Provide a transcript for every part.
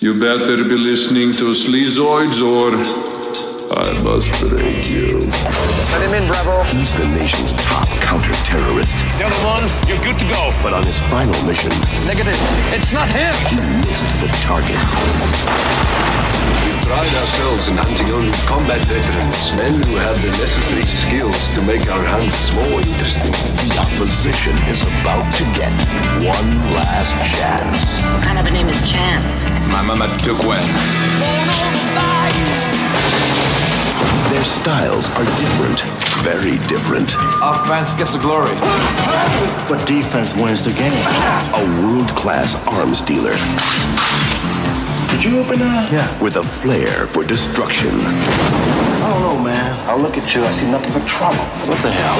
You better be listening to Sleazoids or I must break you. Let him in, Bravo. He's the nation's top counter-terrorist. Delta One, you're good to go. But on his final mission... Negative. It's not him. He missed the target. We pride ourselves in hunting only combat veterans, men who have the necessary skills to make our hunts more interesting. The opposition is about to get one last chance. What kind of a name is Chance? My mama took one. Their styles are different, very different. Offense gets the glory. But defense wins the game. A world-class arms dealer. Did you open that? Yeah. With a flair for destruction. I don't know, man. I look at you, I see nothing but trouble. What the hell?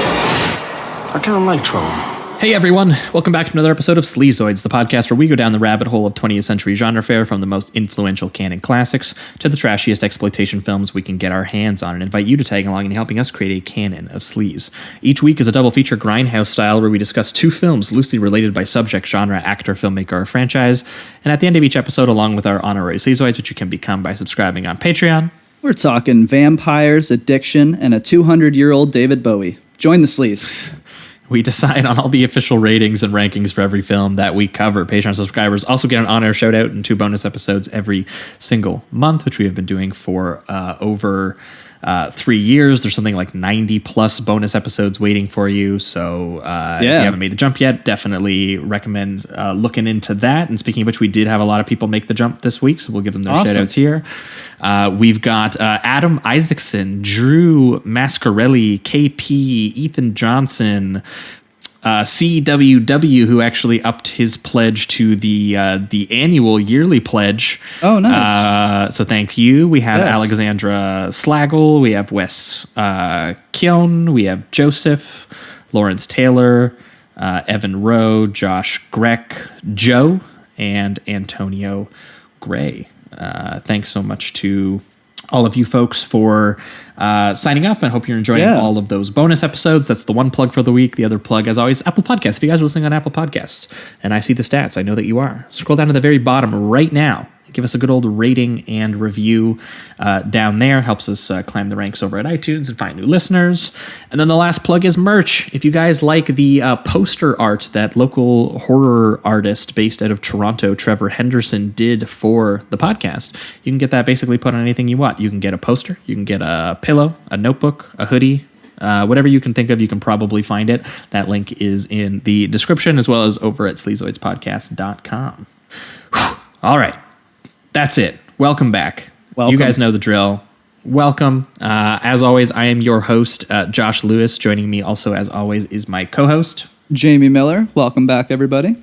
I kind of like trouble. Hey everyone, welcome back to another episode of Sleazoids, the podcast where we go down the rabbit hole of 20th century genre fare, from the most influential canon classics to the trashiest exploitation films we can get our hands on, and invite you to tag along in helping us create a canon of sleaze. Each week is a double feature grindhouse style where we discuss two films loosely related by subject, genre, actor, filmmaker, or franchise, and at the end of each episode, along with our honorary Sleazoids, which you can become by subscribing on Patreon. We're talking vampires, addiction, and a 200-year-old David Bowie. Join the sleaze. We decide on all the official ratings and rankings for every film that we cover. Patreon subscribers also get an on-air shout-out and 2 bonus episodes every single month, which we have been doing for over 3 years. There's something like 90-plus bonus episodes waiting for you. So if you haven't made the jump yet, definitely recommend looking into that. And speaking of which, we did have a lot of people make the jump this week, so we'll give them their shout-outs here. We've got Adam Isaacson, Drew Mascarelli, KP, Ethan Johnson, CWW, who actually upped his pledge to the annual yearly pledge. Oh, nice. So thank you. We have Alexandra Slagel, we have Wes Keown, we have Joseph, Lawrence Taylor, Evan Rowe, Josh Greck, Joe, and Antonio Gray. Thanks so much to all of you folks for signing up, and hope you're enjoying all of those bonus episodes. That's the one plug for the week. The other plug, as always, Apple Podcasts. If you guys are listening on Apple Podcasts, and I see the stats, I know that you are. Scroll down to the very bottom right now. Give us a good old rating and review down there. Helps us climb the ranks over at iTunes and find new listeners. And then the last plug is merch. If you guys like the poster art that local horror artist based out of Toronto, Trevor Henderson, did for the podcast, you can get that basically put on anything you want. You can get a poster, you can get a pillow, a notebook, a hoodie, whatever you can think of, you can probably find it. That link is in the description, as well as over at sleazoidspodcast.com. All right. That's it. Welcome back. You guys know the drill. Welcome. As always, I am your host, Josh Lewis. Joining me also, as always, is my co-host, Jamie Miller. Welcome back, everybody.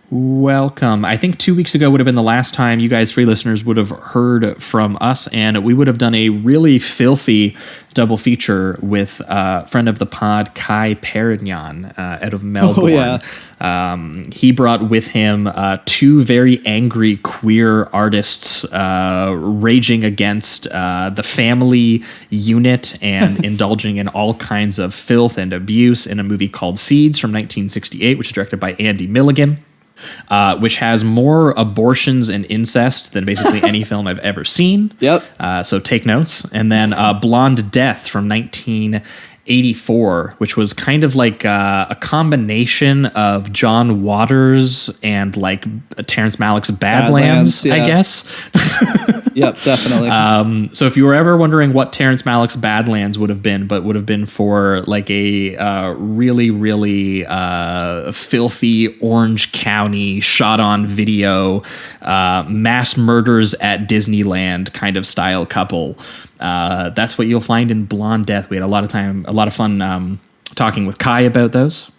Welcome. I think 2 weeks ago would have been the last time you guys, free listeners, would have heard from us, and we would have done a really filthy double feature with friend of the pod, Kai Perignon, out of Melbourne. Oh, yeah. He brought with him 2 very angry queer artists raging against the family unit and indulging in all kinds of filth and abuse in a movie called Seeds from 1968, which is directed by Andy Milligan. Which has more abortions and incest than basically any film I've ever seen. Yep. So take notes. And then Blonde Death from 1984, which was kind of like a combination of John Waters and like Terrence Malick's Badlands, I guess. Yep, definitely. So if you were ever wondering what Terrence Malick's Badlands would have been, but would have been for like a really, really filthy Orange County shot on video, mass murders at Disneyland kind of style couple, that's what you'll find in Blonde Death. We had a lot of fun talking with Kai about those.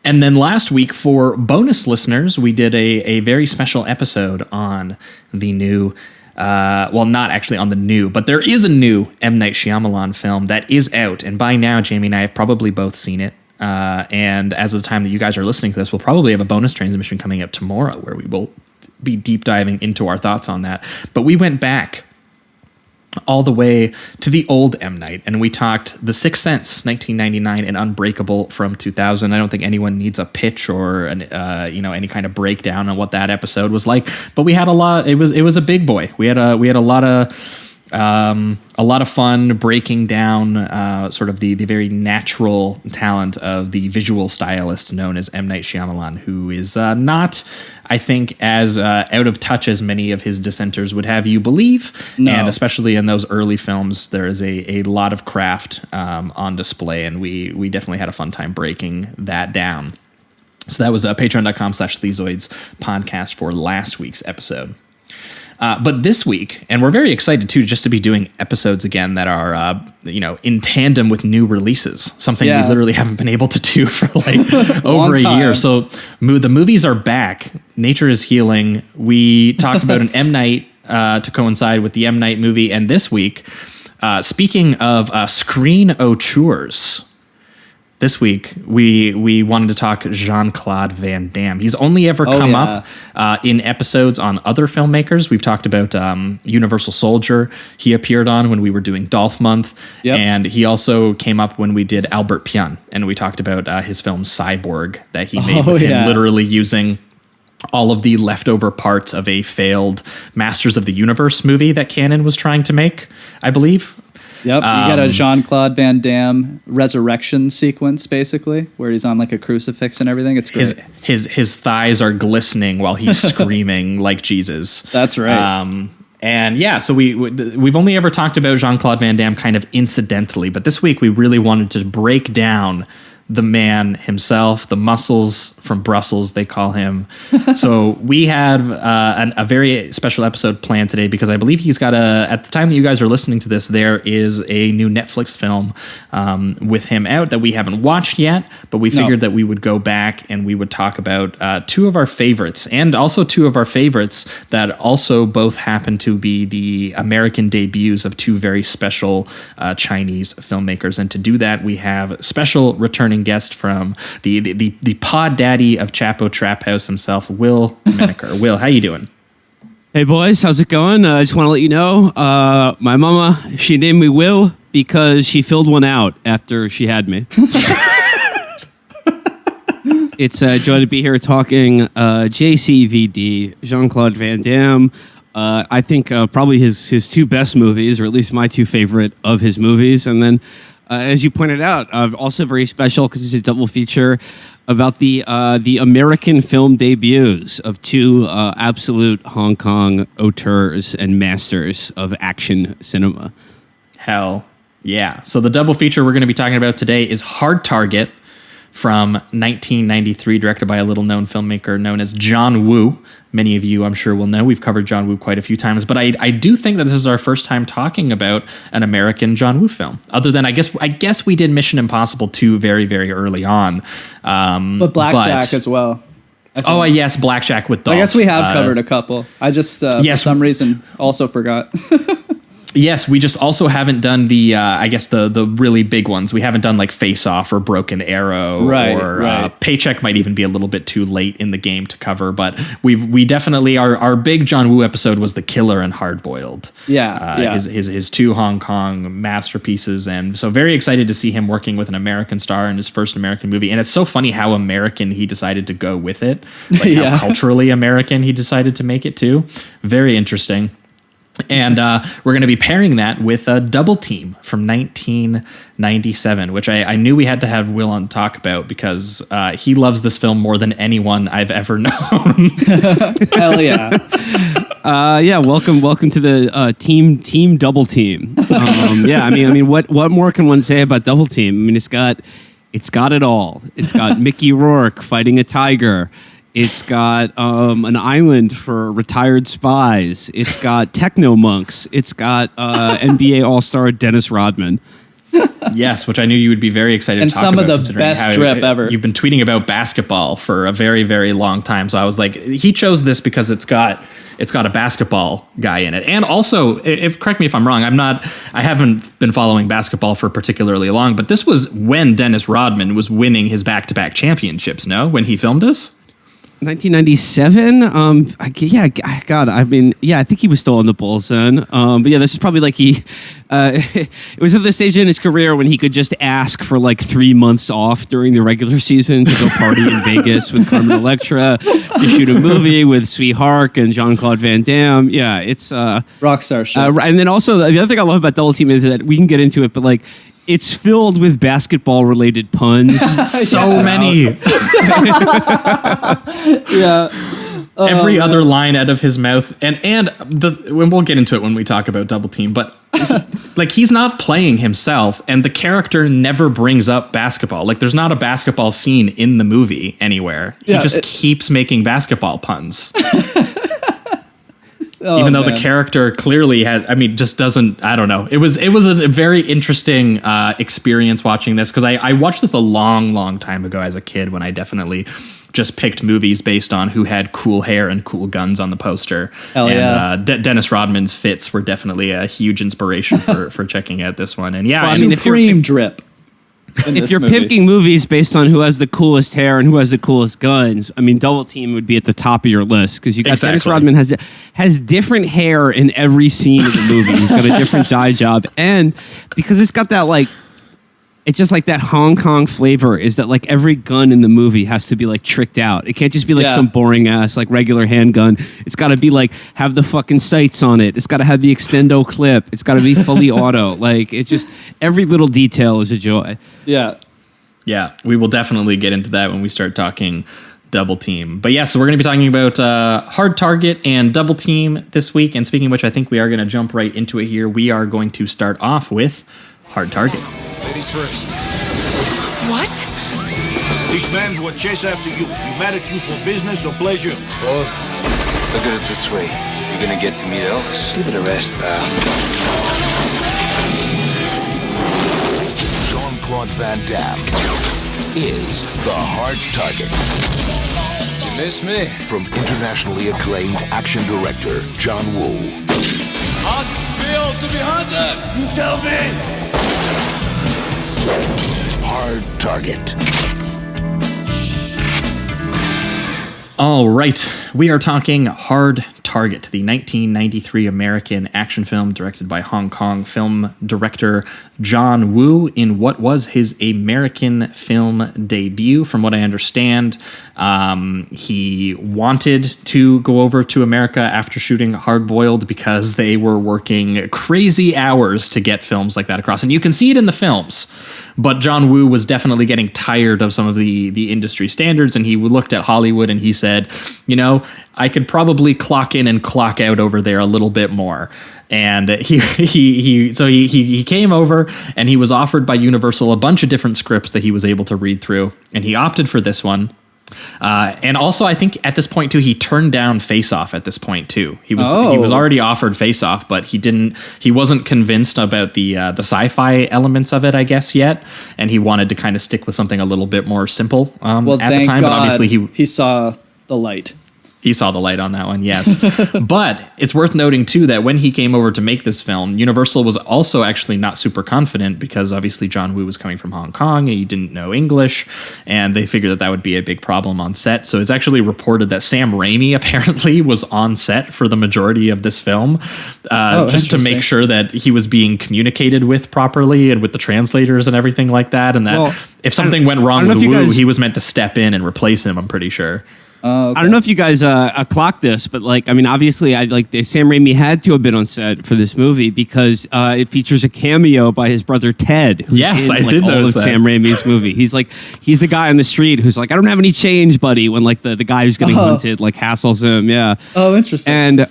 And then last week, for bonus listeners, we did a very special episode on the new, well, not actually on the new, but there is a new M. Night Shyamalan film that is out. And by now, Jamie and I have probably both seen it. And as of the time that you guys are listening to this, we'll probably have a bonus transmission coming up tomorrow where we will be deep diving into our thoughts on that. But we went back all the way to the old M. Night, and we talked The Sixth Sense, 1999, and Unbreakable from 2000. I don't think anyone needs a pitch or any kind of breakdown on what that episode was like, but we had a lot. It was a big boy. We had a lot of fun breaking down sort of the very natural talent of the visual stylist known as M. Night Shyamalan, who is not, I think, as out of touch as many of his dissenters would have you believe. No. And especially in those early films, there is a lot of craft on display, and we definitely had a fun time breaking that down. So that was patreon.com/Sleazoids podcast for last week's episode. But this week, and we're very excited too, just to be doing episodes again that are, in tandem with new releases, something we literally haven't been able to do for over a year. So the movies are back. Nature is healing. We talked about an M. Night to coincide with the M. Night movie. And this week, speaking of screen auteurs, this week, we wanted to talk Jean Claude Van Damme. He's only ever come up in episodes on other filmmakers. We've talked about Universal Soldier. He appeared on when we were doing Dolph Month. Yep. And he also came up when we did Albert Pyun. And we talked about his film Cyborg that he made with him literally using all of the leftover parts of a failed Masters of the Universe movie that Canon was trying to make, I believe. Yep, you got a Jean Claude Van Damme resurrection sequence, basically, where he's on like a crucifix and everything. It's great. His thighs are glistening while he's screaming like Jesus. That's right. And yeah, so we've only ever talked about Jean Claude Van Damme kind of incidentally, but this week we really wanted to break down the man himself, the muscles from Brussels, they call him. So we have a very special episode planned today because I believe he's got at the time that you guys are listening to this, there is a new Netflix film with him out that we haven't watched yet, but we figured that we would go back and we would talk about two of our favorites and also two of our favorites that also both happen to be the American debuts of two very special Chinese filmmakers. And to do that, we have special returning guest from the pod daddy of Chapo Trap House himself, Will Menaker. Will, how you doing? Hey boys, how's it going? I just want to let you know, my mama, she named me Will because she filled one out after she had me. It's a joy to be here talking JCVD, Jean Claude Van Damme. I think probably his two best movies, or at least my two favorite of his movies, and then. As you pointed out, also very special because it's a double feature about the American film debuts of two absolute Hong Kong auteurs and masters of action cinema. Hell yeah. So the double feature we're going to be talking about today is Hard Target from 1993, directed by a little-known filmmaker known as John Woo. Many of you, I'm sure, will know. We've covered John Woo quite a few times, but I do think that this is our first time talking about an American John Woo film. Other than, I guess we did Mission Impossible 2 very, very early on. But Blackjack as well. Yes, Blackjack with Dolph. I guess we have covered a couple. I just, for some reason, also forgot. Yes, we just also haven't done the really big ones. We haven't done like Face Off or Broken Arrow, or Paycheck might even be a little bit too late in the game to cover. But we definitely our big John Woo episode was The Killer and Hard Boiled. His two Hong Kong masterpieces, and so very excited to see him working with an American star in his first American movie. And it's so funny how American he decided to go with it, like how culturally American he decided to make it too. Very interesting. And we're going to be pairing that with a Double Team from 1997, which I knew we had to have Will on talk about because he loves this film more than anyone I've ever known. Hell yeah. Welcome to the team Double Team. I mean, what more can one say about Double Team? I mean, it's got it all. It's got Mickey Rourke fighting a tiger. It's got an island for retired spies. It's got techno monks. It's got NBA All-Star Dennis Rodman. Yes, which I knew you would be very excited to talk about. And some of the best drip ever. You've been tweeting about basketball for a very, very long time. So I was like, he chose this because it's got a basketball guy in it. And also, correct me if I'm wrong, I haven't been following basketball for particularly long, but this was when Dennis Rodman was winning his back-to-back championships, no? When he filmed this? 1997. God. I mean, yeah, I think he was still on the Bulls then. But yeah, this is probably like he. It was at the stage in his career when he could just ask for like 3 months off during the regular season to go party in Vegas with Carmen Electra, to shoot a movie with Sweetheart and Jean Claude Van Damme. Yeah, it's Rockstar shit. and then also the other thing I love about Double Team is that we can get into it, but like. It's filled with basketball-related puns. So many. Yeah. Every other line out of his mouth, and we'll get into it when we talk about Double Team, but like he's not playing himself, and the character never brings up basketball. Like there's not a basketball scene in the movie anywhere. He just keeps making basketball puns. Even though the character clearly just doesn't, I don't know. It was a very interesting experience watching this, because I watched this a long time ago as a kid, when I definitely just picked movies based on who had cool hair and cool guns on the poster. Hell yeah. Dennis Rodman's fits were definitely a huge inspiration for checking out this one. And yeah, well, Supreme drip. If you're picking movies based on who has the coolest hair and who has the coolest guns, I mean, Double Team would be at the top of your list, because you got Dennis Rodman has different hair in every scene of the movie. He's got a different dye job, and because it's got that like, it's just like that Hong Kong flavor. Is that like every gun in the movie has to be like tricked out? It can't just be like some boring ass like regular handgun. It's got to be like have the fucking sights on it. It's got to have the extendo clip. It's got to be fully auto. Like it's just every little detail is a joy. Yeah. Yeah, we will definitely get into that when we start talking Double Team. But yeah, so we're going to be talking about Hard Target and Double Team this week. And speaking of which, I think we are going to jump right into it here. We are going to start off with Hard Target. Ladies first. What? These men will chase after you. You mad at you for business or pleasure? Both. Look at it this way. You're gonna get to meet Elvis. Give it a rest, pal. Jean Claude Van Damme is the Hard Target. You miss me? From internationally acclaimed action director John Woo. How's it feel to be hunted? You tell me. Hard Target. All right, we are talking Hard Target, the 1993 American action film directed by Hong Kong film director John Woo in what was his American film debut. From what I understand, he wanted to go over to America after shooting Hard Boiled because they were working crazy hours to get films like that across. And you can see it in the films. But John Woo was definitely getting tired of some of the industry standards, and he looked at Hollywood and he said, you know, I could probably clock in and clock out over there a little bit more. And he came over, and he was offered by Universal a bunch of different scripts that he was able to read through, and he opted for this one. And also, I think at this point too, he turned down Face Off. At this point too, he was already offered Face Off, but he wasn't convinced about the sci-fi elements of it, I guess, yet, and he wanted to kind of stick with something a little bit more simple at the time. God, but obviously, he saw the light. He saw the light on that one, yes. But it's worth noting, too, that when he came over to make this film, Universal was also actually not super confident, because obviously John Woo was coming from Hong Kong and he didn't know English, and they figured that would be a big problem on set. So it's actually reported that Sam Raimi apparently was on set for the majority of this film, just to make sure that he was being communicated with properly and with the translators and everything like that, and that if something went wrong with Woo, he was meant to step in and replace him, I'm pretty sure. Okay. I don't know if you guys clocked this, but like, I mean, obviously, Sam Raimi had to have been on set for this movie because it features a cameo by his brother Ted. Yes, I did notice that. Sam Raimi's movie. He's the guy on the street who's like, I don't have any change, buddy. When like the guy who's getting hunted like hassles him. Yeah. Oh, interesting. And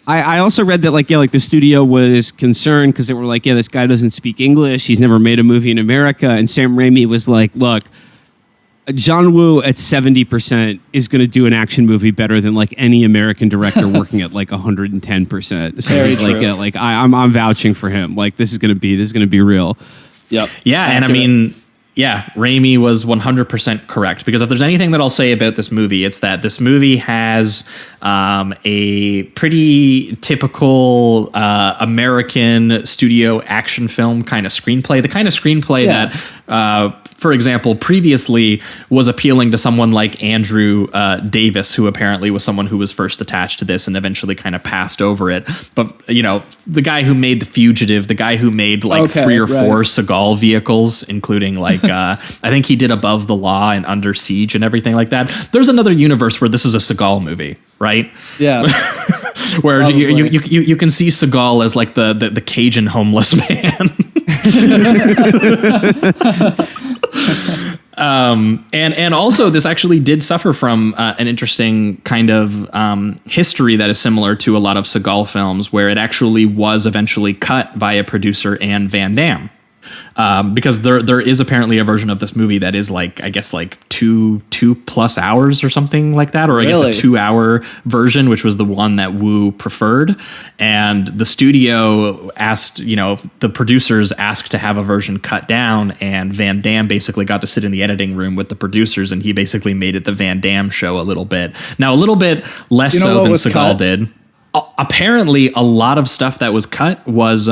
I also read that the studio was concerned because they were like, yeah, this guy doesn't speak English. He's never made a movie in America. And Sam Raimi was like, look, John Woo at 70% is going to do an action movie better than like any American director working at like 110%. So he's like, I'm vouching for him. Like this is going to be real. Yep. Yeah, and I mean, yeah, Raimi was 100% correct, because if there's anything that I'll say about this movie, it's that this movie has a pretty typical American studio action film kind of screenplay, the kind of screenplay that for example, previously was appealing to someone like Andrew Davis, who apparently was someone who was first attached to this and eventually kind of passed over it. But, you know, the guy who made The Fugitive, the guy who made like 3 or 4 Seagal vehicles, including like, I think he did Above the Law and Under Siege and everything like that. There's another universe where this is a Seagal movie, right? Yeah. Where you can see Seagal as like the Cajun homeless man. And also this actually did suffer from an interesting kind of history that is similar to a lot of Seagal films, where it actually was eventually cut by a producer and Van Damme. Because there is apparently a version of this movie that is like, I guess like 2+ hours or something like that, or I guess a 2-hour version, which was the one that Woo preferred. And the studio asked, you know, the producers asked to have a version cut down, and Van Damme basically got to sit in the editing room with the producers, and he basically made it the Van Damme show a little bit. Now, a little bit less so than Seagal did. Apparently, a lot of stuff that was cut was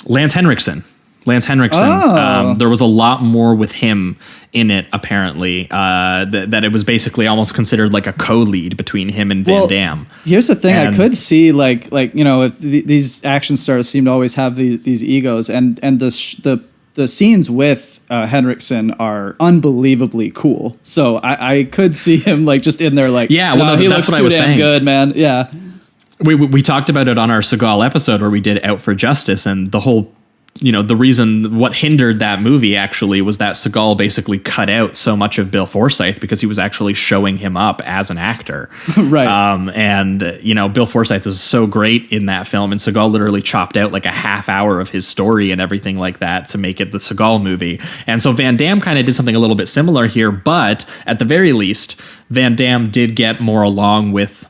Lance Henriksen. There was a lot more with him in it, apparently, that it was basically almost considered like a co-lead between him and Van Damme. Here's the thing. I could see like you know, if these action stars seem to always have these egos, and the scenes with Henriksen are unbelievably cool. So I could see him like just in there like, he looks too damn good, man. Yeah. We talked about it on our Seagal episode where we did Out for Justice, and the whole, you know, the reason what hindered that movie actually was that Seagal basically cut out so much of Bill Forsyth because he was actually showing him up as an actor. Right. And, you know, Bill Forsyth is so great in that film, and Seagal literally chopped out like a half hour of his story and everything like that to make it the Seagal movie. And so Van Damme kind of did something a little bit similar here, but at the very least, Van Damme did get more along with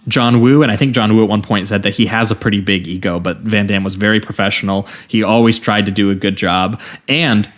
John Woo, and I think John Woo at one point said that he has a pretty big ego, but Van Damme was very professional. He always tried to do a good job, and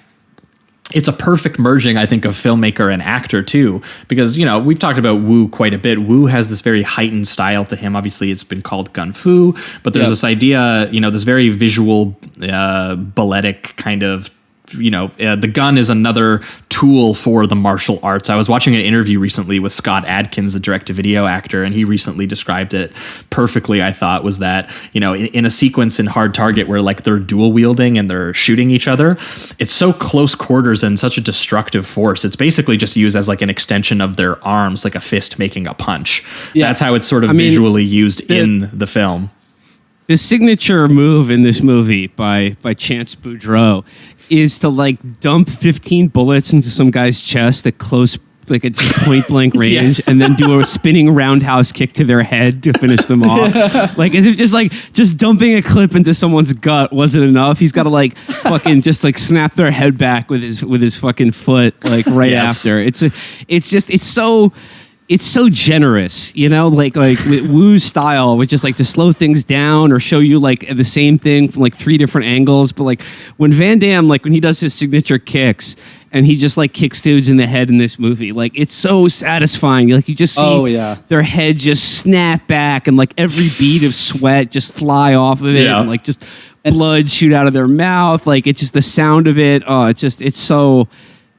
it's a perfect merging, I think, of filmmaker and actor too, because, you know, we've talked about Woo quite a bit. Woo has this very heightened style to him. Obviously, it's been called gun fu, but there's this idea, you know, this very visual, balletic kind of, you know, the gun is another tool for the martial arts. I was watching an interview recently with Scott Adkins, the direct-to-video actor, and he recently described it perfectly, I thought, was that, you know, in a sequence in Hard Target where like they're dual wielding and they're shooting each other, it's so close quarters and such a destructive force. It's basically just used as like an extension of their arms, like a fist making a punch. Yeah. That's how it's sort of visually used in the film. The signature move in this movie by Chance Boudreaux is to like dump 15 bullets into some guy's chest at close, like a point blank range, and then do a spinning roundhouse kick to their head to finish them off. Like as if just dumping a clip into someone's gut wasn't enough. He's got to like fucking just like snap their head back with his fucking foot like right after. It's so generous, you know, like with Woo's style, which is like to slow things down or show you like the same thing from like 3 different angles. But like when Van Damme, like when he does his signature kicks and he just like kicks dudes in the head in this movie, like it's so satisfying. Like you just see their head just snap back and like every bead of sweat just fly off of it and like just blood shoot out of their mouth. Like it's just the sound of it. Oh,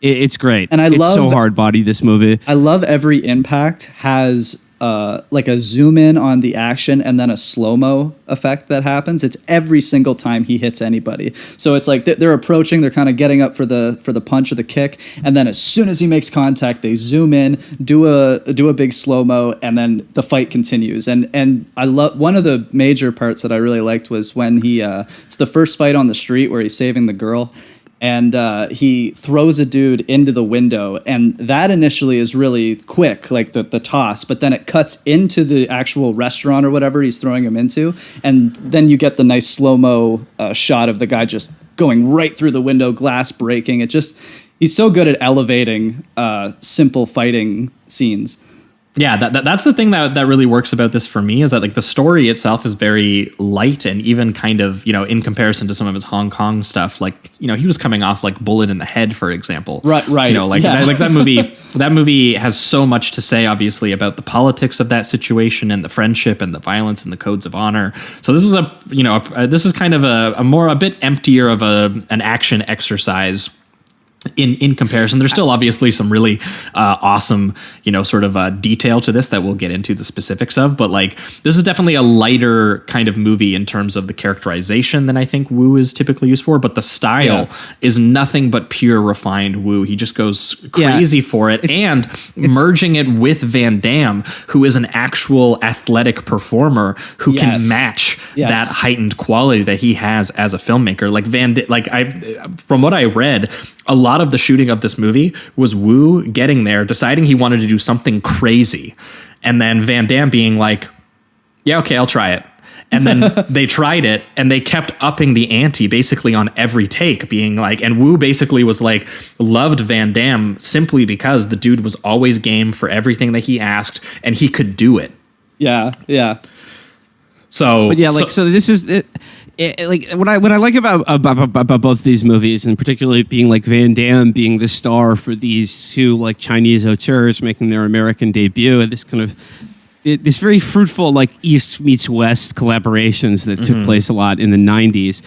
it's great. And it's so hard body, this movie. I love every impact has like a zoom in on the action and then a slow-mo effect that happens. It's every single time he hits anybody. So it's like they're approaching, they're kind of getting up for the punch or the kick, and then as soon as he makes contact, they zoom in, do a big slow-mo, and then the fight continues. And I love one of the major parts that I really liked was when it's the first fight on the street where he's saving the girl. And he throws a dude into the window, and that initially is really quick, like the toss, but then it cuts into the actual restaurant or whatever he's throwing him into, and then you get the nice slow-mo shot of the guy just going right through the window, glass breaking. He's so good at elevating simple fighting scenes. Yeah, that's the thing that really works about this for me, is that like the story itself is very light, and even kind of, in comparison to some of his Hong Kong stuff, like, he was coming off like Bullet in the Head, for example. Right. That movie has so much to say, obviously, about the politics of that situation and the friendship and the violence and the codes of honor. So this is this is kind of a bit emptier of an action exercise. In comparison, there's still obviously some really awesome, detail to this that we'll get into the specifics of. But like, this is definitely a lighter kind of movie in terms of the characterization than I think Woo is typically used for. But the style is nothing but pure refined Woo. He just goes crazy for it, and merging it with Van Damme, who is an actual athletic performer who can match that heightened quality that he has as a filmmaker. From what I read, a lot of the shooting of this movie was Woo getting there, deciding he wanted to do something crazy, and then Van Damme being like, yeah, okay, I'll try it. And then they tried it, and they kept upping the ante basically on every take, being like, and Woo basically was like, loved Van Damme simply because the dude was always game for everything that he asked, and he could do it. Yeah. So, but so this is it. What I like about both these movies, and particularly being like Van Damme being the star for these two like Chinese auteurs making their American debut, and this very fruitful like East meets West collaborations that took place a lot in the 90s,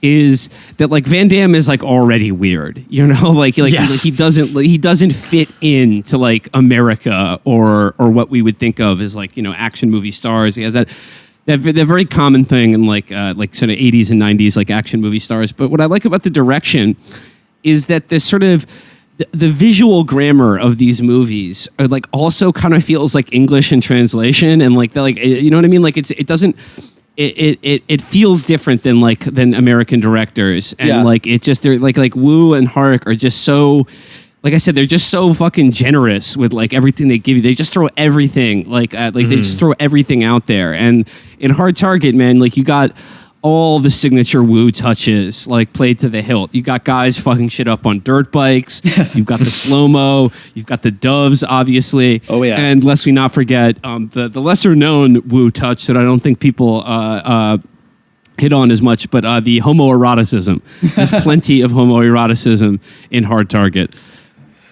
is that like Van Damme is like already weird, he doesn't fit into like America or what we would think of as like action movie stars. He has that very common thing in like sort of 80s and 90s like action movie stars. But what I like about the direction is that the sort of the visual grammar of these movies are like also kind of feels like English in translation, and like you know what I mean? Like it feels different than American directors, and like it just they're like Woo and Hark are just so. Like I said, they're just so fucking generous with like everything they give you. They just throw everything they just throw everything out there. And in Hard Target, man, like you got all the signature Woo touches like played to the hilt. You got guys fucking shit up on dirt bikes. You've got the slow-mo. You've got the doves, obviously. Oh yeah. And lest we not forget the lesser known Woo touch that I don't think people hit on as much, but the homoeroticism. There's plenty of homoeroticism in Hard Target.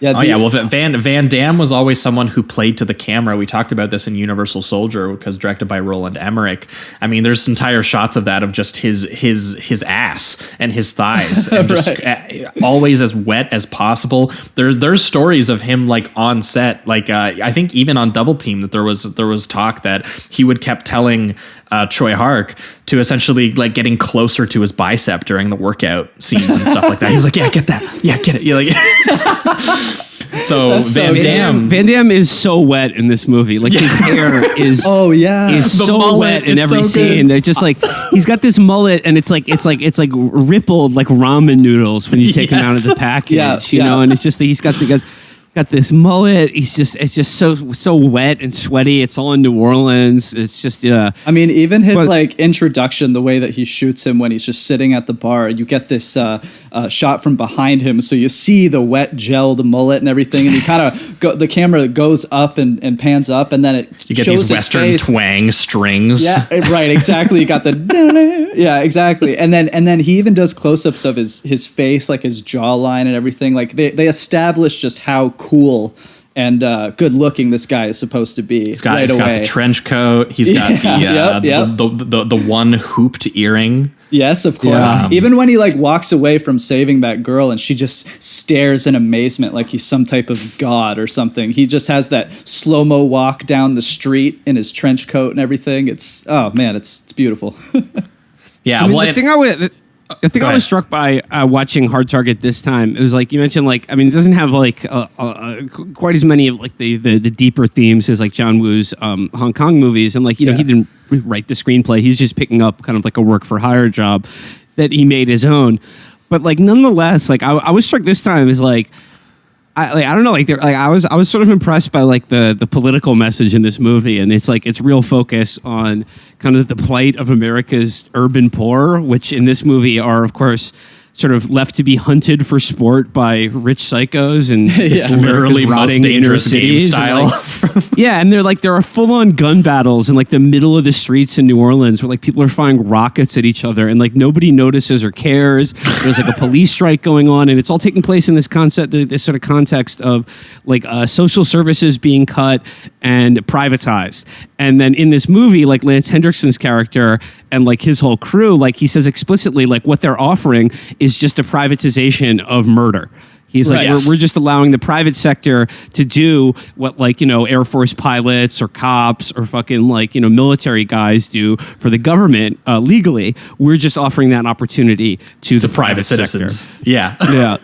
Well, Van Damme was always someone who played to the camera. We talked about this in Universal Soldier, because directed by Roland Emmerich. I mean, there's entire shots of that of just his ass and his thighs, and just always as wet as possible. There's stories of him like on set, like I think even on Double Team, that there was talk that he would kept telling Troy Hark to essentially like getting closer to his bicep during the workout scenes and stuff like that. He was like, yeah, get that. Yeah, get it. You're like, so Van Damme is so wet in this movie. Like his hair is so mullet, wet in every scene. They're just like, he's got this mullet, and it's like rippled like ramen noodles when you take him out of the package, and it's just he's got this mullet. It's just so wet and sweaty. It's all in New Orleans. It's just I mean, even his like introduction, the way that he shoots him when he's just sitting at the bar, you get this shot from behind him, so you see the wet gelled mullet and everything, and you kind of the camera goes up and pans up, and then you get these Western twang strings. Yeah, right, exactly. You got the exactly, and then he even does close-ups of his face, like his jawline and everything. Like they establish just how cool and good looking this guy is supposed to be. He's got the trench coat. He's got the one hooped earring. Yes, of course. Even when he like walks away from saving that girl, and she just stares in amazement like he's some type of god or something. He just has that slow-mo walk down the street in his trench coat and everything. It's beautiful. Yeah, I mean, the thing I was struck by watching Hard Target this time, it was like you mentioned, like, I mean, it doesn't have like quite as many of like the deeper themes as like John Woo's Hong Kong movies, and like he didn't write the screenplay. He's just picking up kind of like a work for hire job that he made his own. But like nonetheless, like I was struck this time as like. I don't know, I was sort of impressed by like the political message in this movie, and it's like its real focus on kind of the plight of America's urban poor, which in this movie are of course sort of left to be hunted for sport by rich psychos and It's literally most rotting inner dangerous game cities. style. Yeah, and there are full-on gun battles in like the middle of the streets in New Orleans where like people are firing rockets at each other and like nobody notices or cares. There's like a police strike going on, and it's all taking place in this sort of context of like social services being cut and privatized. And then in this movie, like Lance Hendrickson's character and like his whole crew, like he says explicitly, like what they're offering is just a privatization of murder. He's like, we're just allowing the private sector to do what, like, you know, Air Force pilots or cops or fucking, like, you know, military guys do for the government legally. We're just offering that opportunity to the private citizens. sector. Yeah. Yeah.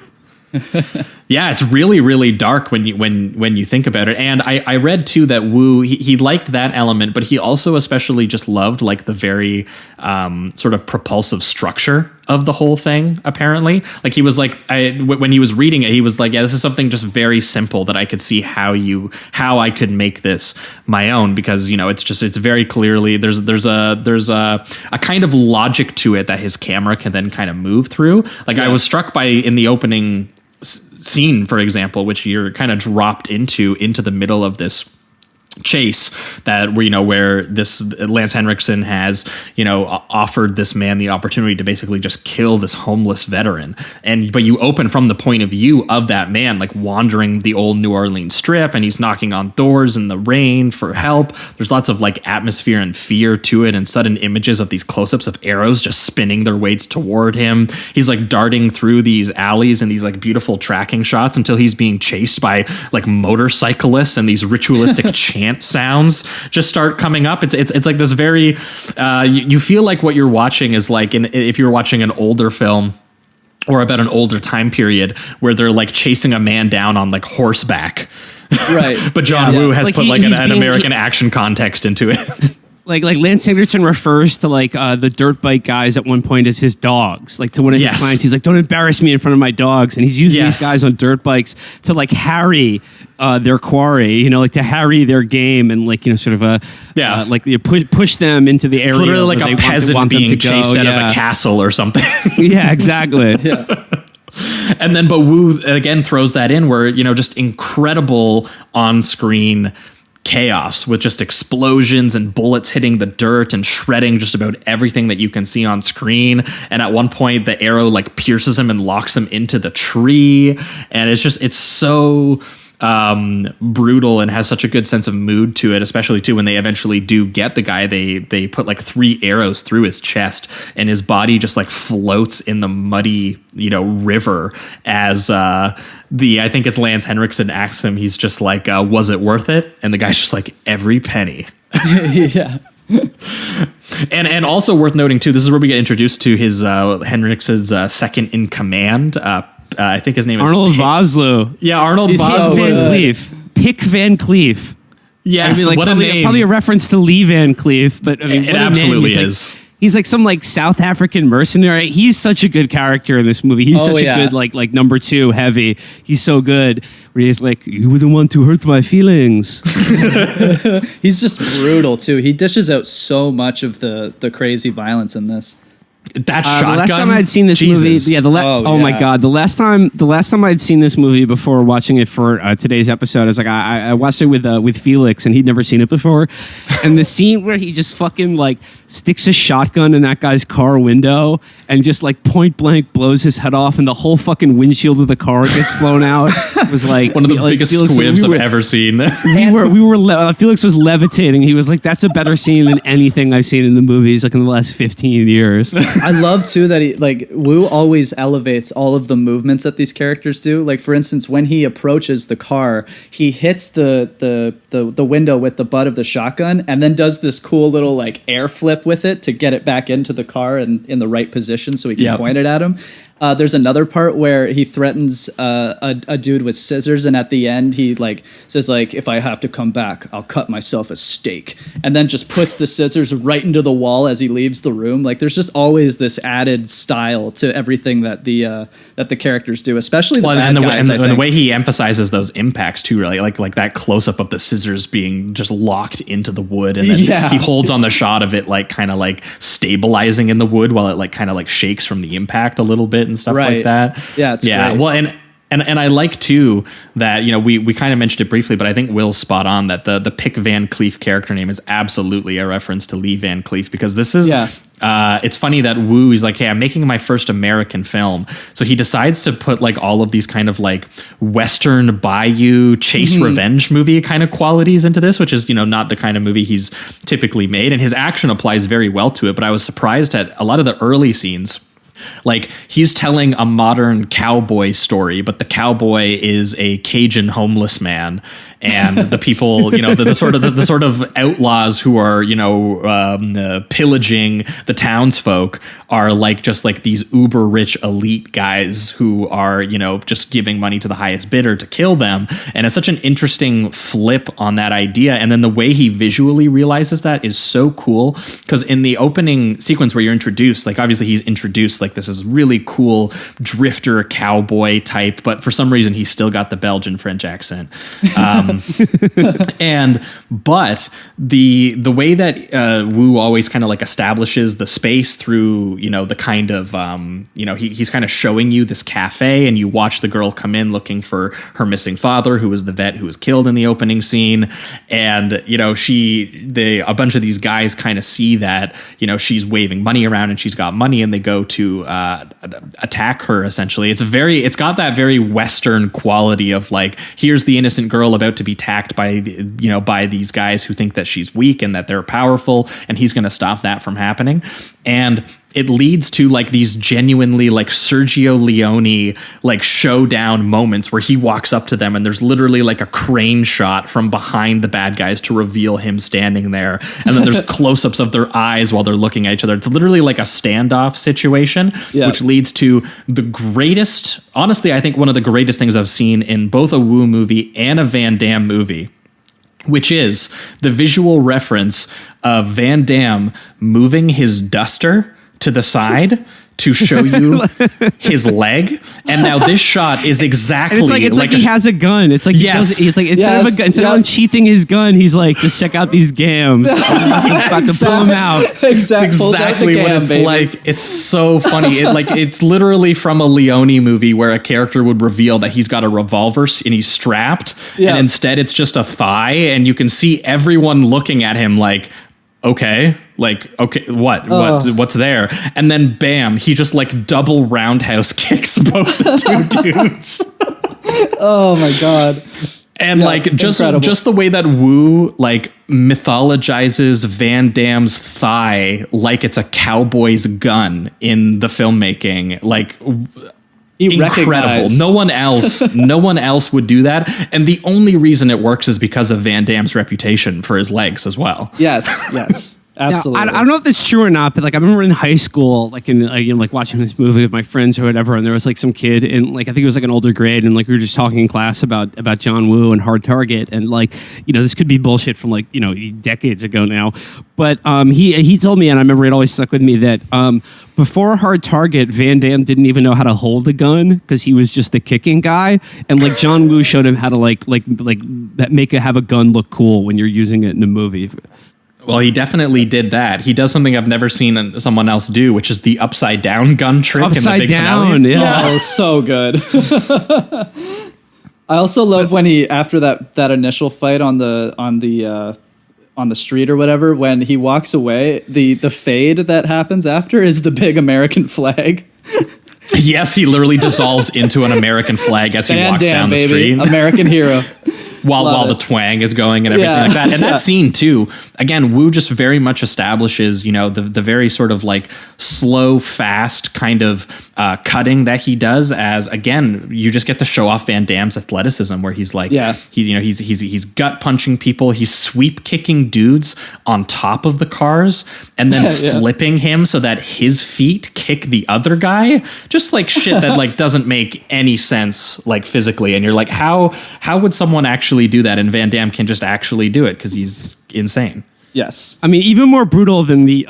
Yeah, it's really, really dark when you think about it. And I read too that Wu he liked that element, but he also especially just loved like the very sort of propulsive structure of the whole thing. Apparently, like he was like when he was reading it, he was like, yeah, this is something just very simple that I could see how I could make this my own, because you know it's very clearly there's a kind of logic to it that his camera can then kind of move through. Like I was struck by in the opening scene, for example, which you're kind of dropped into the middle of this chase that where this Lance Henriksen has offered this man the opportunity to basically just kill this homeless veteran, but you open from the point of view of that man like wandering the old New Orleans Strip, and he's knocking on doors in the rain for help. There's lots of like atmosphere and fear to it, and sudden images of these close-ups of arrows just spinning their weights toward him. He's like darting through these alleys and these like beautiful tracking shots until he's being chased by like motorcyclists, and these ritualistic chants sounds just start coming up. It's like this very you feel like what you're watching is like if you're watching an older film or about an older time period where they're like chasing a man down on like horseback, right? But John Woo has put like an American action context into it. Like Lance Henriksen refers to like the dirt bike guys at one point as his dogs. Like to one of his clients, he's like, "Don't embarrass me in front of my dogs." And he's using these guys on dirt bikes to like harry their quarry, like to harry their game, and like sort of like you push them into the area. It's literally like a peasant being chased out of a castle or something. Yeah, exactly. Yeah. And then, but Wu again throws that in where just incredible on-screen chaos with just explosions and bullets hitting the dirt and shredding just about everything that you can see on screen. And at one point the arrow like pierces him and locks him into the tree, and it's so brutal and has such a good sense of mood to it, especially too when they eventually do get the guy. They put like 3 arrows through his chest, and his body just like floats in the muddy river as I think it's Lance Henriksen asks him, he's just like, was it worth it? And the guy's just like, every penny. Yeah. And also worth noting too, this is where we get introduced to his Henriksen's second in command. I think his name is Arnold Vosloo. Yeah, Arnold Vosloo. Van Cleef. Pick Van Cleef. Yes, I mean, like, what a name. Probably a reference to Lee Van Cleef, but I mean, it absolutely is. He's like some like South African mercenary. He's such a good character in this movie. He's such a good like number 2 heavy. He's so good. Where he's like, you wouldn't want to hurt my feelings. He's just brutal too. He dishes out so much of the crazy violence in this. That shotgun. The last time I'd seen this movie, my god, the last time I'd seen this movie before watching it for today's episode, I was like, I watched it with Felix, and he'd never seen it before, and the scene where he just fucking like sticks a shotgun in that guy's car window and just like point blank blows his head off, and the whole fucking windshield of the car gets blown out. It was like one of the biggest squibs I've ever seen. Felix was levitating. He was like, that's a better scene than anything I've seen in the movies like in the last 15 years. I love too that Wu always elevates all of the movements that these characters do. Like for instance, when he approaches the car, he hits the window with the butt of the shotgun, and then does this cool little like air flip with it to get it back into the car and in the right position so he can point it at him. There's another part where he threatens a dude with scissors, and at the end he like says like, if I have to come back, I'll cut myself a steak, and then just puts the scissors right into the wall as he leaves the room. Like there's just always this added style to everything that the characters do, especially the bad guys. And the way he emphasizes those impacts too, really, like that close up of the scissors being just locked into the wood, and then he holds on the shot of it like kind of like stabilizing in the wood while it like kind of like shakes from the impact a little bit. it and stuff Right. like that. Yeah, it's great. Well, and I like too that, you know, we kind of mentioned it briefly, but I think Will's spot on that the Pick Van Cleef character name is absolutely a reference to Lee Van Cleef, because this is it's funny that Wu is like, hey, I'm making my first American film, so he decides to put like all of these kind of like Western Bayou chase revenge movie kind of qualities into this, which is, you know, not the kind of movie he's typically made, and his action applies very well to it. But I was surprised at a lot of the early scenes. Like, he's telling a modern cowboy story, but the cowboy is a Cajun homeless man, and the people, you know, the sort of outlaws who are, you know, pillaging the townsfolk are like just like these uber rich elite guys who are, you know, just giving money to the highest bidder to kill them. And it's such an interesting flip on that idea. And then the way he visually realizes that is so cool, because in the opening sequence where you're introduced, like obviously he's introduced like this is really cool drifter cowboy type, but for some reason he's still got the Belgian French accent. But the way that Wu always kind of like establishes the space through, you know, the kind of you know, he's kind of showing you this cafe, and you watch the girl come in looking for her missing father, who was the vet who was killed in the opening scene, and you know, a bunch of these guys kind of see that, you know, she's waving money around and she's got money, and they go to attack her. Essentially, it's got that very Western quality of like, here's the innocent girl about to be attacked by these guys who think that she's weak and that they're powerful, and he's going to stop that from happening. And it leads to like these genuinely like Sergio Leone like showdown moments where he walks up to them and there's literally like a crane shot from behind the bad guys to reveal him standing there, and then there's close-ups of their eyes while they're looking at each other. It's literally like a standoff situation, which leads to the greatest, honestly, I think one of the greatest things I've seen in both a Wu movie and a Van Damme movie, which is the visual reference of Van Damme moving his duster to the side to show you his leg. And now this shot is exactly and it's like he has a gun. It's like it's like instead of a gun, instead of unsheathing his gun, he's like, just check out these gams. I'm about to pull them out. It's exactly what it's like. It's so funny. It's literally from a Leone movie where a character would reveal that he's got a revolver and he's strapped, and instead it's just a thigh, and you can see everyone looking at him like, okay, what's there? And then bam, he just like double roundhouse kicks both the two dudes. Oh my god. And like just the way that Wu like mythologizes Van Damme's thigh like it's a cowboy's gun in the filmmaking, like incredible. No one else would do that. And the only reason it works is because of Van Damme's reputation for his legs as well. Yes. Absolutely. Now, I don't know if this is true or not, but like I remember in high school, like like watching this movie with my friends or whatever, and there was like some kid in like I think it was like an older grade, and like we were just talking in class about John Woo and Hard Target, and like, you know, this could be bullshit from like, you know, decades ago now, but he told me, and I remember it always stuck with me, that before Hard Target, Van Damme didn't even know how to hold a gun because he was just the kicking guy, and like John Woo showed him how to like have a gun look cool when you're using it in a movie. Well, he definitely did that. He does something I've never seen someone else do, which is the upside down gun trick. Upside in the big down, finale. yeah. Oh, so good. I also love when he, after that initial fight on the street or whatever, when he walks away, the fade that happens after is the big American flag. Yes, he literally dissolves into an American flag as he walks down the street. American hero. While the twang is going and everything like that. And that scene too, again, Wu just very much establishes, you know, the very sort of like slow, fast kind of cutting that he does, as again, you just get to show off Van Damme's athleticism, where he's like, he's gut punching people, he's sweep kicking dudes on top of the cars and then flipping him so that his feet kick the other guy. Just like shit that like doesn't make any sense like physically. And you're like, how would someone actually do that? And Van Damme can just actually do it because he's insane. Yes. I mean, even more brutal than the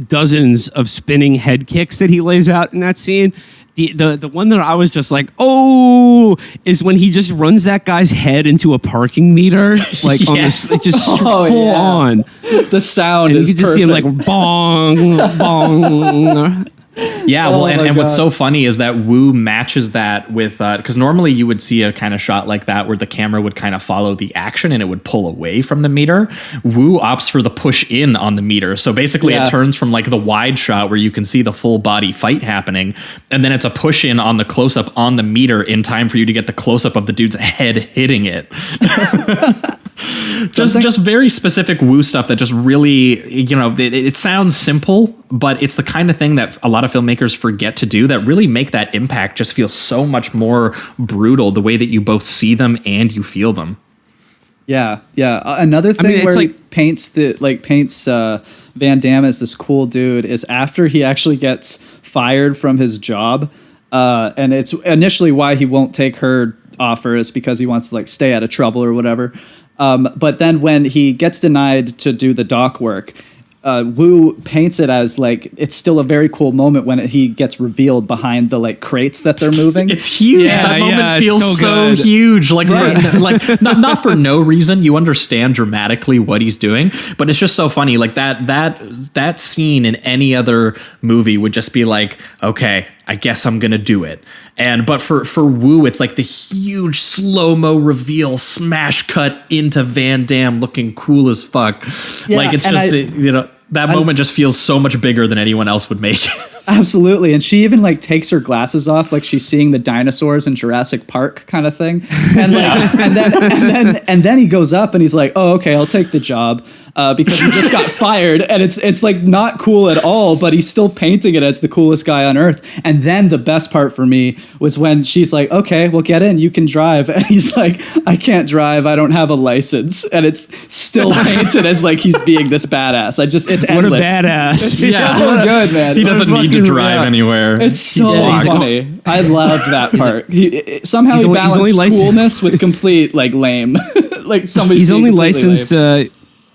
dozens of spinning head kicks that he lays out in that scene. The one that I was just like, oh, is when he just runs that guy's head into a parking meter, like on this, just full on. The sound and is you can just see him like bong, bong. Yeah, well, Oh my and what's God. so funny is that Wu matches that with because normally you would see a kind of shot like that where the camera would kind of follow the action and it would pull away from the meter. Wu opts for the push in on the meter, so basically Yeah. it turns from like the wide shot where you can see the full body fight happening, and then it's a push in on the close up on the meter in time for you to get the close up of the dude's head hitting it. Just very specific Wu stuff that just really, you know, it sounds simple, but it's the kind of thing that a lot of filmmakers forget to do that really make that impact just feel so much more brutal, the way that you both see them and you feel them. Yeah, yeah. Another thing it's where like- he paints Van Damme as this cool dude is after he actually gets fired from his job, and it's initially why he won't take her offer is because he wants to like stay out of trouble or whatever. But then when he gets denied to do the dock work, Wu paints it as like it's still a very cool moment when he gets revealed behind the like crates that they're moving. It's huge. Yeah, That moment yeah, it's feels so so good. huge. Like, Right. like not for no reason. You understand dramatically what he's doing, but it's just so funny. Like that scene in any other movie would just be like, okay, I guess I'm gonna do it. But for Wu, it's like the huge slow-mo reveal, smash cut into Van Damme looking cool as fuck. Yeah, like it's and just that moment just feels so much bigger than anyone else would make. Absolutely. And she even like takes her glasses off like she's seeing the dinosaurs in Jurassic Park kind of thing. And like and then he goes up and he's like, "Oh, okay, I'll take the job." Because he just got fired, and it's like not cool at all, but he's still painting it as the coolest guy on earth. And then the best part for me was when she's like, "Okay, well, get in, you can drive," and he's like, "I can't drive, I don't have a license," and it's still painted as like he's being this badass. It's What a endless. badass. It's Yeah. so good, man. He doesn't need to fucking drive rap. anywhere. It's so Yeah, funny. I loved that part. Somehow he's he only- he's only balanced licensed- coolness with complete like lame. Like somebody. He's being only completely licensed. lame.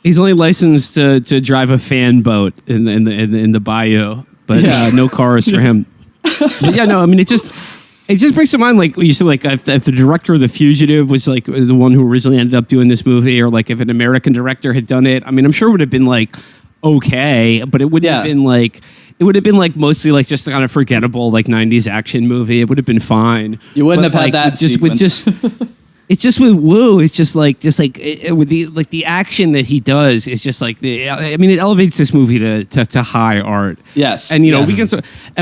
He's only licensed to drive a fan boat in the bayou, but Yeah. no cars for him. But yeah, no, I mean it just brings to mind like what you said, like if the director of The Fugitive was like the one who originally ended up doing this movie, or like if an American director had done it. I mean, I'm sure it would have been like okay, but it wouldn't have been like. It would have been like mostly like just a kind of forgettable like 90s action movie. It would have been fine. You wouldn't But, have had like, that with sequence. It's just with Wu. It's just like with the action that he does is just like I mean, it elevates this movie to high art. Yes, and yes.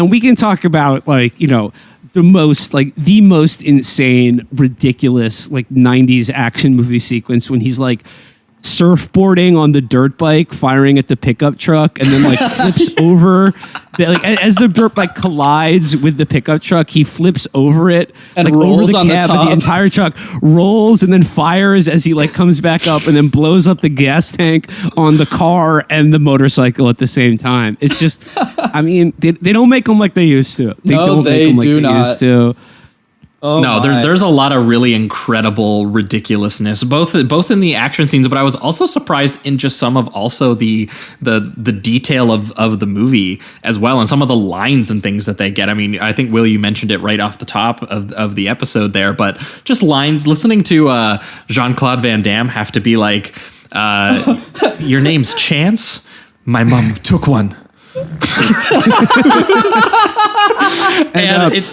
we can talk about like the most insane, ridiculous like 90s action movie sequence when he's like surfboarding on the dirt bike, firing at the pickup truck, and then like flips over. As the dirt bike collides with the pickup truck, he flips over it And like, rolls over the on the cab, top. and the entire truck rolls and then fires as he like comes back up and then blows up the gas tank on the car and the motorcycle at the same time. It's just, I mean, they don't make them like they used to. No, they do not. used to. Oh No, my. there's a lot of really incredible ridiculousness, both in the action scenes, but I was also surprised in just some of also the detail of the movie as well, and some of the lines and things that they get. I mean, I think Will, you mentioned it right off the top of the episode there, but just lines. Listening to Jean Claude Van Damme have to be like, "Your name's Chance? My mom took one." And it's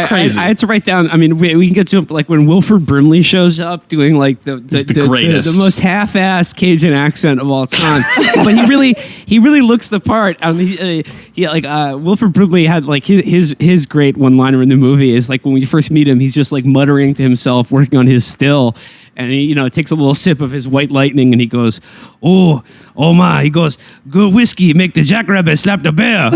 crazy. I had to write down. I mean, we can get to like when Wilford Brimley shows up doing like the greatest, the most half-assed Cajun accent of all time. But he really looks the part. I mean, Wilford Brimley had like his great one-liner in the movie is like when we first meet him, he's just like muttering to himself, working on his still. And he, takes a little sip of his White Lightning, and he goes, "Oh my!" He goes, "Good whiskey make the jackrabbit slap the bear."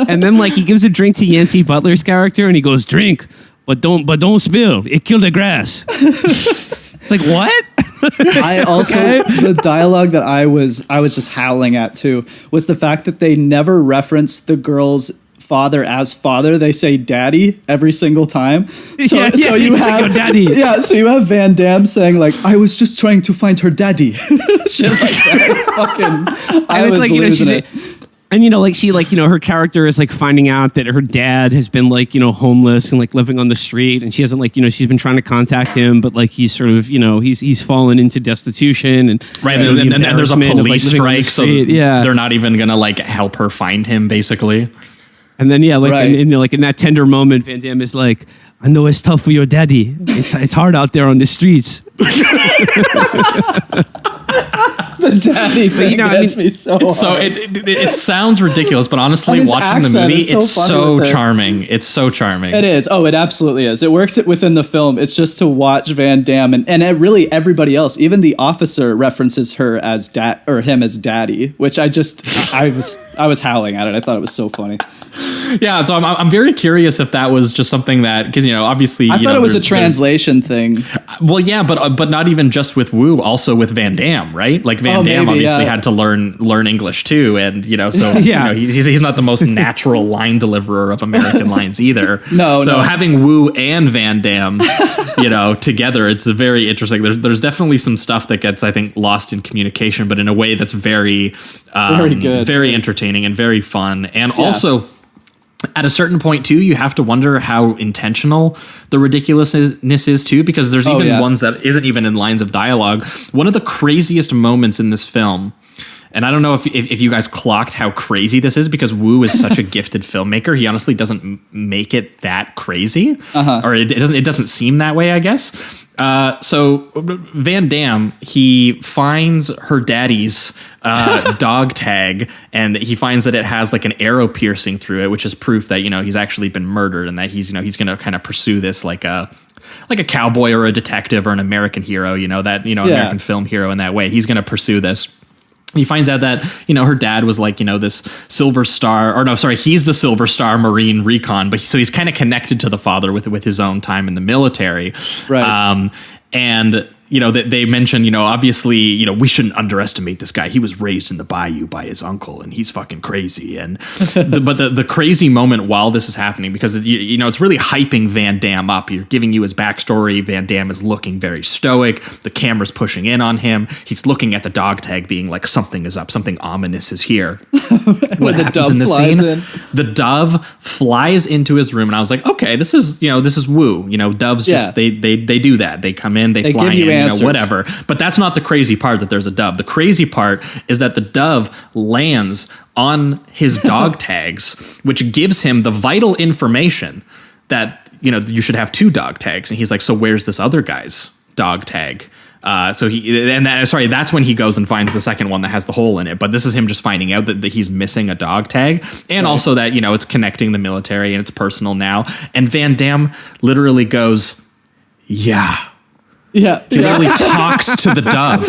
And then, like, he gives a drink to Yancey Butler's character, and he goes, "Drink, but don't spill. It killed the grass." It's like, what? I also the dialogue that I was just howling at too was the fact that they never referenced the girl's father as father. They say daddy every single time. So you have like, daddy. Yeah, so you have Van Damme saying like, "I was just trying to find her daddy." Shit like that. It's fucking. I was like, losing she's it. And, like, she, like, her character is, like, finding out that her dad has been, like, homeless and, like, living on the street. And she hasn't, like, she's been trying to contact him, but, like, he's sort of, he's fallen into destitution. And and there's a police strike, so yeah. they're not even going to, like, help her find him, basically. And then, like, in that tender moment, Van Damme is like, I know it's tough for your daddy. It's hard out there on the streets. The daddy thing gets me so hard. So it sounds ridiculous, but honestly, watching the movie, it's so charming. It's so charming. It is. Oh, it absolutely is. It works within the film. It's just to watch Van Damme and really everybody else. Even the officer references her as him as daddy, which I was howling at it. I thought it was so funny. Yeah, so I'm very curious if that was just something that, because obviously I thought it was a translation thing. Well, yeah, but not even just with Wu, also with Van Damme, right? Like Van Damme obviously had to learn English too, and so he's not the most natural line deliverer of American lines either. So having Wu and Van Damme, together, it's very interesting. There's definitely some stuff that gets, I think, lost in communication, but in a way that's very good, very entertaining and very fun, and also. At a certain point, too, you have to wonder how intentional the ridiculousness is, too, because there's even ones that isn't even in lines of dialogue. One of the craziest moments in this film, and I don't know if you guys clocked how crazy this is, because Wu is such a gifted filmmaker. He honestly doesn't make it that crazy, or it doesn't seem that way, I guess. So Van Damme, he finds her daddy's dog tag, and he finds that it has like an arrow piercing through it, which is proof that he's actually been murdered, and that he's going to kind of pursue this like a cowboy or a detective or an American hero, American film hero in that way. He's going to pursue this. He finds out that, her dad was like, this Silver Star, or no, sorry, he's the Silver Star Marine Recon, but so he's kind of connected to the father with his own time in the military. Right. And, they mentioned, obviously, we shouldn't underestimate this guy. He was raised in the bayou by his uncle, and he's fucking crazy. And but the crazy moment while this is happening, because it's really hyping Van Damme up. You're giving you his backstory. Van Damme is looking very stoic. The camera's pushing in on him. He's looking at the dog tag, being like, something is up. Something ominous is here. What happens in this scene? The dove flies into his room, and I was like, okay, this is Wu. Doves just they do that. They come in, they fly in. Whatever. But that's not the crazy part, that there's a dove. The crazy part is that the dove lands on his dog tags, which gives him the vital information that, you should have 2 dog tags. And he's like, so where's this other guy's dog tag? That's when he goes and finds the second one that has the hole in it. But this is him just finding out that he's missing a dog tag, and also that, it's connecting the military and it's personal now. And Van Damme literally goes, yeah. Yeah, he literally talks to the dove,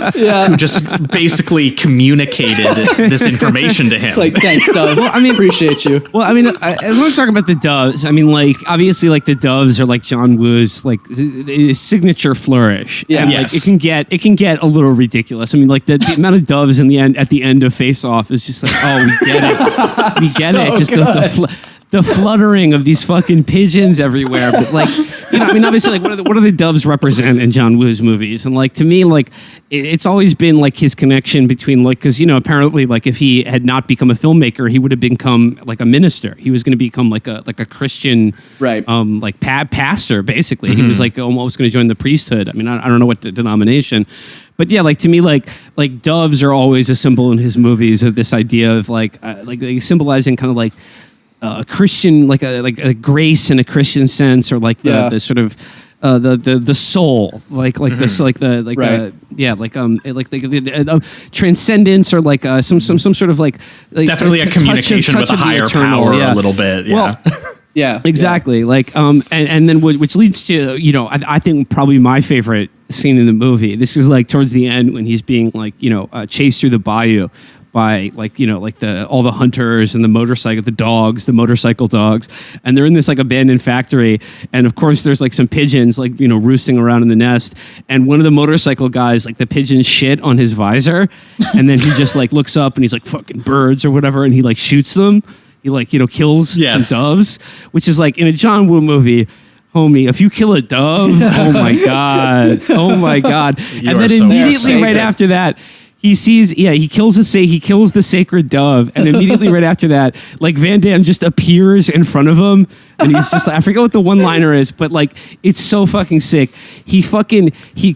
who just basically communicated this information to him. It's like, thanks, dove. Well, appreciate you. Well, as long as we're talking about the doves, obviously, like, the doves are like John Woo's like his signature flourish. Yeah, and, like, it can get a little ridiculous. The amount of doves in the end at the end of Face Off is just like, oh, we get it, we get it. Just the fluttering of these fucking pigeons everywhere. But like, obviously, like, what do the doves represent in John Woo's movies? And like, to me, like, it's always been like his connection between, like, because apparently, like, if he had not become a filmmaker, he would have become like a minister. He was going to become like a Christian, right? Like pastor, basically. Mm-hmm. He was like almost going to join the priesthood. I don't know what the denomination. But yeah, like, to me, like doves are always a symbol in his movies of this idea of like symbolizing kind of like a Christian, like a grace in a Christian sense, or like the sort of the soul, like this, like the transcendence, or like some sort of like definitely a communication with a higher power, a little bit. Yeah. Well, yeah, exactly. Yeah. Like, and then which leads to, I think probably my favorite scene in the movie. This is like towards the end when he's being like, chased through the bayou by all the hunters and the motorcycle dogs, and they're in this like abandoned factory, and of course there's like some pigeons like roosting around in the nest, and one of the motorcycle guys, like, the pigeons shit on his visor, and then he just like looks up and he's like, fucking birds or whatever, and he like shoots them. He like kills some doves, which is like in a John Woo movie. Homie, if you kill a dove, oh my god, and then immediately right after that, he kills the sacred dove, and immediately right after that, like Van Damme just appears in front of him, and he's just, I forget what the one-liner is, but like it's so fucking sick. He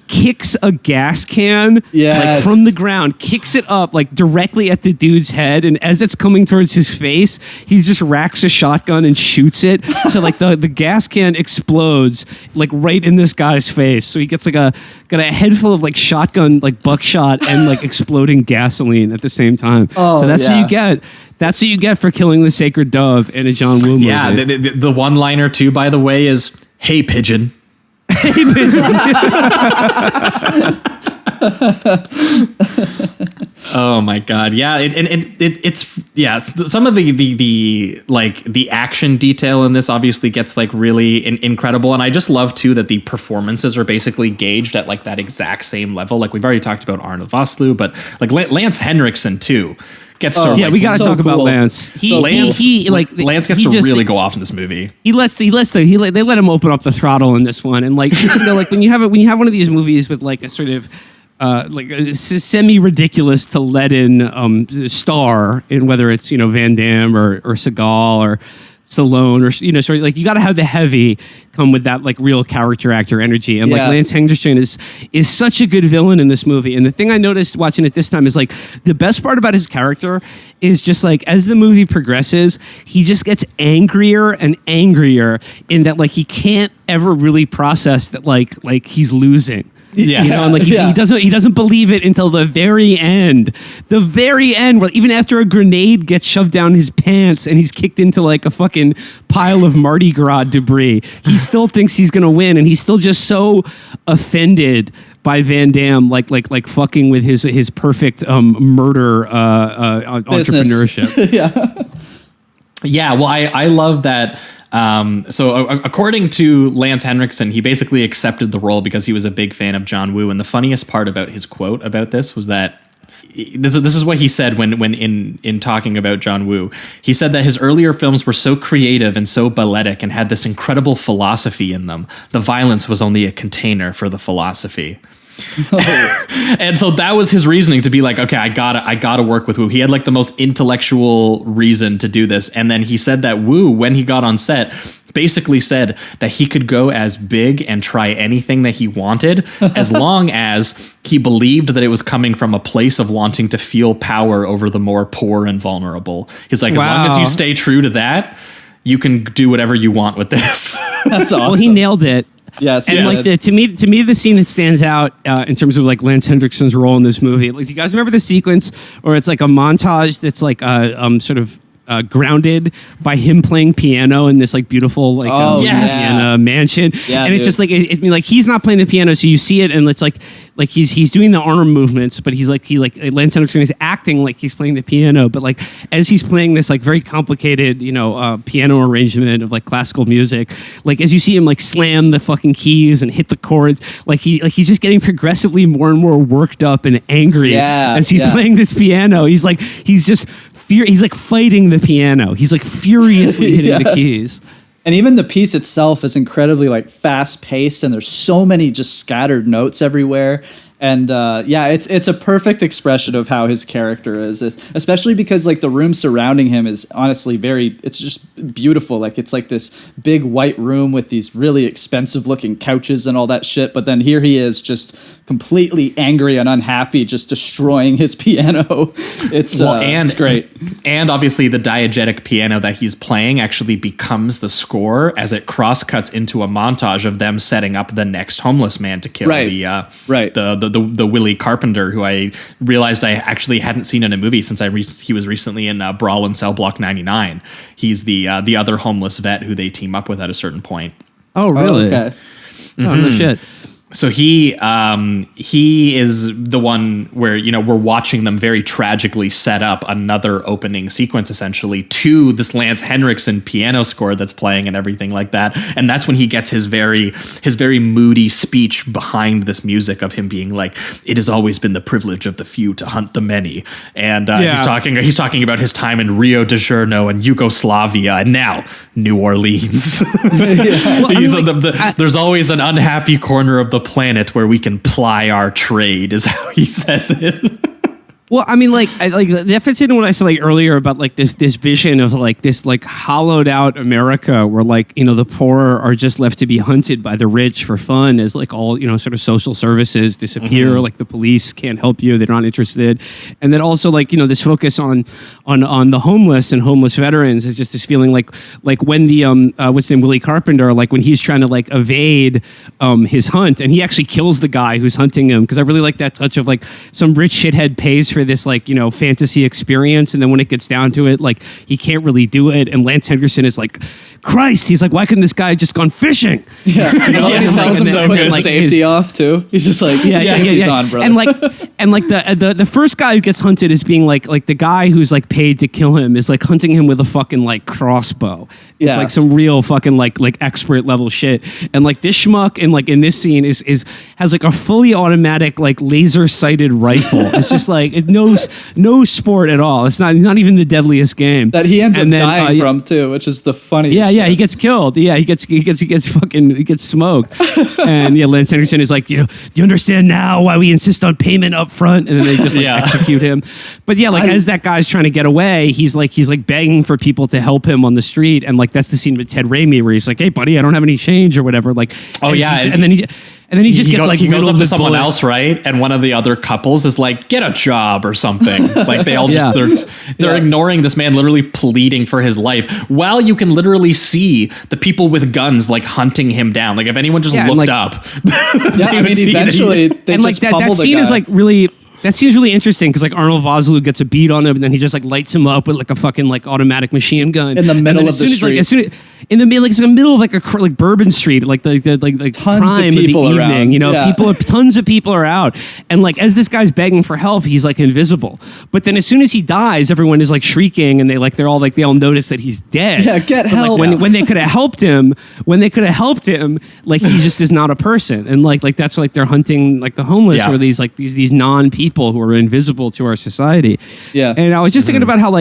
kicks a gas can like from the ground, kicks it up like directly at the dude's head, and as it's coming towards his face, he just racks a shotgun and shoots it. So like the gas can explodes like right in this guy's face. So he gets like got a head full of like shotgun, like buckshot and like exploding gasoline at the same time. So that's what you get. That's what you get for killing the sacred dove in a John Woo movie. Yeah, the one-liner too, by the way, is "Hey pigeon." Hey pigeon. Oh my god, yeah, it's some of the like the action detail in this obviously gets like really incredible, and I just love too that the performances are basically gauged at like that exact same level. Like we've already talked about Arne Vosloo, but like Lance Henriksen too gets to we got to talk about Lance. Lance gets to really go off in this movie. They let him open up the throttle in this one, and like like when you have one of these movies with like a sort of like a semi-ridiculous to let in star in whether it's Van Damme or Seagal or Stallone or sort of like you got to have the heavy come with that like real character actor energy, and like Lance Henriksen is such a good villain in this movie. And the thing I noticed watching it this time is like the best part about his character is just like as the movie progresses, he just gets angrier and angrier in that like he can't ever really process that like he's losing. Yeah, and like he doesn't believe it until the very end. The very end, where even after a grenade gets shoved down his pants and he's kicked into like a fucking pile of Mardi Gras debris, he still thinks he's gonna win, and he's still just so offended by Van Damme, like fucking with his perfect murder entrepreneurship. Yeah. Well, I love that. So according to Lance Henriksen, he basically accepted the role because he was a big fan of John Woo. And the funniest part about his quote about this was that this is what he said when in talking about John Woo. He said that his earlier films were so creative and so balletic and had this incredible philosophy in them. The violence was only a container for the philosophy. And so that was his reasoning to be like, okay, I gotta work with Woo. He had like the most intellectual reason to do this. And then he said that Woo, when he got on set, basically said that he could go as big and try anything that he wanted as long as he believed that it was coming from a place of wanting to feel power over the more poor and vulnerable. He's like, as long as you stay true to that, you can do whatever you want with this. That's awesome. Well, he nailed it. Yes, and like to me, the scene that stands out in terms of like Lance Henriksen's role in this movie, like, do you guys remember the sequence where it's like a montage that's like sort of grounded by him playing piano in this like beautiful like Louisiana mansion, and it's just like I mean like he's not playing the piano, so you see it, and it's like he's doing the arm movements, but he's like Lance Henriksen is acting like he's playing the piano, but like as he's playing this like very complicated piano arrangement of like classical music, like as you see him like slam the fucking keys and hit the chords, like he's just getting progressively more and more worked up and angry as he's playing this piano. He's like he's like fighting the piano. He's like furiously hitting the keys. And even the piece itself is incredibly like fast paced, and there's so many just scattered notes everywhere. And it's a perfect expression of how his character is, especially because like the room surrounding him is honestly it's just beautiful. Like it's like this big white room with these really expensive looking couches and all that shit. But then here he is just completely angry and unhappy, just destroying his piano. It's great. And obviously the diegetic piano that he's playing actually becomes the score as it cross cuts into a montage of them setting up the next homeless man to kill the Willie Carpenter, who I realized I actually hadn't seen in a movie since he was recently in Brawl in Cell Block 99. He's the other homeless vet who they team up with at a certain point. Oh, really? Okay. Mm-hmm. Oh, no shit. So he is the one where, we're watching them very tragically set up another opening sequence essentially to this Lance Henriksen piano score that's playing and everything like that. And that's when he gets his very moody speech behind this music of him being like, it has always been the privilege of the few to hunt the many. And he's talking about his time in Rio de Janeiro and Yugoslavia and now New Orleans. There's always an unhappy corner of the planet where we can ply our trade, is how he says it. Well, I mean, that fits into what I said earlier about this vision of this hollowed out America where the poor are just left to be hunted by the rich for fun as all sort of social services disappear. Mm-hmm. The police can't help you; they're not interested, and then also this focus on the homeless and homeless veterans is just this feeling like when the what's his name, Willie Carpenter, when he's trying to evade his hunt and he actually kills the guy who's hunting him, because I really like that touch of some rich shithead pays for this fantasy experience, and then when it gets down to it he can't really do it, and Lance Henriksen is Christ, he's why couldn't this guy just gone fishing? Yeah, he tells him to put his safety off too. He's just safety's on, brother. And the first guy who gets hunted is being the guy who's paid to kill him is hunting him with a fucking crossbow. It's some real fucking expert level shit. And this schmuck in this scene has a fully automatic laser sighted rifle. It's just it knows no sport at all. It's not even the deadliest game that he ends up dying from too, which is the funniest. Yeah, he gets killed. Yeah, he gets smoked. And Lance Henriksen is do you understand now why we insist on payment up front? And then they just execute him. But as that guy's trying to get away, he's begging for people to help him on the street, and that's the scene with Ted Raimi where he's hey buddy, I don't have any change or whatever. And then he just he goes up to someone else, right? And one of the other couples is get a job or something. They all just they're ignoring this man literally pleading for his life, while you can literally see the people with guns hunting him down. If anyone just looked up, eventually they just that scene is really. That seems really interesting because Arnold Vosloo gets a beat on him, and then he just lights him up with a fucking automatic machine gun in the middle of the street. In the middle, it's the middle of Bourbon Street, the tons crime of people of the around. evening. Tons of people are out, and as this guy's begging for help, he's invisible. But then as soon as he dies, everyone is shrieking, and they all notice that he's dead. Yeah, get help. When they could have helped him, he just is not a person, and that's they're hunting the homeless or these non-people who are invisible to our society. Yeah. And I was just thinking about how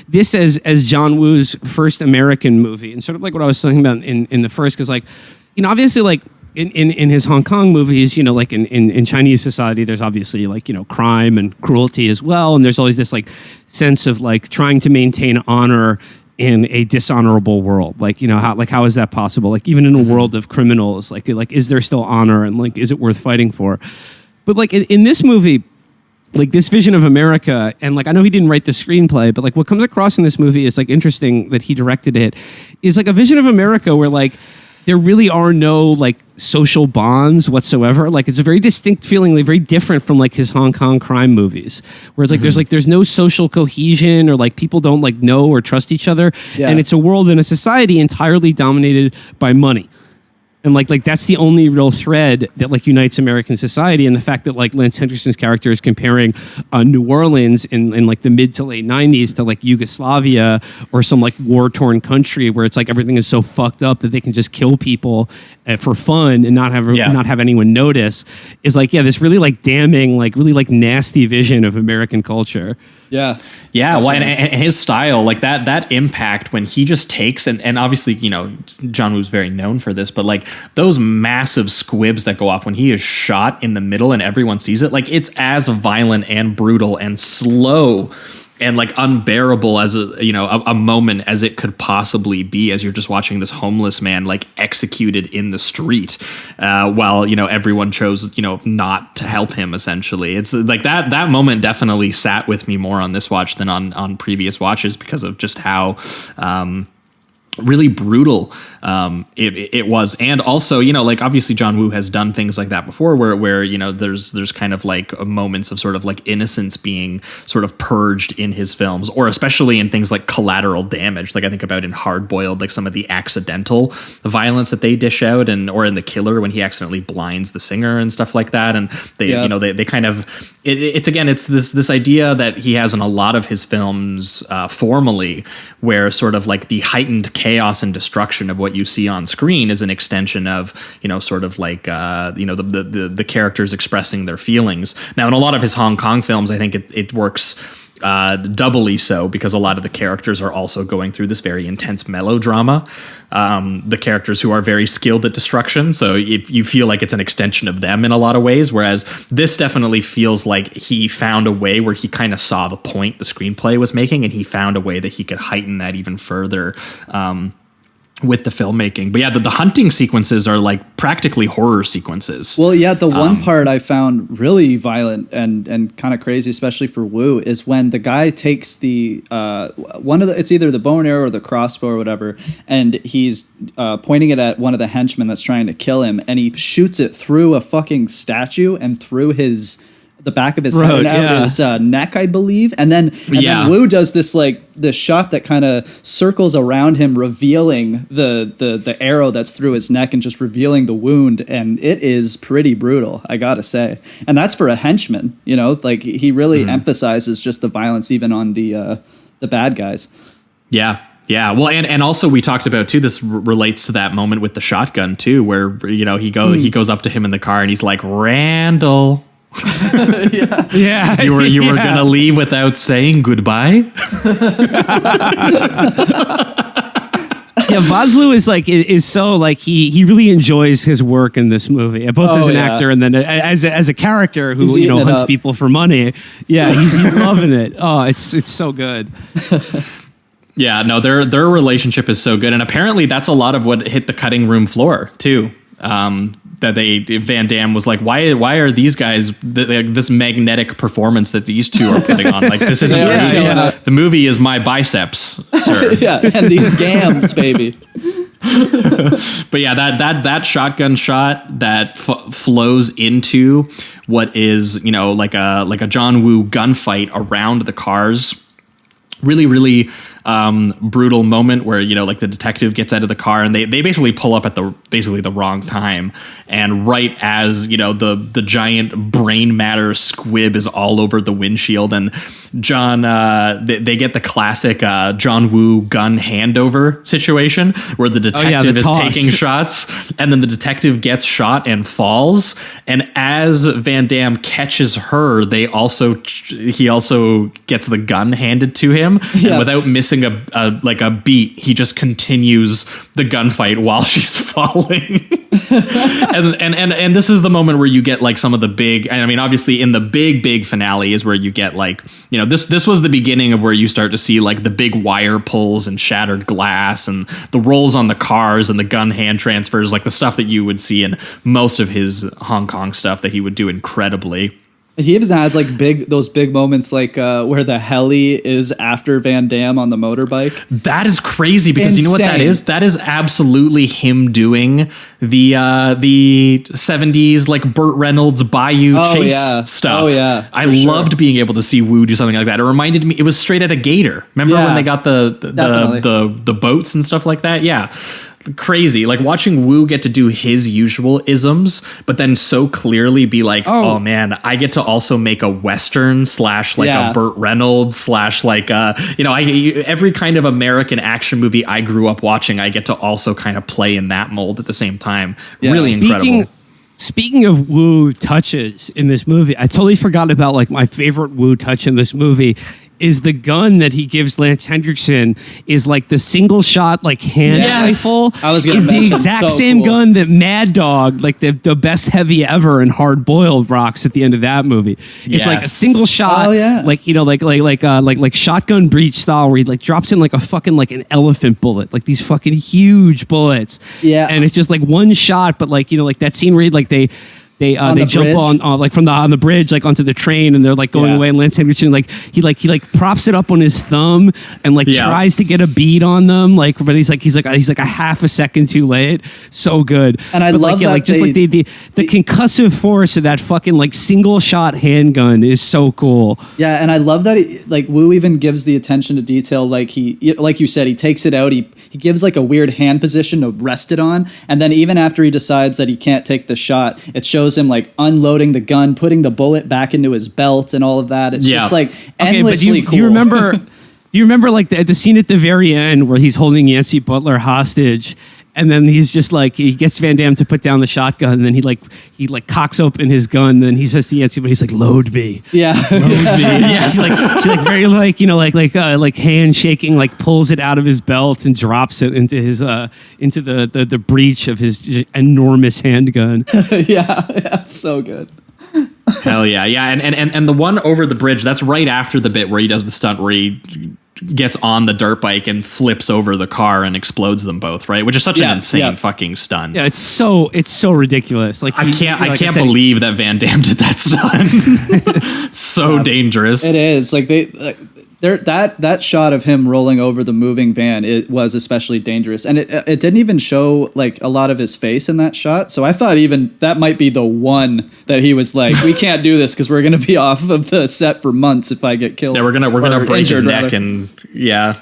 this as John Woo's first American movie, and sort of what I was talking about in the first, because obviously in his Hong Kong movies, in Chinese society, there's obviously crime and cruelty as well, and there's always this sense of trying to maintain honor in a dishonorable world. How is that possible? Even in a world of criminals, is there still honor, and is it worth fighting for? But in this movie, this vision of America, and I know he didn't write the screenplay, but what comes across in this movie is interesting that he directed it, is a vision of America where there really are no social bonds whatsoever. It's a very distinct feeling, very different from his Hong Kong crime movies, where it's there's no social cohesion, or people don't know or trust each other, and it's a world and a society entirely dominated by money. And that's the only real thread that unites American society, and the fact that Lance Henriksen's character is comparing New Orleans in the mid to late 90s to Yugoslavia or some war-torn country where it's everything is so fucked up that they can just kill people for fun and not have anyone notice, is this really damning, really nasty vision of American culture. Yeah. Well, and his style, that impact when he just takes, and obviously, John Woo's very known for this, but those massive squibs that go off when he is shot in the middle and everyone sees it, it's as violent and brutal and slow and unbearable as a moment as it could possibly be, as you're just watching this homeless man executed in the street, while everyone chose not to help him. Essentially, it's that moment definitely sat with me more on this watch than on previous watches, because of just how really brutal it was. And also, obviously John Woo has done things like that before, where there's kind of moments of sort of innocence being sort of purged in his films, or especially in things like Collateral Damage. I think about in Hard Boiled, some of the accidental violence that they dish out, or in The Killer when he accidentally blinds the singer and stuff like that. And they they kind of it's this idea that he has in a lot of his films formally, where sort of the heightened chaos and destruction of what you see on screen is an extension of, sort of the characters expressing their feelings. Now, in a lot of his Hong Kong films, I think it works doubly so because a lot of the characters are also going through this very intense melodrama. The characters who are very skilled at destruction, so you feel like it's an extension of them in a lot of ways, whereas this definitely feels like he found a way where he kind of saw the point the screenplay was making, and he found a way that he could heighten that even further with the filmmaking. But yeah, the hunting sequences are like practically horror sequences. Well, yeah, the one part I found really violent and kind of crazy, especially for Wu, is when the guy takes the it's either the bow and arrow or the crossbow or whatever, and he's pointing it at one of the henchmen that's trying to kill him, and he shoots it through a fucking statue and through the back of his head and out his neck, I believe. And then Wu does this shot that kind of circles around him, revealing the arrow that's through his neck and just revealing the wound. And it is pretty brutal, I gotta say. And that's for a henchman, like he really emphasizes just the violence even on the bad guys. Yeah. Yeah, well, and also we talked about too. This relates to that moment with the shotgun too, where he goes up to him in the car and he's like, "Randall." You were gonna leave without saying goodbye. Vosloo is so he really enjoys his work in this movie, both as an actor and then as a character who hunts people for money. Yeah, he's loving it. Oh, it's so good. Yeah, no, their relationship is so good, and apparently that's a lot of what hit the cutting room floor too. That Van Damme was like, why are these guys this magnetic performance that these two are putting on? Like, this isn't the movie is my biceps, sir. And these gams, baby. But yeah, that shotgun shot that flows into what is like a John Woo gunfight around the cars. Really, really brutal moment where the detective gets out of the car and they basically pull up at the wrong time, and right as the giant brain matter squib is all over the windshield, and John they get the classic John Woo gun handover situation where the detective is taking shots and then the detective gets shot and falls, and as Van Damme catches her, he also gets the gun handed to him, and without missing a beat, he just continues the gunfight while she's falling. and this is the moment where you get some of the big, and I mean obviously in the big finale is where you get this was the beginning of where you start to see the big wire pulls and shattered glass and the rolls on the cars and the gun hand transfers, the stuff that you would see in most of his Hong Kong stuff that he would do incredibly. He even has those big moments where the heli is after Van Damme on the motorbike. That is crazy because you know what that is? That is absolutely him doing the 70s Burt Reynolds Bayou chase stuff. Oh yeah. I loved being able to see Wu do something like that. It reminded me, it was straight out of Gator. Remember when they got the boats and stuff like that? Yeah. Crazy, watching Wu get to do his usual isms, but then so clearly be oh man, I get to also make a Western / a Burt Reynolds / every kind of American action movie I grew up watching, I get to also kind of play in that mold at the same time. Yeah. Really incredible. Speaking of Wu touches in this movie, I totally forgot about my favorite Wu touch in this movie is the gun that he gives Lance Hendrickson is the single shot hand rifle. I was gonna is the mention, exact same gun that Mad Dog, the best heavy ever and Hard Boiled rocks at the end of that movie. It's a single shot, like shotgun breech style where he drops in a fucking an elephant bullet, these fucking huge bullets. Yeah, and it's just one shot, but that scene where they jump on the bridge onto the train and they're going away, and Lance Henriksen he props it up on his thumb and tries to get a bead on them but he's a half a second too late. So good. And I love that the concussive force of that fucking single shot handgun is so cool. Yeah, and I love that Wu even gives the attention to detail. Like you said, he takes it out, he gives a weird hand position to rest it on, and then even after he decides that he can't take the shot, it shows him unloading the gun, putting the bullet back into his belt and all of that. It's just endlessly cool. Do you remember the scene at the very end where he's holding Yancey Butler hostage And then he's just like, he gets Van Damme to put down the shotgun, and then he cocks open his gun, and then he says to Yancy, but he's like, load me. Yeah. Load me. Yeah, she like very like handshaking, like pulls it out of his belt and drops it into his into the breech of his enormous handgun. Yeah, it's so good. Hell yeah. Yeah. And the one over the bridge, that's right after the bit where he does the stunt where he gets on the dirt bike and flips over the car and explodes them both, right? Which is such an insane fucking stunt. Yeah, it's so ridiculous. Like I can't believe that Van Damme did that stunt. So dangerous. It is. Like that shot of him rolling over the moving van, it was especially dangerous, and it didn't even show like a lot of his face in that shot. So I thought even that might be the one that he was like, we can't do this because we're going to be off of the set for months if I get killed. Yeah, we're gonna break his neck and yeah.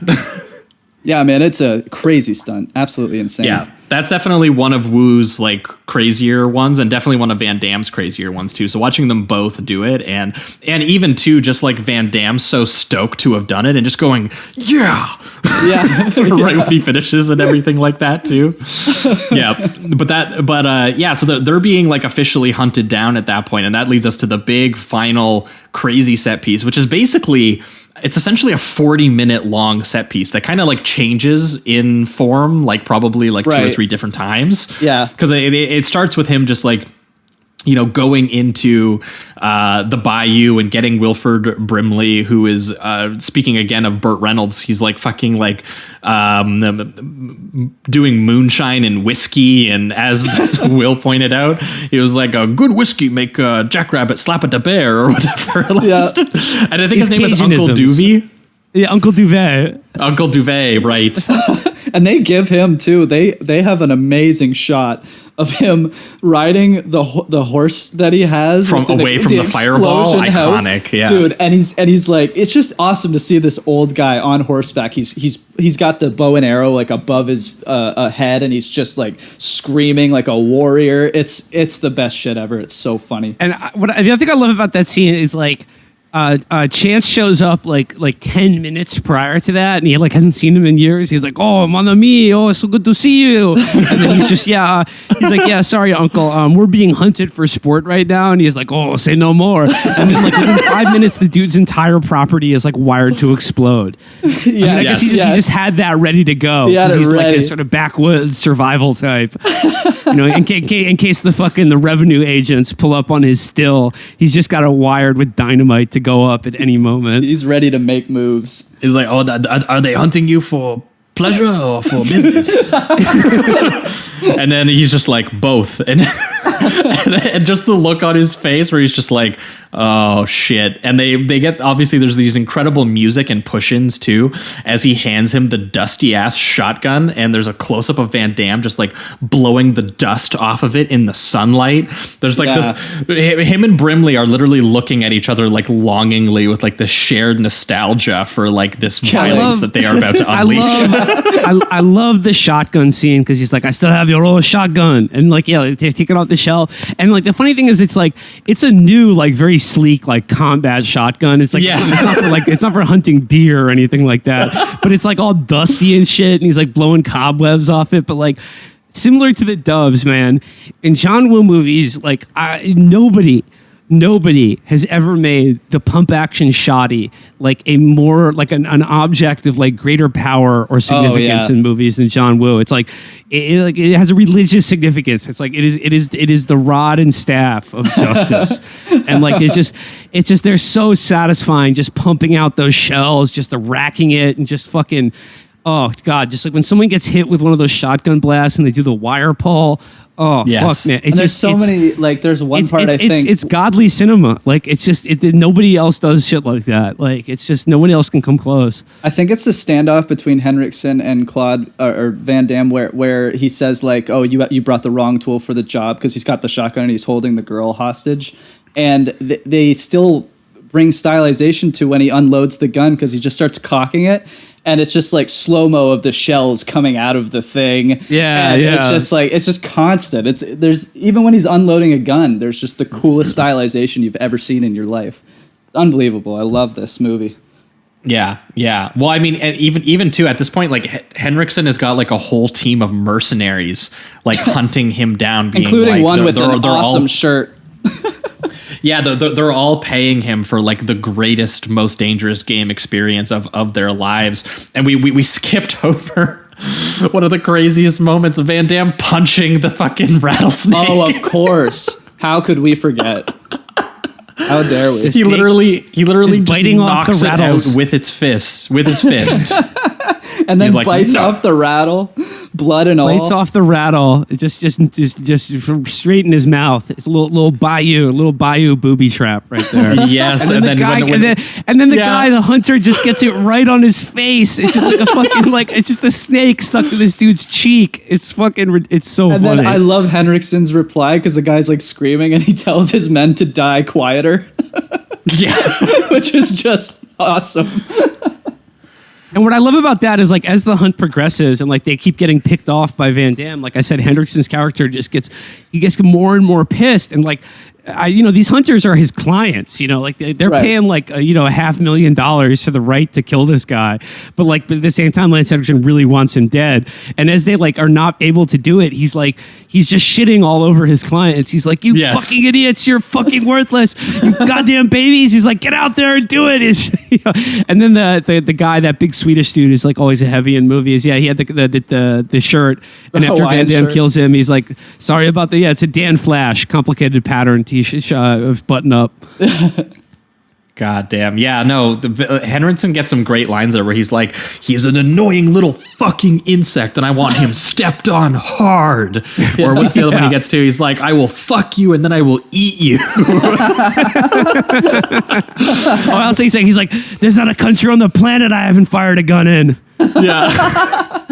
Yeah, man, it's a crazy stunt. Absolutely insane. Yeah, that's definitely one of Woo's like crazier ones, and definitely one of Van Damme's crazier ones too. So watching them both do it, and even too, just like Van Damme so stoked to have done it, and just going, yeah, right when he finishes and everything like that too. Yeah, so they're being like officially hunted down at that point, and that leads us to the big final crazy set piece, which is basically. It's essentially a 40-minute long set piece that kind of like changes in form, like probably like 2 or 3 different times. Yeah. Because it starts with him just like, you know, going into the bayou and getting Wilford Brimley, who is speaking again of Burt Reynolds. He's like fucking like doing moonshine and whiskey. And as Will pointed out, he was like, a good whiskey make Jackrabbit slap at the bear or whatever. And I think his name is Uncle Duvey. Yeah, Uncle Duvet. Uncle Duvet, right. And they give him too. They have an amazing shot of him riding the horse that he has from away from the fireball. Iconic, yeah, dude. And he's like, it's just awesome to see this old guy on horseback. He's got the bow and arrow like above his head, and he's just like screaming like a warrior. It's the best shit ever. It's so funny. And the other thing I love about that scene is like. Chance shows up like 10 minutes prior to that, and he like hasn't seen him in years. He's like, "Oh, mon ami, oh, it's so good to see you." And then he's just, he's like, "Yeah, sorry, uncle, we're being hunted for sport right now." And he's like, "Oh, say no more." And then like within 5 minutes, the dude's entire property is like wired to explode. I guess he just had that ready to go. He's like a sort of backwoods survival type. You know, in case the revenue agents pull up on his still, he's just got it wired with dynamite to go up at any moment. He's ready to make moves. He's like, "Oh, are they hunting you for pleasure or for business?" And then he's just like, both. And just the look on his face where he's just like, oh shit. And they get, obviously there's these incredible music and push-ins too, as he hands him the dusty ass shotgun, and there's a close-up of Van Damme just like blowing the dust off of it in the sunlight. There's like this, him and Brimley are literally looking at each other like longingly with like the shared nostalgia for like this violence that they are about to unleash. I love the shotgun scene because he's like, "I still have your old shotgun," and like, yeah, they take it off the shelf. And like the funny thing is, it's like it's a new, like very sleek, like combat shotgun. It's like it's not for hunting deer or anything like that. But it's like all dusty and shit, and he's like blowing cobwebs off it. But like similar to the Doves, man, in John Woo movies, like nobody has ever made the pump action shoddy like a more like an object of like greater power or significance in movies than John Woo. It's like it has a religious significance. It's like it is the rod and staff of justice. And like it's just they're so satisfying just pumping out those shells, just the racking it and just fucking, oh God, just like when someone gets hit with one of those shotgun blasts and they do the wire pull. Oh, yes. Fuck, man. And there's so many, like, there's one part I think... It's godly cinema. Like, it's just, nobody else does shit like that. Like, it's just, nobody else can come close. I think it's the standoff between Henriksen and Claude, or Van Damme, where he says, like, "Oh, you brought the wrong tool for the job," because he's got the shotgun and he's holding the girl hostage. And they still bring stylization to when he unloads the gun, because he just starts cocking it. And it's just like slow-mo of the shells coming out of the thing. Yeah, and it's just constant. There's even when he's unloading a gun, there's just the coolest stylization you've ever seen in your life. It's unbelievable. I love this movie. Yeah, yeah. Well, I mean, and even too at this point, like Henriksen has got like a whole team of mercenaries like hunting him down, being including like, one with an awesome shirt. Yeah, they're all paying him for like the greatest, most dangerous game experience of their lives, and we skipped over one of the craziest moments of Van Damme punching the fucking rattlesnake. Oh, of course. How could we forget? How dare we? He literally just biting off knocks the it rattles out with his fist. And then like, bites "No." off the rattle, blood and all. bites off the rattle, just from straight in his mouth. It's a little bayou booby trap right there. Yes, and then the guy, the guy, the hunter, just gets it right on his face. It's just like a fucking it's just a snake stuck to this dude's cheek. It's fucking, it's so and funny. then I love Henriksen's reply because the guy's like screaming and he tells his men to die quieter. Yeah, which is just awesome. And what I love about that is, like, as the hunt progresses and like they keep getting picked off by Van Damme, like I said, Henriksen's character just gets more and more pissed. And like, these hunters are his clients, like they're Right. paying like, $500,000 for the right to kill this guy. But like, at the same time, Lance Henriksen really wants him dead. And as they like are not able to do it, he's just shitting all over his clients. He's like, you fucking idiots, you're fucking worthless. You goddamn babies. He's like, get out there and do it. And then the guy, that big Swedish dude who's like always a heavy in movies. Yeah, he had the shirt. And after Van Damme kills him, he's like, sorry about it's a Dan Flash complicated pattern of button up. God damn. Yeah, no, Henriksen gets some great lines there where he's like, he's an annoying little fucking insect and I want him stepped on hard. Or what's the other one he gets to? He's like, I will fuck you and then I will eat you. Oh, I'll say he's like, there's not a country on the planet I haven't fired a gun in. Yeah.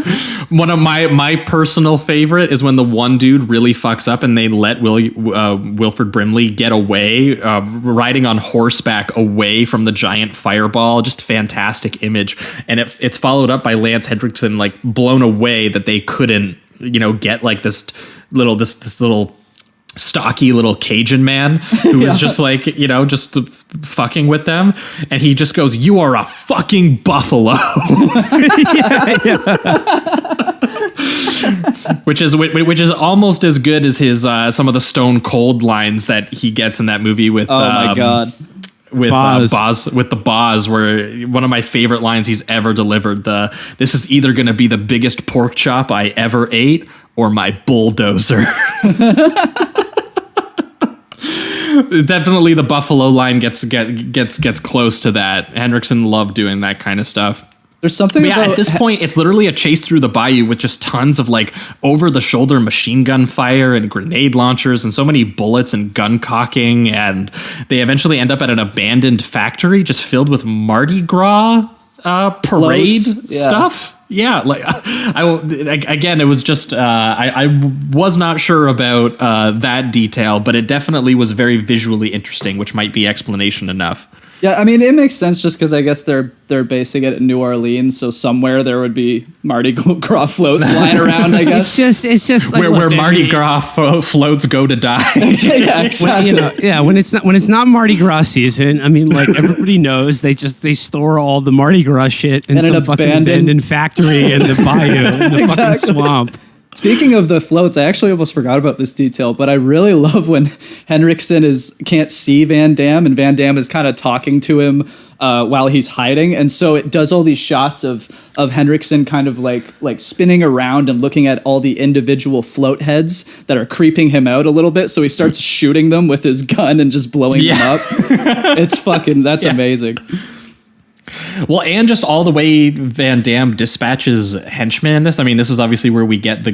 One of my personal favorite is when the one dude really fucks up and they let Wilford Brimley get away, riding on horseback away from the giant fireball. Just fantastic image. And it's followed up by Lance Henriksen like blown away that they couldn't, get like this little stocky little Cajun man who was just like, just fucking with them. And he just goes, you are a fucking buffalo. Which is almost as good as his some of the Stone Cold lines that he gets in that movie with my God. With the Boz, where one of my favorite lines he's ever delivered, this is either going to be the biggest pork chop I ever ate or my bulldozer. Definitely the buffalo line gets close to that. Henriksen loved doing that kind of stuff. There's something about at this point, it's literally a chase through the bayou with just tons of like over the shoulder machine gun fire and grenade launchers and so many bullets and gun cocking. And they eventually end up at an abandoned factory just filled with Mardi Gras parade stuff. Yeah, like again, it was just I was not sure about that detail, but it definitely was very visually interesting, which might be explanation enough. Yeah, I mean, it makes sense just because I guess they're basing it in New Orleans, so somewhere there would be Mardi Gras floats lying around, I guess. It's just like where Mardi Gras floats go to die. Yeah, exactly. When it's not Mardi Gras season, I mean, like everybody knows they store all the Mardi Gras shit in some fucking abandoned factory in the bayou, in the fucking swamp. Speaking of the floats, I actually almost forgot about this detail, but I really love when Henriksen can't see Van Damme, and Van Damme is kind of talking to him while he's hiding, and so it does all these shots of Henriksen kind of like spinning around and looking at all the individual float heads that are creeping him out a little bit. So he starts shooting them with his gun and just blowing them up. It's that's amazing. Well, and just all the way Van Damme dispatches henchmen in this. I mean, this is obviously where we get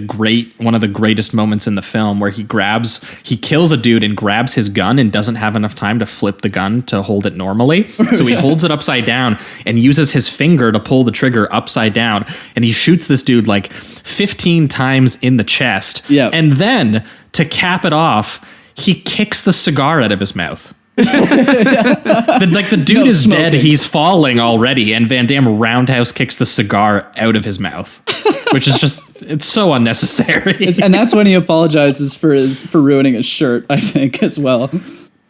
one of the greatest moments in the film where he kills a dude and grabs his gun and doesn't have enough time to flip the gun to hold it normally. So he holds it upside down and uses his finger to pull the trigger upside down. And he shoots this dude like 15 times in the chest. Yeah. And then to cap it off, he kicks the cigar out of his mouth. The dude is dead, he's falling already, and Van Damme roundhouse kicks the cigar out of his mouth, which is just, it's so unnecessary. And that's when he apologizes for ruining his shirt, I think, as well.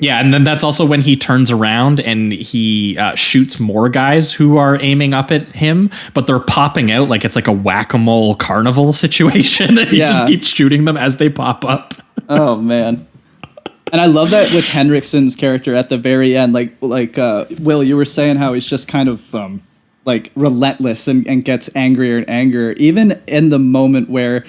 Yeah, and then that's also when he turns around and he shoots more guys who are aiming up at him, but they're popping out like it's like a whack-a-mole carnival situation. And he just keeps shooting them as they pop up. Oh, man. And I love that with Henriksen's character at the very end. Like Will, you were saying how he's just kind of like relentless and gets angrier and angrier, even in the moment where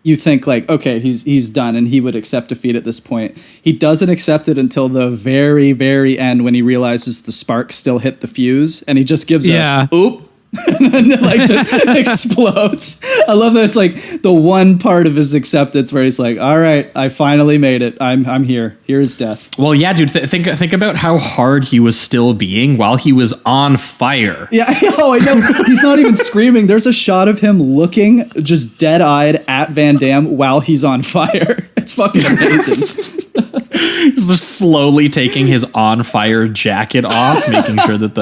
you think like, okay, he's done and he would accept defeat at this point. He doesn't accept it until the very, very end when he realizes the spark still hit the fuse, and he just gives a oop. And then like just explodes. I love that it's like the one part of his acceptance where he's like, all right, I finally made it. I'm here. Here's death. Well, yeah, dude, think about how hard he was still being while he was on fire. Yeah, oh, I know. He's not even screaming. There's a shot of him looking just dead-eyed at Van Damme while he's on fire. It's fucking amazing. He's just slowly taking his on fire jacket off, making sure that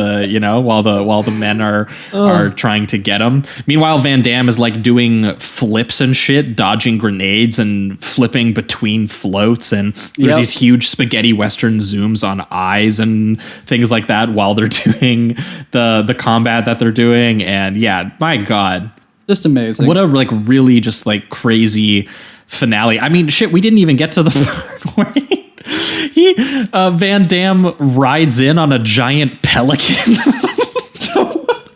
while the men are trying to get him. Meanwhile, Van Damme is like doing flips and shit, dodging grenades and flipping between floats, and there's these huge spaghetti western zooms on eyes and things like that while they're doing the combat that they're doing. And yeah, my God, just amazing. What a like really just like crazy finale. I mean, shit, we didn't even get to the part where Van Damme rides in on a giant pelican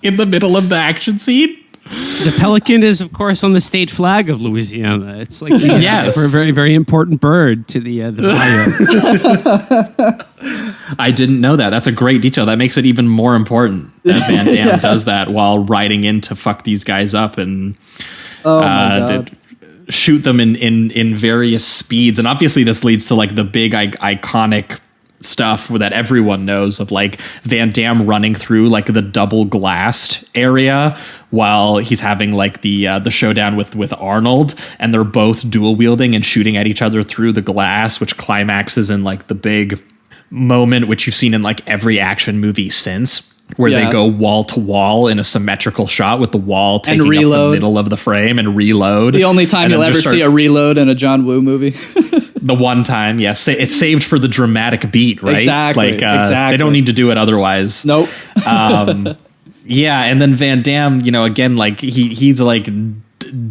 in the middle of the action scene. The pelican is, of course, on the state flag of Louisiana. It's like yes, a very, very important bird to the bayou. I didn't know that. That's a great detail. That makes it even more important that Van Damme does that while riding in to fuck these guys up and my God. Shoot them in various speeds. And obviously this leads to like the big iconic stuff that everyone knows of, like Van Damme running through like the double glassed area while he's having like the showdown with Arnold, and they're both dual wielding and shooting at each other through the glass, which climaxes in like the big moment which you've seen in like every action movie since, where they go wall to wall in a symmetrical shot with the wall taking up the middle of the frame and reload. The only time you'll ever see a reload in a John Woo movie. The one time, yes. It's saved for the dramatic beat, right? Exactly. Like, they don't need to do it otherwise. Nope. Yeah, and then Van Damme, again, like he's like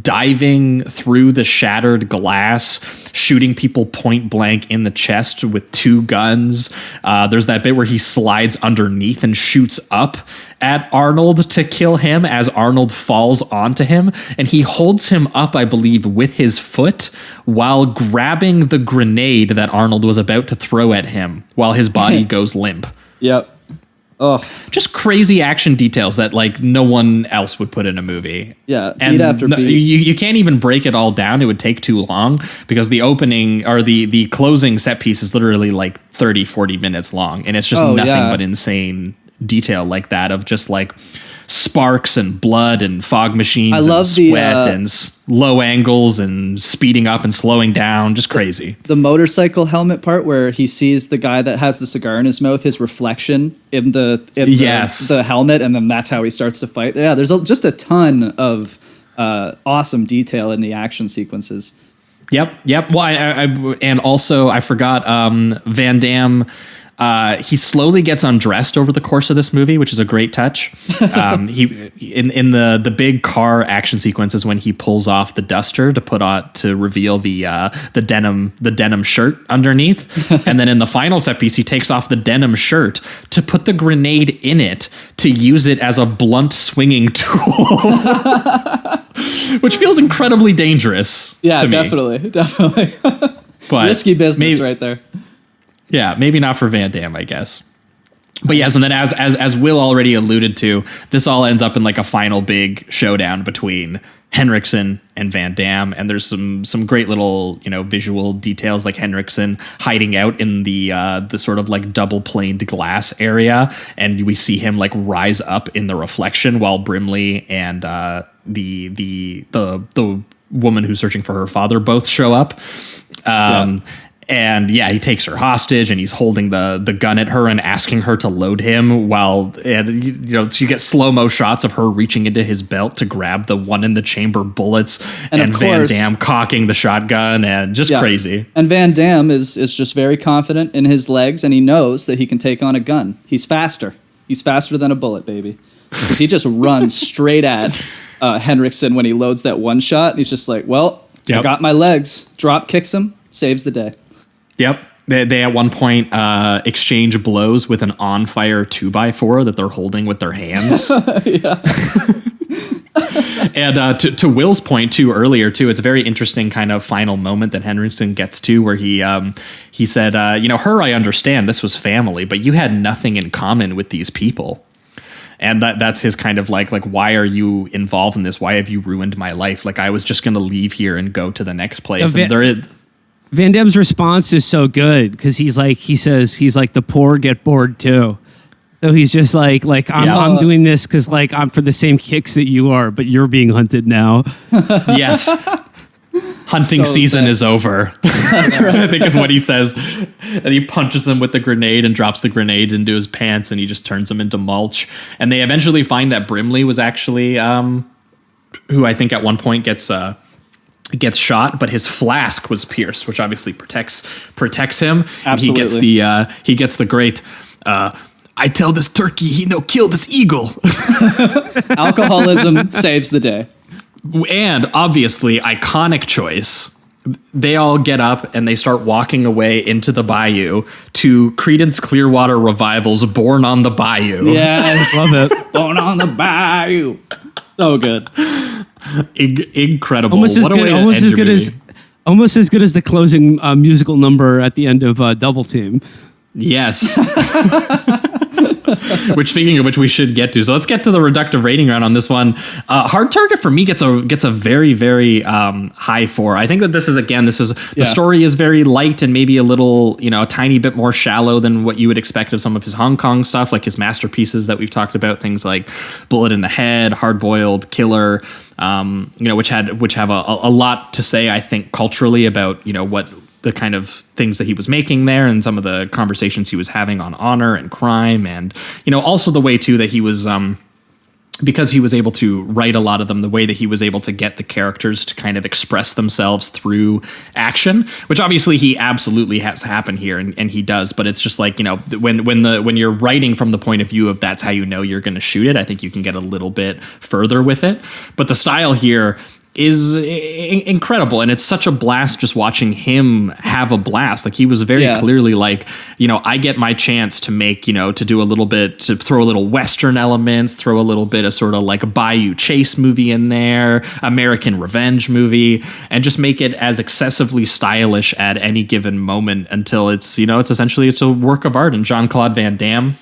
diving through the shattered glass, shooting people point blank in the chest with two guns. There's that bit where he slides underneath and shoots up at Arnold to kill him as Arnold falls onto him, and he holds him up, I believe, with his foot while grabbing the grenade that Arnold was about to throw at him while his body goes limp. Yep. Oh, just crazy action details that like no one else would put in a movie. Yeah, and beat after beat. You can't even break it all down. It would take too long because the opening or the closing set piece is literally like 30-40 minutes long, and it's just nothing but insane detail like that of just like sparks and blood and fog machines and sweat and low angles and speeding up and slowing down. Just crazy. The motorcycle helmet part where he sees the guy that has the cigar in his mouth, his reflection in the helmet, and then that's how he starts to fight. Yeah, there's just a ton of awesome detail in the action sequences. Yep. Well, and also I forgot Van Damme. He slowly gets undressed over the course of this movie, which is a great touch. He in the big car action sequences when he pulls off the duster to reveal the denim shirt underneath, and then in the final set piece he takes off the denim shirt to put the grenade in it to use it as a blunt swinging tool, which feels incredibly dangerous. Yeah, to me. definitely. But risky business right there. Yeah, maybe not for Van Damme, I guess. But yes, and then as Will already alluded to, this all ends up in like a final big showdown between Henriksen and Van Damme, and there's some great little visual details, like Henriksen hiding out in the sort of like double planed glass area, and we see him like rise up in the reflection while Brimley and the woman who's searching for her father both show up. And yeah, he takes her hostage and he's holding the gun at her and asking her to load him so you get slow-mo shots of her reaching into his belt to grab the one in the chamber bullets and of Van course, Damme cocking the shotgun and just crazy. And Van Damme is just very confident in his legs, and he knows that he can take on a gun. He's faster. He's faster than a bullet, baby. 'Cause he just runs straight at Henriksen when he loads that one shot. And he's just like, well, I got my legs. Drop kicks him, saves the day. Yep. They at one point exchange blows with an on-fire 2x4 that they're holding with their hands. And to Will's point too earlier too, it's a very interesting kind of final moment that Henriksen gets to where he said, her I understand, this was family, but you had nothing in common with these people. And that's his kind of like, why are you involved in this? Why have you ruined my life? Like, I was just going to leave here and go to the next place. Van Damme's response is so good because he's like, the poor get bored too. So he's just like I'm doing this because like I'm for the same kicks that you are, but you're being hunted now. Yes. Hunting season is over. That's right. I think is what he says. And he punches him with the grenade and drops the grenade into his pants and he just turns him into mulch. And they eventually find that Brimley was actually who I think at one point gets shot, but his flask was pierced, which obviously protects him. Absolutely. And he gets the great I tell this turkey he no kill this eagle. Alcoholism saves the day. And obviously, iconic choice. They all get up and they start walking away into the bayou to Creedence Clearwater Revival's Born on the Bayou. Yes. Love it. Born on the Bayou. So good. Incredible. Almost as good as the closing musical number at the end of Double Team. Yes. Which, speaking of which, we should get to. So let's get to the reductive rating round on this one. Hard Target for me gets a very, very high 4. I think that the story is very light and maybe a little, a tiny bit more shallow than what you would expect of some of his Hong Kong stuff, like his masterpieces that we've talked about, things like Bullet in the Head, Hard Boiled Killer, which have a lot to say, I think, culturally about, what the kind of things that he was making there and some of the conversations he was having on honor and crime. And, also the way too that he was, because he was able to write a lot of them, the way that he was able to get the characters to kind of express themselves through action, which obviously he absolutely has happened here. And he does, but it's just like, when you're writing from the point of view of that's how you're going to shoot it, I think you can get a little bit further with it. But the style here is incredible, and it's such a blast just watching him have a blast. Like, he was very clearly like, I get my chance to make, to do a little bit, to throw a little Western elements, throw a little bit of sort of like a Bayou Chase movie in there, American Revenge movie, and just make it as excessively stylish at any given moment until it's, it's a work of art. And Jean Claude Van Damme,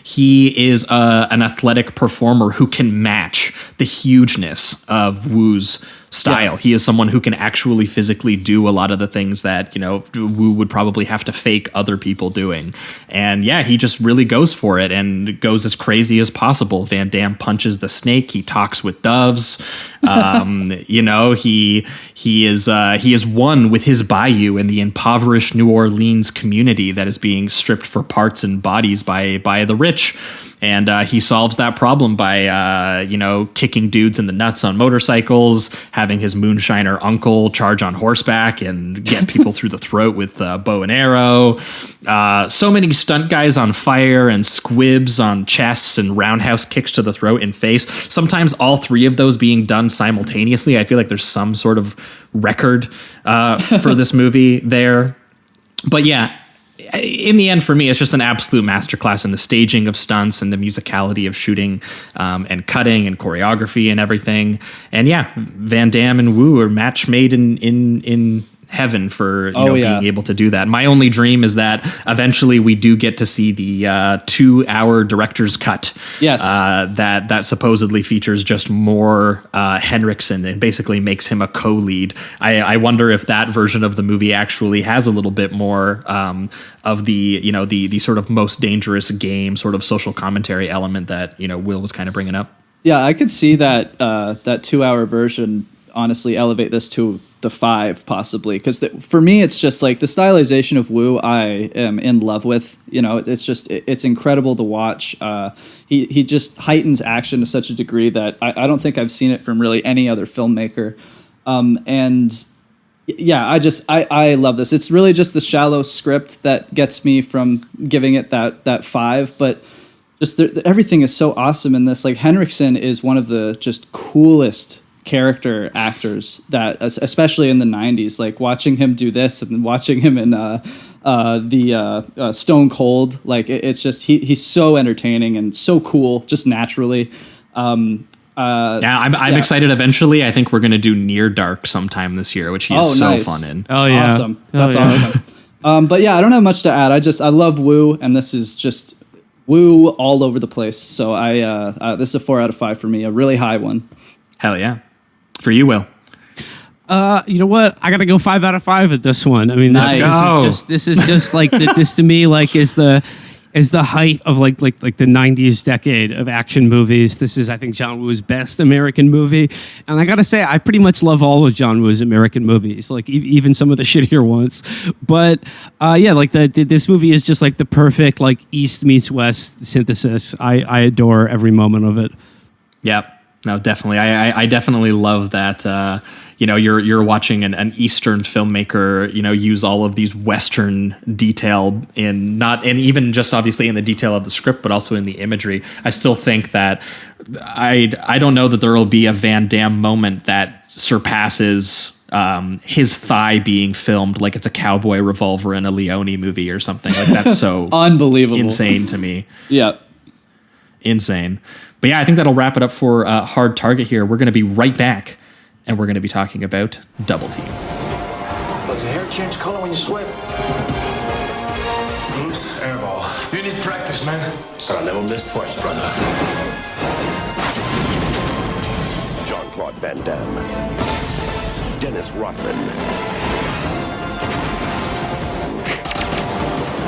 he is an athletic performer who can match the hugeness of Wu's style. Yeah. He is someone who can actually physically do a lot of the things that, Wu would probably have to fake other people doing. And yeah, he just really goes for it and goes as crazy as possible. Van Damme punches the snake. He talks with doves. He is one with his bayou in the impoverished New Orleans community that is being stripped for parts and bodies by the rich. And he solves that problem by, kicking dudes in the nuts on motorcycles, having his moonshiner uncle charge on horseback and get people through the throat with bow and arrow. So many stunt guys on fire and squibs on chests and roundhouse kicks to the throat and face. Sometimes all three of those being done simultaneously. I feel like there's some sort of record for this movie there. But yeah, in the end, for me, it's just an absolute masterclass in the staging of stunts and the musicality of shooting and cutting and choreography and everything. And yeah, Van Damme and Wu are match made in heaven for being able to do that. My only dream is that eventually we do get to see the 2-hour director's cut. Yes, that supposedly features just more Henriksen and basically makes him a co-lead. I wonder if that version of the movie actually has a little bit more of the sort of most dangerous game sort of social commentary element that Will was kind of bringing up. Yeah, I could see that that 2-hour version honestly elevate this to the 5 possibly, because for me it's just like the stylization of Wu I am in love with. It's incredible to watch. He just heightens action to such a degree that I don't think I've seen it from really any other filmmaker. And yeah, I love this. It's really just the shallow script that gets me from giving it that 5, but just everything is so awesome in this. Like Henriksen is one of the just coolest character actors that, especially in the 90s, like watching him do this and watching him in the Stone Cold, like it's just he's so entertaining and so cool just naturally. I'm excited. Eventually, I think we're going to do Near Dark sometime this year, which he is so fun in. Oh yeah, awesome. That's awesome. But yeah, I don't have much to add. I love Wu, and this is just Wu all over the place. So this is a 4 out of 5 for me, a really high one. Hell yeah, for you, Will. You know what? I got to go 5 out of 5 at this one. I mean, this is just like this to me, like is the height of like the 90s decade of action movies. This is, I think, John Woo's best American movie. And I gotta say, I pretty much love all of John Woo's American movies, like even some of the shittier ones. But yeah, like this movie is just like the perfect like East meets West synthesis. I adore every moment of it. Yep. No, definitely. I definitely love that. You're watching an Eastern filmmaker, use all of these Western detail and even just obviously in the detail of the script, but also in the imagery. I still think that I don't know that there will be a Van Damme moment that surpasses his thigh being filmed like it's a cowboy revolver in a Leone movie or something. Like that's so unbelievable, insane to me. Yeah, insane. But yeah, I think that'll wrap it up for Hard Target here. We're going to be right back, and we're going to be talking about Double Team. Does your hair change color when you sweat? Bruce, airball. You need practice, man. I'll never miss twice, brother. Jean Claude Van Damme. Dennis Rodman.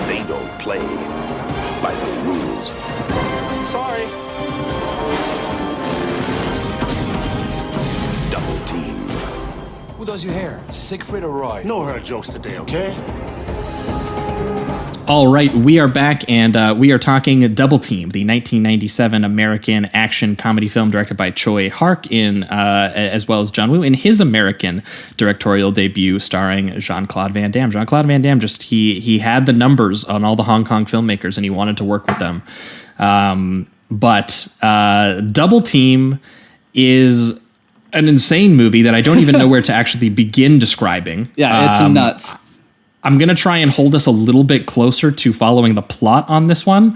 They don't play by the rules. Sorry. Double Team. Who does your hair? Siegfried or Roy? No hurt jokes today, okay? All right, we are back, and we are talking Double Team, the 1997 American action comedy film directed by Choi Hark, as well as John Woo, in his American directorial debut, starring Jean Claude Van Damme. Jean Claude Van Damme he had the numbers on all the Hong Kong filmmakers, and he wanted to work with them. But Double Team is an insane movie that I don't even know where to actually begin describing. Yeah, it's nuts. I'm going to try and hold us a little bit closer to following the plot on this one,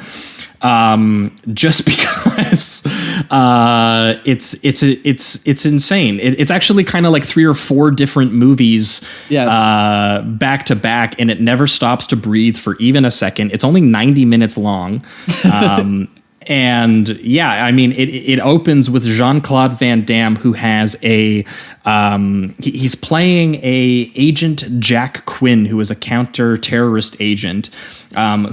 just because it's insane. It's actually kind of like 3 or 4 different movies back to back, and it never stops to breathe for even a second. It's only 90 minutes long. And yeah, I mean, it opens with Jean-Claude Van Damme, who has he's playing a agent Jack Quinn, who is a counter-terrorist agent,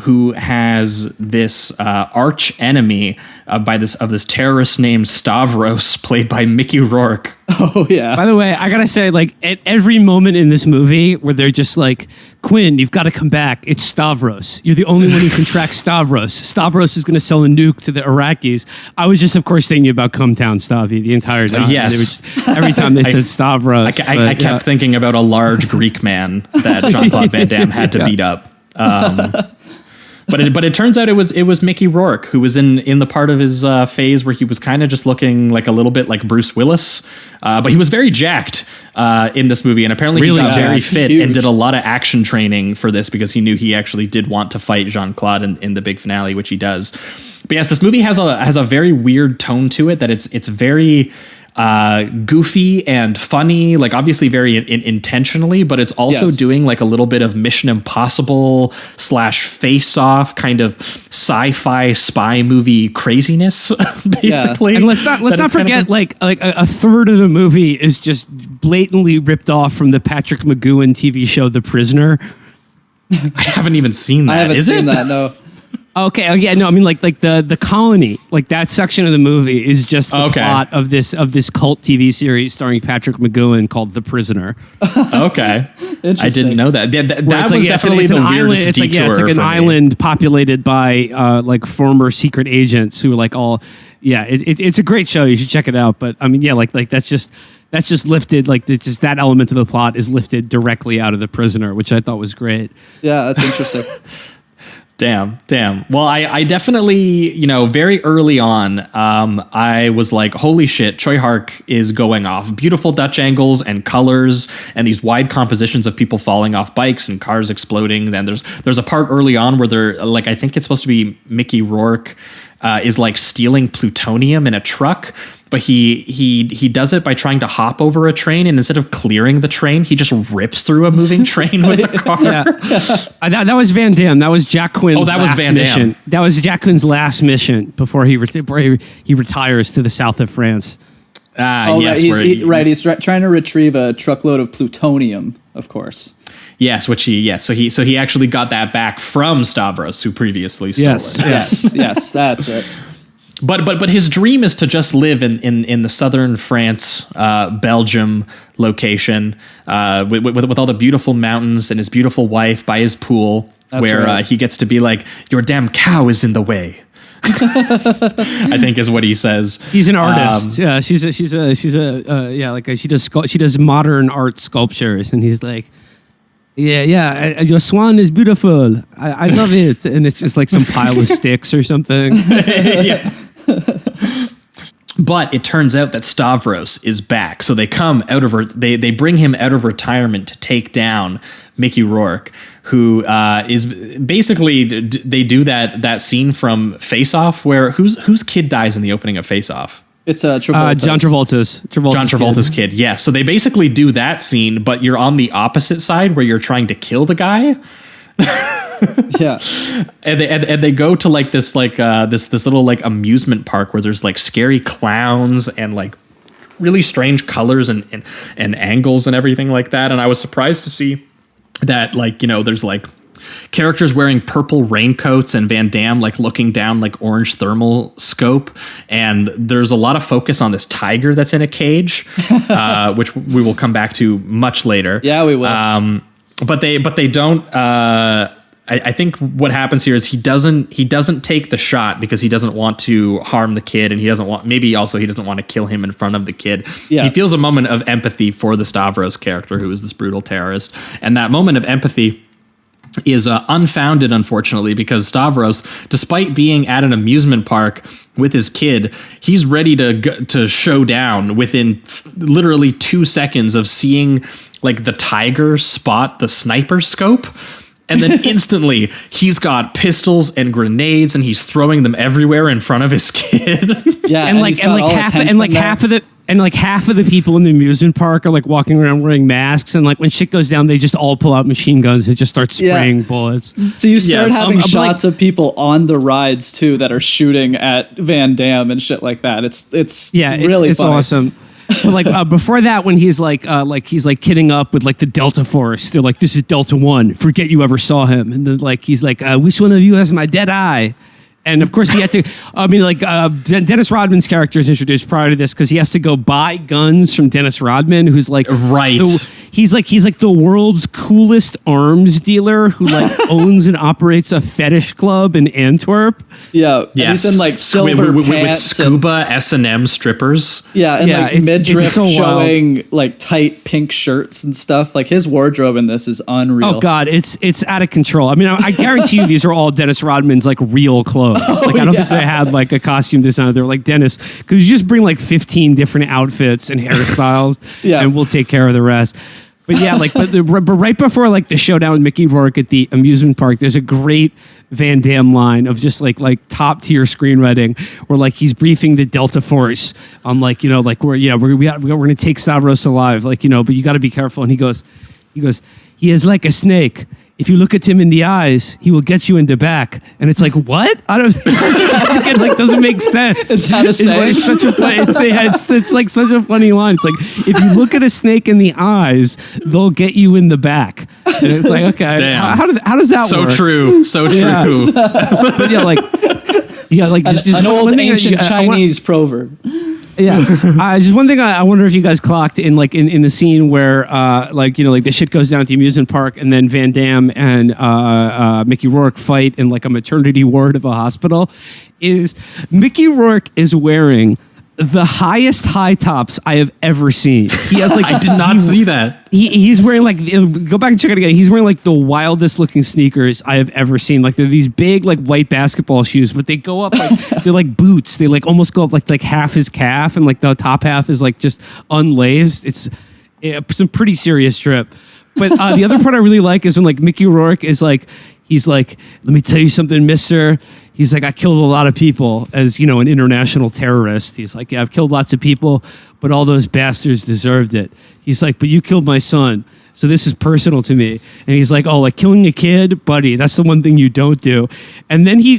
who has this arch enemy of this terrorist named Stavros, played by Mickey Rourke. Oh yeah. By the way, I gotta say, like at every moment in this movie where they're just like, Quinn, you've got to come back. It's Stavros. You're the only one who can track Stavros. Stavros is going to sell a nuke to the Iraqis. I was just, of course, thinking about Come Town Stavy the entire time. Yes. Every time they said Stavros. I kept thinking about a large Greek man that Jean-Claude Van Damme had to beat up. But it turns out it was Mickey Rourke, who was in the part of his phase where he was kind of just looking like a little bit like Bruce Willis, but he was very jacked in this movie, and apparently he got very fit and did a lot of action training for this because he knew he actually did want to fight Jean-Claude in the big finale, which he does. But yes, this movie has a very weird tone to it that it's very goofy and funny, like obviously very intentionally, but it's also doing like a little bit of Mission Impossible / Face Off kind of sci-fi spy movie craziness, basically. Yeah. And let's not forget, like a third of the movie is just blatantly ripped off from the Patrick McGowan TV show The Prisoner. I haven't even seen that. I haven't seen that. No. Okay, yeah, no, I mean like the colony, like that section of the movie is just the plot of this cult TV series starring Patrick McGowan called The Prisoner. Okay, I didn't know that. That was definitely the weirdest detour. It's like an island populated by like former secret agents who are like all. Yeah, it's a great show. You should check it out. But I mean, yeah, like that's just lifted. Like just that element of the plot is lifted directly out of The Prisoner, which I thought was great. Yeah, that's interesting. Damn. Well, I definitely, very early on, I was like, holy shit, Choi Hark is going off. Beautiful Dutch angles and colors and these wide compositions of people falling off bikes and cars exploding. Then there's a part early on where they're like, I think it's supposed to be Mickey Rourke is like stealing plutonium in a truck. But he does it by trying to hop over a train, and instead of clearing the train, he just rips through a moving train with the car. That was Van Damme. That was Jack Quinn's. Oh, that was Van Damme. Mission. That was Jack Quinn's last mission before he retires to the south of France. Yes, He's trying to retrieve a truckload of plutonium, of course. Yes, so he actually got that back from Stavros, who previously stole it. Yes, that's it. But his dream is to just live in the southern France, Belgium location with all the beautiful mountains and his beautiful wife by his pool. That's where right. He gets to be like, your damn cow is in the way. I think is what he says. He's an artist. Yeah, she does modern art sculptures, and he's like, your swan is beautiful. I love it. And it's just like some pile of sticks or something. Yeah. But it turns out that Stavros is back. So they come out of they bring him out of retirement to take down Mickey Rourke, who is basically, they do that scene from Face Off where whose kid dies in the opening of Face Off? It's Travolta's. John Travolta's kid. Yeah. So they basically do that scene, but you're on the opposite side where you're trying to kill the guy. Yeah. And they go to like this little like amusement park where there's like scary clowns and like really strange colors and angles and everything like that. And I was surprised to see that, like, there's like characters wearing purple raincoats and Van Damme like looking down like orange thermal scope, and there's a lot of focus on this tiger that's in a cage, which we will come back to much later. Yeah, we will. But they don't. I think what happens here is he doesn't take the shot because he doesn't want to harm the kid, and he doesn't want to kill him in front of the kid. Yeah. He feels a moment of empathy for the Stavros character, who is this brutal terrorist, and that moment of empathy is unfounded, unfortunately, because Stavros, despite being at an amusement park with his kid, he's ready to show down within literally 2 seconds of seeing like the tiger spot the sniper scope. And then instantly he's got pistols and grenades and he's throwing them everywhere in front of his kid. Yeah. And half of the people in the amusement park are like walking around wearing masks, and like when shit goes down, they just all pull out machine guns and just start spraying bullets. So you start having shots of people on the rides too that are shooting at Van Damme and shit like that. It's really it's funny. Awesome. But like before that, when he's he's kidding up with like the Delta Force, they're like, "This is Delta One. Forget you ever saw him." And then like he's like, "Which one of you has my dead eye?" And of course he had to. I mean, like Dennis Rodman's character is introduced prior to this because he has to go buy guns from Dennis Rodman, who's like he's like the world's coolest arms dealer who like owns and operates a fetish club in Antwerp. Yeah, yes. He's in like silver with pants scuba S&M strippers. Yeah, and like midriff showing like tight pink shirts and stuff. Like his wardrobe in this is unreal. Oh God, it's out of control. I mean, I guarantee you these are all Dennis Rodman's like real clothes. I don't think they had like a costume designer. They're like, Dennis, could you just bring like 15 different outfits and hairstyles, and we'll take care of the rest. But yeah, like, but right before like the showdown with Mickey Rourke at the amusement park, there's a great Van Damme line of just like top tier screenwriting where like he's briefing the Delta Force on like like we're gonna take Stavros alive, like but you got to be careful. And he goes, he is like a snake. If you look at him in the eyes, he will get you in the back. And it's like, what? I don't. It like doesn't make sense. It's how to say. It's such a funny. It's like such a funny line. It's like if you look at a snake in the eyes, they'll get you in the back. And it's like, okay, Damn. how does that So work? true. So Yeah. true. But like just An old one thing ancient I want- Chinese proverb. Yeah, just one thing I wonder if you guys clocked in the scene where like the shit goes down at the amusement park, and then Van Damme and Mickey Rourke fight in like a maternity ward of a hospital. Is Mickey Rourke is wearing the highest high tops I have ever seen. He has like I did not see that. He's wearing like, go back and check it again. He's wearing like the wildest looking sneakers I have ever seen. Like they're these big like white basketball shoes, but they go up like they're like boots. They like almost go up like half his calf, and like the top half is like just unlaced. It's some pretty serious trip. But the other part I really like is when like Mickey Rourke is like, he's like, let me tell you something, mister. He's like, I killed a lot of people as, an international terrorist. He's like, yeah, I've killed lots of people, but all those bastards deserved it. He's like, but you killed my son, so this is personal to me. And he's like, oh, like killing a kid, buddy, that's the one thing you don't do. And then he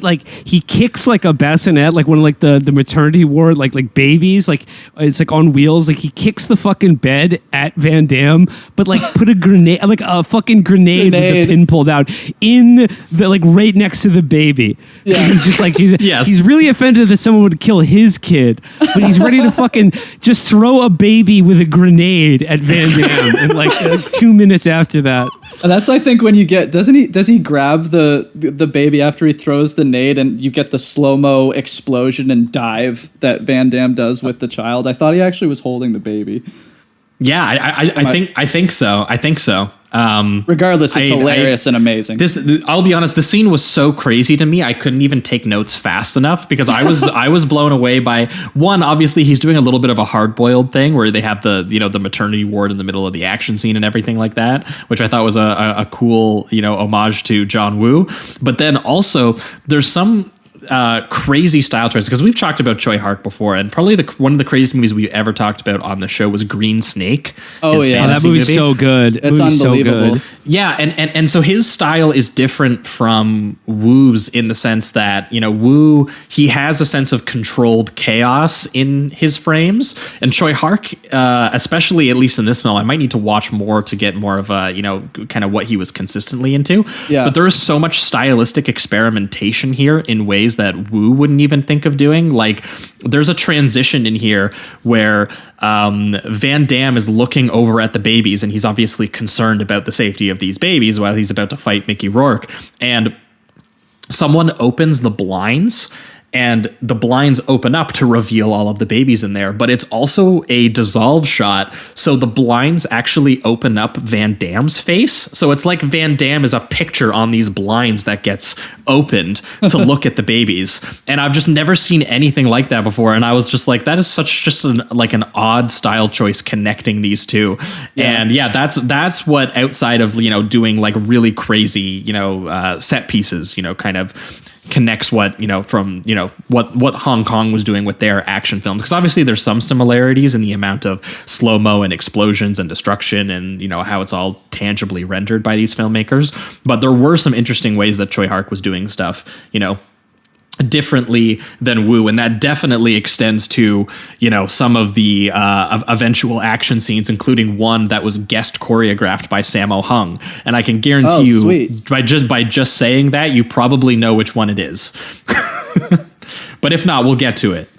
kicks like a bassinet, like one of like the maternity ward, like babies, like it's like on wheels. Like he kicks the fucking bed at Van Damme, but like put a grenade, like a fucking grenade with the pin pulled out in the like right next to the baby. Yeah. He's just like, he's really offended that someone would kill his kid, but he's ready to fucking just throw a baby with a grenade at Van Damme in like 2 minutes after that. And that's, I think, when you get, does he grab the baby after he throws the nade, and you get the slow-mo explosion and dive that Van Damme does with the child? I thought he actually was holding the baby. Yeah, I think so. Regardless, it's hilarious and amazing. I'll be honest, the scene was so crazy to me, I couldn't even take notes fast enough, because I was blown away by one. Obviously, he's doing a little bit of a hard-boiled thing where they have the maternity ward in the middle of the action scene and everything like that, which I thought was a cool homage to John Woo. But then also there's some crazy style choices, because we've talked about Choi Hark before, and probably one of the craziest movies we ever talked about on the show was Green Snake. Oh yeah, that movie's so good. It's unbelievable. So good. Yeah, and so his style is different from Woo's in the sense that, Woo, he has a sense of controlled chaos in his frames, and Choi Hark, especially at least in this film, I might need to watch more to get more of a, kind of what he was consistently into. Yeah. But there is so much stylistic experimentation here in ways that Woo wouldn't even think of doing. Like, there's a transition in here where Van Damme is looking over at the babies, and he's obviously concerned about the safety of these babies while he's about to fight Mickey Rourke. And someone opens the blinds, and the blinds open up to reveal all of the babies in there, but it's also a dissolve shot, so the blinds actually open up Van Damme's face. So it's like Van Damme is a picture on these blinds that gets opened to look at the babies. And I've just never seen anything like that before, and I was just like, that is just an odd style choice connecting these two. Yeah. And yeah, that's what, outside of doing like really crazy set pieces, kind of connects what from what Hong Kong was doing with their action films, because obviously there's some similarities in the amount of slow-mo and explosions and destruction and how it's all tangibly rendered by these filmmakers, but there were some interesting ways that Choi Hark was doing stuff differently than Woo, and that definitely extends to some of the eventual action scenes, including one that was guest choreographed by Sammo Hung, and I can guarantee you sweet. by just saying that, you probably know which one it is. But if not, we'll get to it.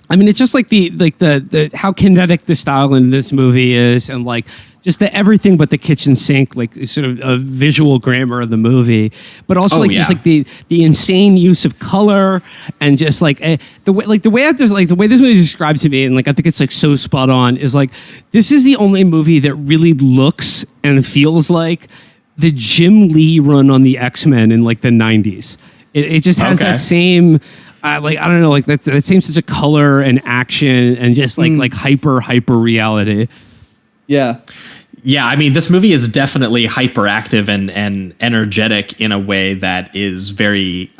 I mean, it's just like the how kinetic the style in this movie is, and like just the everything but the kitchen sink, like sort of a visual grammar of the movie, but also just like the insane use of color, and just like the way this movie is described to me, and like I think it's like so spot on, is like this is the only movie that really looks and feels like the Jim Lee run on the X-Men in like the 90s. It just has that same. I don't know, like that same sense of color and action and just like hyper reality. Yeah. Yeah, I mean, this movie is definitely hyperactive and energetic in a way that is very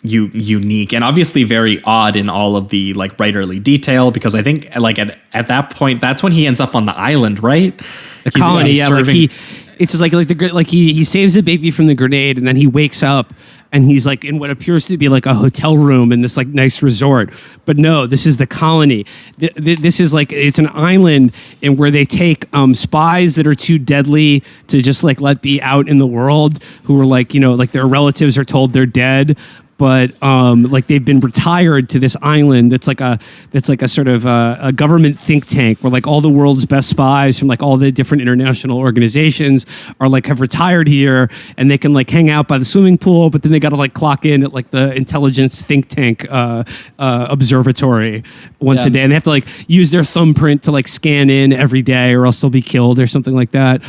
unique, and obviously very odd in all of the like writerly detail, because I think like at that point, that's when he ends up on the island, right? The colony, yeah, like It's just like he saves the baby from the grenade, and then he wakes up and he's like in what appears to be like a hotel room in this like nice resort. But no, this is the colony. This is like, it's an island in where they take spies that are too deadly to just like let be out in the world, who are like, you know, like their relatives are told they're dead, but like they've been retired to this island that's like a sort of a government think tank where like all the world's best spies from like all the different international organizations are like have retired here, and they can like hang out by the swimming pool, but then they got to like clock in at like the intelligence think tank observatory once a day, and they have to like use their thumbprint to like scan in every day, or else they'll be killed or something like that.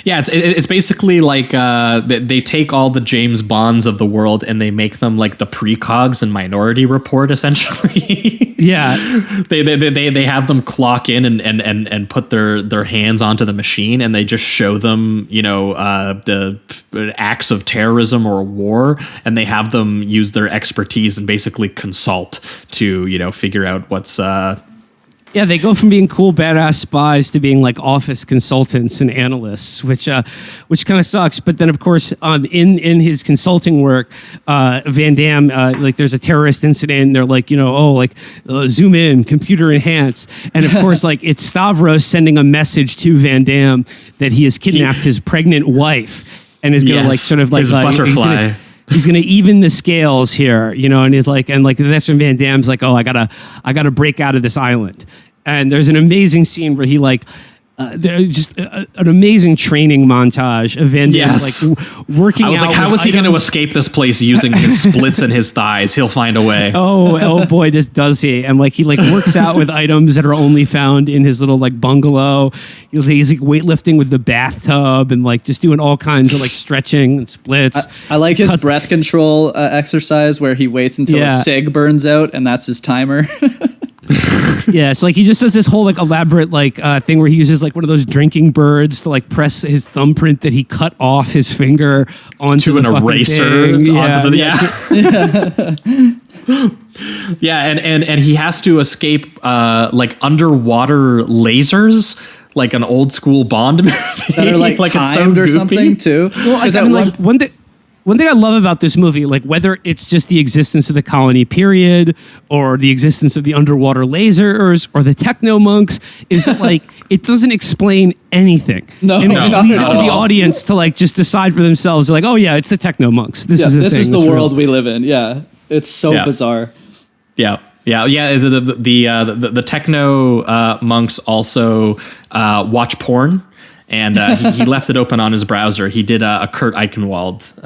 Yeah, it's basically like they take all the James Bonds of the world and they make them like the precogs in Minority Report, essentially. Yeah, they have them clock in and put their hands onto the machine, and they just show them, you know, the acts of terrorism or war, and they have them use their expertise and basically consult to, you know, figure out what's. Yeah, they go from being cool, badass spies to being like office consultants and analysts, which kind of sucks. But then, of course, in his consulting work, Van Damme, like there's a terrorist incident, and they're like, you know, zoom in, computer enhance, and of course, like it's Stavros sending a message to Van Damme that he has kidnapped his pregnant wife and is gonna like sort of like his butterfly. He's gonna even the scales here, you know, and he's like, and like that's when Van Damme's like, oh, I gotta break out of this island. And there's an amazing scene where he like, just an amazing training montage of Van Damme like working out. I was like, how is he going to escape this place using his splits and his thighs? He'll find a way. Oh boy, does he? And like he like works out with items that are only found in his little like bungalow. He's like weightlifting with the bathtub and like just doing all kinds of like stretching and splits. I like his breath control exercise where he waits until a cig burns out, and that's his timer. Yeah, so like he just does this whole like elaborate like thing where he uses like one of those drinking birds to like press his thumbprint that he cut off his finger onto an eraser. Yeah, and he has to escape like underwater lasers, like an old school Bond movie that are like timed or something too. Well, I mean, like one thing I love about this movie, like whether it's just the existence of the colony period or the existence of the underwater lasers or the techno monks, is that like it doesn't explain anything. No, and it just leaves it to the audience to like just decide for themselves. They're like, oh yeah, it's the techno monks. This is the world we live in. Yeah, it's so bizarre. Yeah. The techno monks also watch porn. And he left it open on his browser. He did a Kurt Eichenwald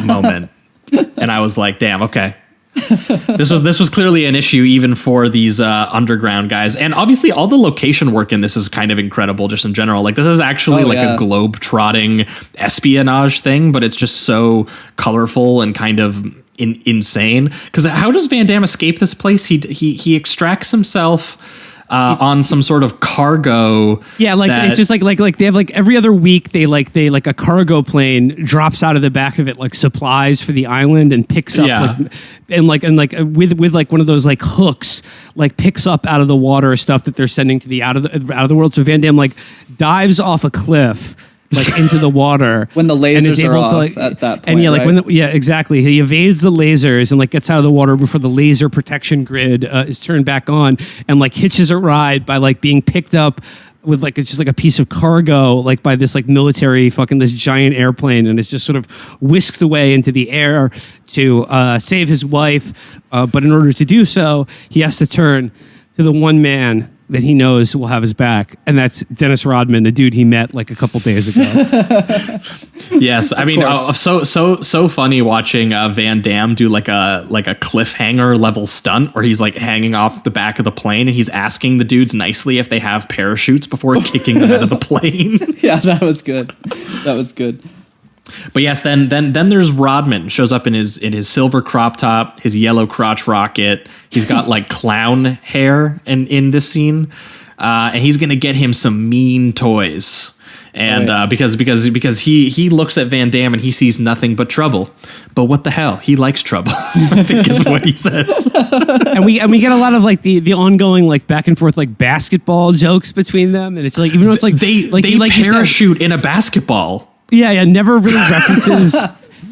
moment, and I was like, "Damn, okay." This was clearly an issue even for these underground guys, and obviously all the location work in this is kind of incredible, just in general. Like this is actually a globe-trotting espionage thing, but it's just so colorful and kind of insane. Because how does Van Damme escape this place? He extracts himself. On some sort of cargo. Yeah, like it's just like they have like every other week they like a cargo plane drops out of the back of it like supplies for the island and picks up with like one of those like hooks like picks up out of the water stuff that they're sending to the out of the world. So Van Damme like dives off a cliff like into the water when the lasers are off at that point. And exactly. He evades the lasers and like gets out of the water before the laser protection grid is turned back on, and like hitches a ride by like being picked up with like it's just like a piece of cargo like by this like military fucking this giant airplane, and it's just sort of whisked away into the air to save his wife. But in order to do so, he has to turn to the one man that he knows will have his back, and that's Dennis Rodman, the dude he met like a couple days ago. Yes, I mean, so funny watching Van Damme do like a cliffhanger level stunt where he's like hanging off the back of the plane and he's asking the dudes nicely if they have parachutes before kicking them out of the plane. Yeah, that was good. But yes, then there's Rodman, shows up in his silver crop top, his yellow crotch rocket. He's got like clown hair in this scene, and he's gonna get him some mean toys. And because he looks at Van Damme and he sees nothing but trouble. But what the hell? He likes trouble, I think is what he says. and we get a lot of like the ongoing like back and forth like basketball jokes between them, and it's like even though it's like they like parachute in a basketball. Yeah, never really references.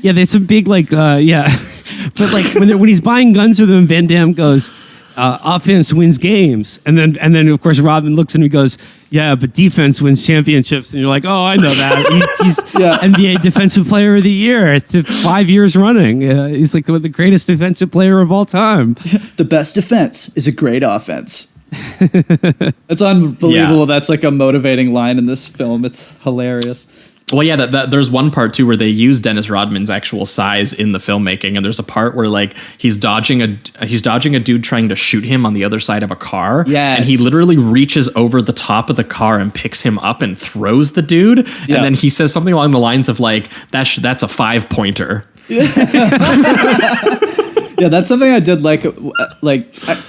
Yeah, there's some big like but like when he's buying guns with him, Van Damme goes, offense wins games, and then of course Rodman looks at him and goes, yeah, but defense wins championships, and you're like, oh, I know that. He's NBA Defensive Player of the Year 5 years running. He's like the greatest defensive player of all time. The best defense is a great offense. It's unbelievable. Yeah. That's like a motivating line in this film. It's hilarious. Well, yeah, there's one part too where they use Dennis Rodman's actual size in the filmmaking, and there's a part where like he's dodging a dude trying to shoot him on the other side of a car, yes, and he literally reaches over the top of the car and picks him up and throws the dude, and then he says something along the lines of like that's a 5-pointer. Yeah, that's something I did like.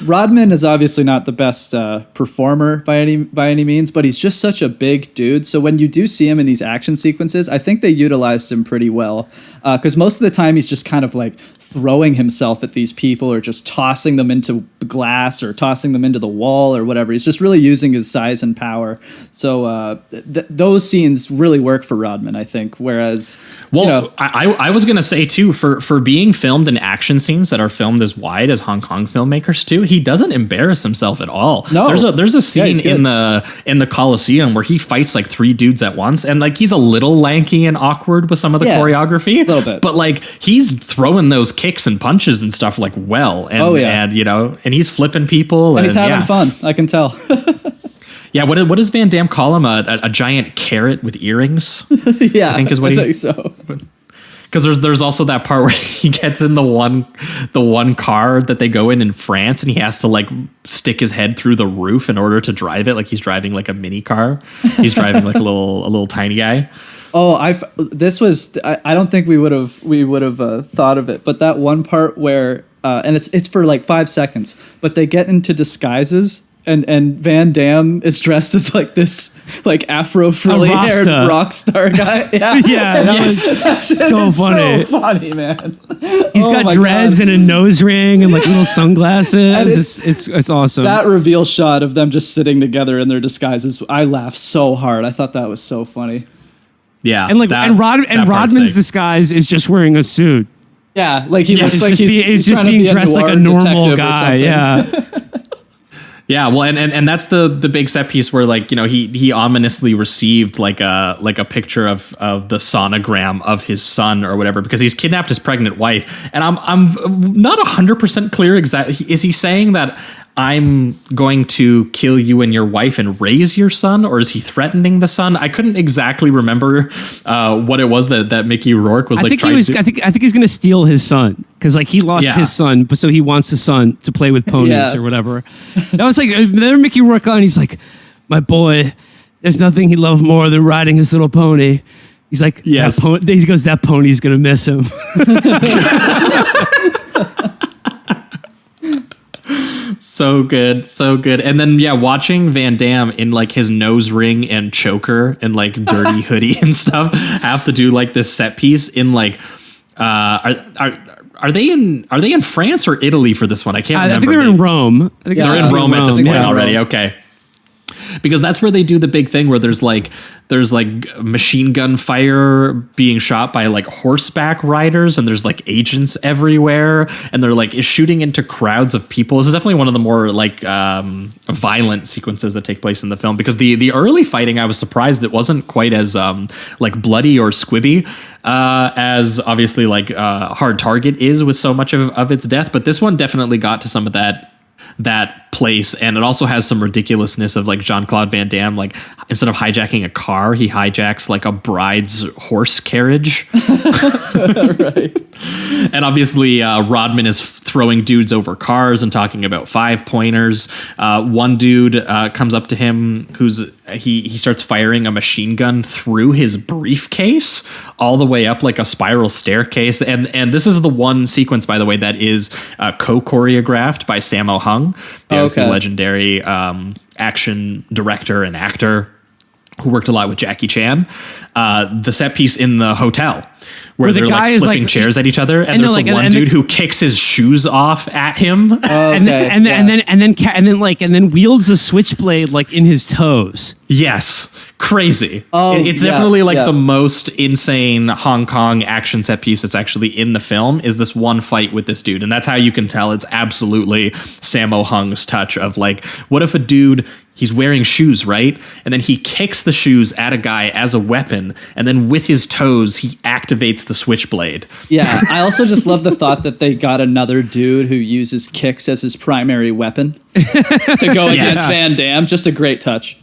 Rodman is obviously not the best performer by any means, but he's just such a big dude. So when you do see him in these action sequences, I think they utilized him pretty well. Because most of the time he's just kind of like throwing himself at these people or just tossing them into glass or tossing them into the wall or whatever. He's just really using his size and power. So those scenes really work for Rodman, I think. Whereas, I was going to say too, for being filmed in action scenes that are filmed as wide as Hong Kong filmmakers too, he doesn't embarrass himself at all. No, there's a scene in the Coliseum where he fights like 3 dudes at once, and like he's a little lanky and awkward with some of the choreography, a little bit, but like he's throwing those kicks and punches and stuff like well, and and he's flipping people, and he's having fun. I can tell. Yeah, what does Van Damme call him? A giant carrot with earrings? Yeah, I think is what I think so. Because there's also that part where he gets in the one car that they go in France, and he has to like stick his head through the roof in order to drive it, like he's driving like a mini car. He's driving like a little tiny guy. Oh, I don't think we would have thought of it, but that one part where and it's for like 5 seconds, but they get into disguises. And Van Damme is dressed as like this like Afro frilly haired rock star guy. Yeah, that was so funny. So funny, man. He's got dreads and a nose ring and like little sunglasses. It's awesome. That reveal shot of them just sitting together in their disguises, I laughed so hard. I thought that was so funny. Yeah, and like Rodman's disguise is just wearing a suit. Yeah, like he's just being dressed like a normal guy. Yeah. Yeah, well, and that's the big set piece where like he ominously received like a picture of the sonogram of his son or whatever, because he's kidnapped his pregnant wife, and I'm not 100% clear exactly. Is he saying that I'm going to kill you and your wife and raise your son, or is he threatening the son? I couldn't exactly remember what it was that Mickey Rourke was like. I think he's going to steal his son, because like he lost his son, but so he wants his son to play with ponies or whatever. That was like there Mickey Rourke on. He's like, my boy, there's nothing he loved more than riding his little pony. He's like, he goes, that pony's going to miss him. So good. And then watching Van Damme in like his nose ring and choker and like dirty hoodie and stuff have to do like this set piece in like are they in France or Italy for this one? I can't remember. I think they're in Rome. They're in Rome at this point already. Okay. Because that's where they do the big thing where there's like machine gun fire being shot by like horseback riders, and there's like agents everywhere, and they're like shooting into crowds of people. This is definitely one of the more like violent sequences that take place in the film, because the early fighting, I was surprised it wasn't quite as like bloody or squibby as obviously like Hard Target is with so much of its death, but this one definitely got to some of that place, and it also has some ridiculousness of like Jean Claude Van Damme, like instead of hijacking a car, he hijacks like a bride's horse carriage. Right. And obviously Rodman is throwing dudes over cars and talking about 5-pointers. One dude comes up to him he starts firing a machine gun through his briefcase all the way up like a spiral staircase. And this is the one sequence, by the way, that is co-choreographed by Sammo Hung, the legendary action director and actor. who worked a lot with Jackie Chan, the set piece in the hotel where the they're guy like is flipping like, chairs at each other, and there's the one dude who kicks his shoes off at him, and then wields a switchblade like in his toes. Yes, crazy. It's yeah, definitely like yeah. the most insane Hong Kong action set piece that's actually in the film is this one fight with this dude. And that's how you can tell it's absolutely Sammo Hung's touch of like, what if a dude, he's wearing shoes, right? And then he kicks the shoes at a guy as a weapon. And then with his toes, he activates the switchblade. Yeah, I also just love the thought that they got another dude who uses kicks as his primary weapon to go against Van Damme. Just a great touch.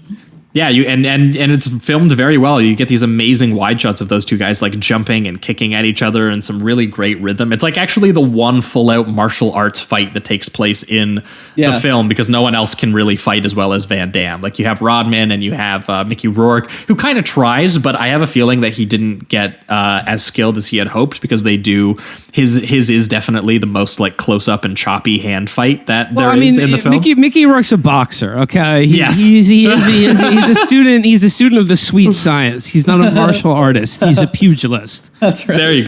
Yeah, and it's filmed very well. You get these amazing wide shots of those two guys like jumping and kicking at each other and some really great rhythm. It's like actually the one full out martial arts fight that takes place in the film because no one else can really fight as well as Van Damme. Like you have Rodman and you have Mickey Rourke, who kind of tries, but I have a feeling that he didn't get as skilled as he had hoped because they do. His is definitely the most like close up and choppy hand fight that is in the film. Mickey Rourke's a boxer. Okay, yes, he's a student. He's a student of the sweet science. He's not a martial artist. He's a pugilist. That's right. There you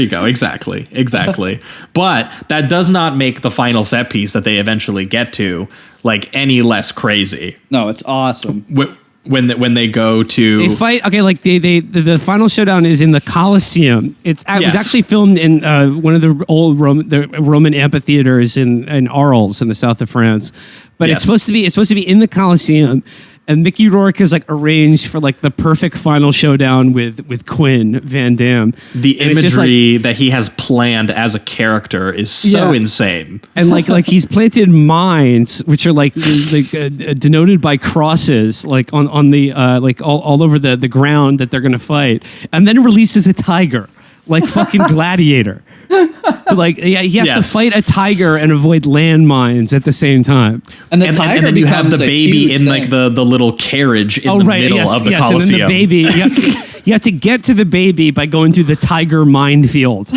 go. Exactly. But that does not make the final set piece that they eventually get to like any less crazy. No, it's awesome. When they go to they fight. Okay, like the final showdown is in the Colosseum. It was actually filmed in one of the old Roman amphitheaters in Arles in the south of France. But it's supposed to be in the Colosseum. And Mickey Rourke is like arranged for like the perfect final showdown with Quinn Van Damme. The imagery that he has planned as a character is so insane. And like he's planted mines, which are like denoted by crosses, like on the like all over the ground that they're gonna fight, and then releases a tiger, like fucking Gladiator. So like he has to fight a tiger and avoid landmines at the same time. And the tiger and then you have the becomes a baby huge in thing. like the little carriage in the middle of the Colosseum. And then the baby, you have to get to the baby by going through the tiger minefield.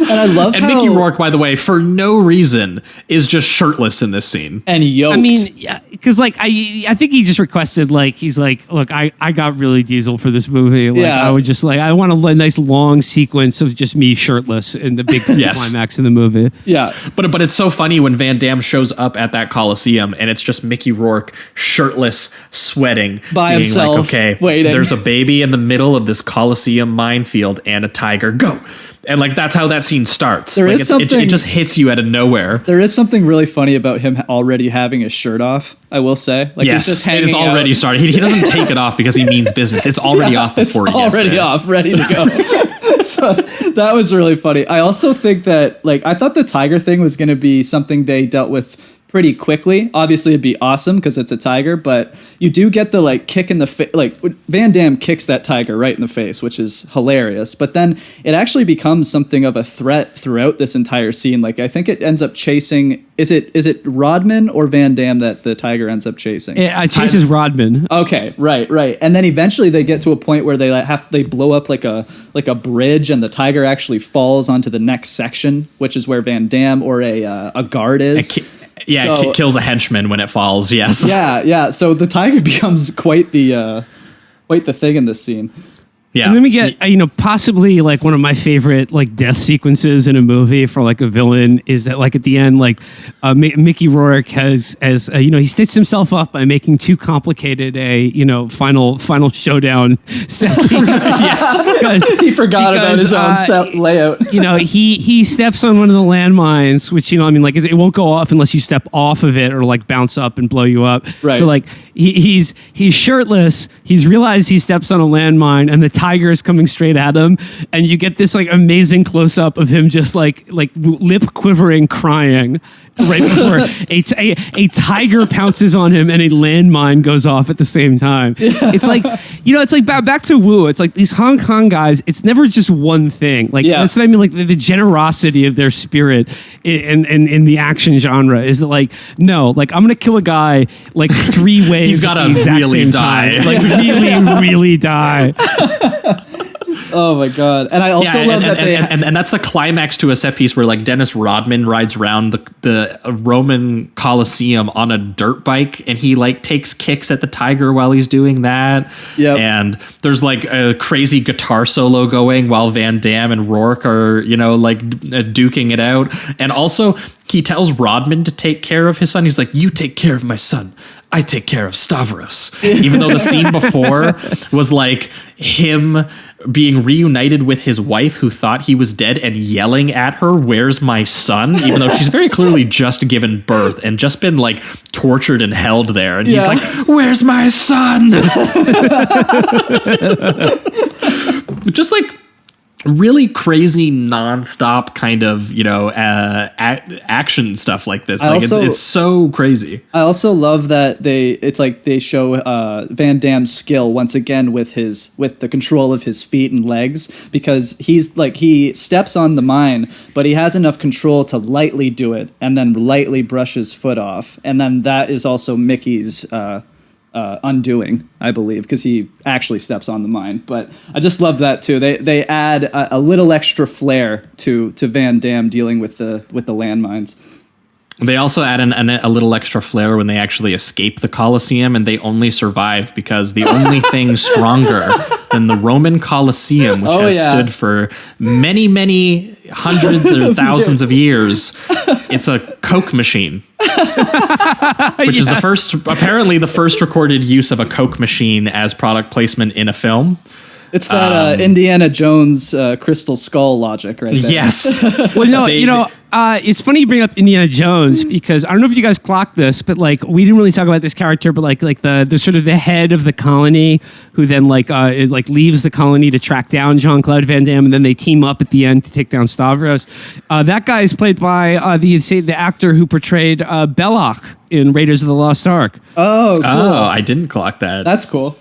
And I love how Mickey Rourke, by the way, for no reason, is just shirtless in this scene. And yoked. I mean, because like I think he just requested like he's like, look, I got really diesel for this movie. Like I would just like I want a nice long sequence of just me shirtless in the big climax in the movie. Yeah, but it's so funny when Van Damme shows up at that Coliseum and it's just Mickey Rourke shirtless, sweating, by himself. Like, okay, waiting. There's a baby in the middle of this Coliseum minefield and a tiger. Go. And like that's how that scene starts. There like is something, it just hits you out of nowhere. There is something really funny about him already having his shirt off. I will say, like yes, he's just hanging. It's already out. started. He doesn't take it off because he means business. It's already off before he gets there. Already off, ready to go. So that was really funny. I also think that like I thought the tiger thing was going to be something they dealt with pretty quickly. Obviously, it'd be awesome because it's a tiger, but you do get the like kick in the face. Like Van Damme kicks that tiger right in the face, which is hilarious. But then it actually becomes something of a threat throughout this entire scene. Like I think it ends up chasing. Is it Rodman or Van Damme that the tiger ends up chasing? It chases Rodman. Okay, right. And then eventually they get to a point where they blow up like a bridge, and the tiger actually falls onto the next section, which is where Van Damme or a guard is. It kills a henchman when it falls. Yes. Yeah. So the tiger becomes quite the thing in this scene. Yeah. And then we get, possibly like one of my favorite like death sequences in a movie for like a villain is that like at the end, like Mickey Rourke he stitched himself up by making too complicated a, final showdown set piece. Yes. He forgot about his own set layout. He steps on one of the landmines, which, like it won't go off unless you step off of it or like bounce up and blow you up. Right. So like he's shirtless. He's realized he steps on a landmine and the tiger is coming straight at him, and you get this like amazing close up of him just like lip quivering, crying right before a tiger pounces on him and a landmine goes off at the same time. It's like it's like back to Wu. It's like these Hong Kong guys. It's never just one thing. Like that's what I mean. Like the generosity of their spirit in the action genre is that like no, like I'm gonna kill a guy like 3 ways. He's gotta at the exact really same die. time. Like really die. Oh my god! And I also love that and that's the climax to a set piece where like Dennis Rodman rides around the Roman Colosseum on a dirt bike, and he like takes kicks at the tiger while he's doing that. Yep. And there's like a crazy guitar solo going while Van Damme and Rourke are like duking it out. And also he tells Rodman to take care of his son. He's like, "You take care of my son. I take care of Stavros." Even though the scene before was like him being reunited with his wife who thought he was dead and yelling at her, "Where's my son?" Even though she's very clearly just given birth and just been like tortured and held there. And he's like, "Where's my son?" Just like really crazy nonstop kind of action stuff like this. Like it's so crazy. I also love that they show Van Damme's skill once again with the control of his feet and legs, because he steps on the mine, but he has enough control to lightly do it and then lightly brush his foot off, and then that is also Mickey's undoing, I believe, because he actually steps on the mine. But I just love that too. They add a little extra flair to Van Damme dealing with the landmines. They also add a little extra flair when they actually escape the Colosseum, and they only survive because the only thing stronger than the Roman Colosseum, which has stood for many, many hundreds or thousands of years, it's a Coke machine. Which is apparently the first recorded use of a Coke machine as product placement in a film. It's that Indiana Jones crystal skull logic right there. Yes. Well, no, it's funny you bring up Indiana Jones, because I don't know if you guys clocked this, but like we didn't really talk about this character, but like the sort of the head of the colony who then leaves the colony to track down Jean Claude Van Damme, and then they team up at the end to take down Stavros. That guy is played by the actor who portrayed Belloc in Raiders of the Lost Ark. Oh, cool. I didn't clock that. That's cool.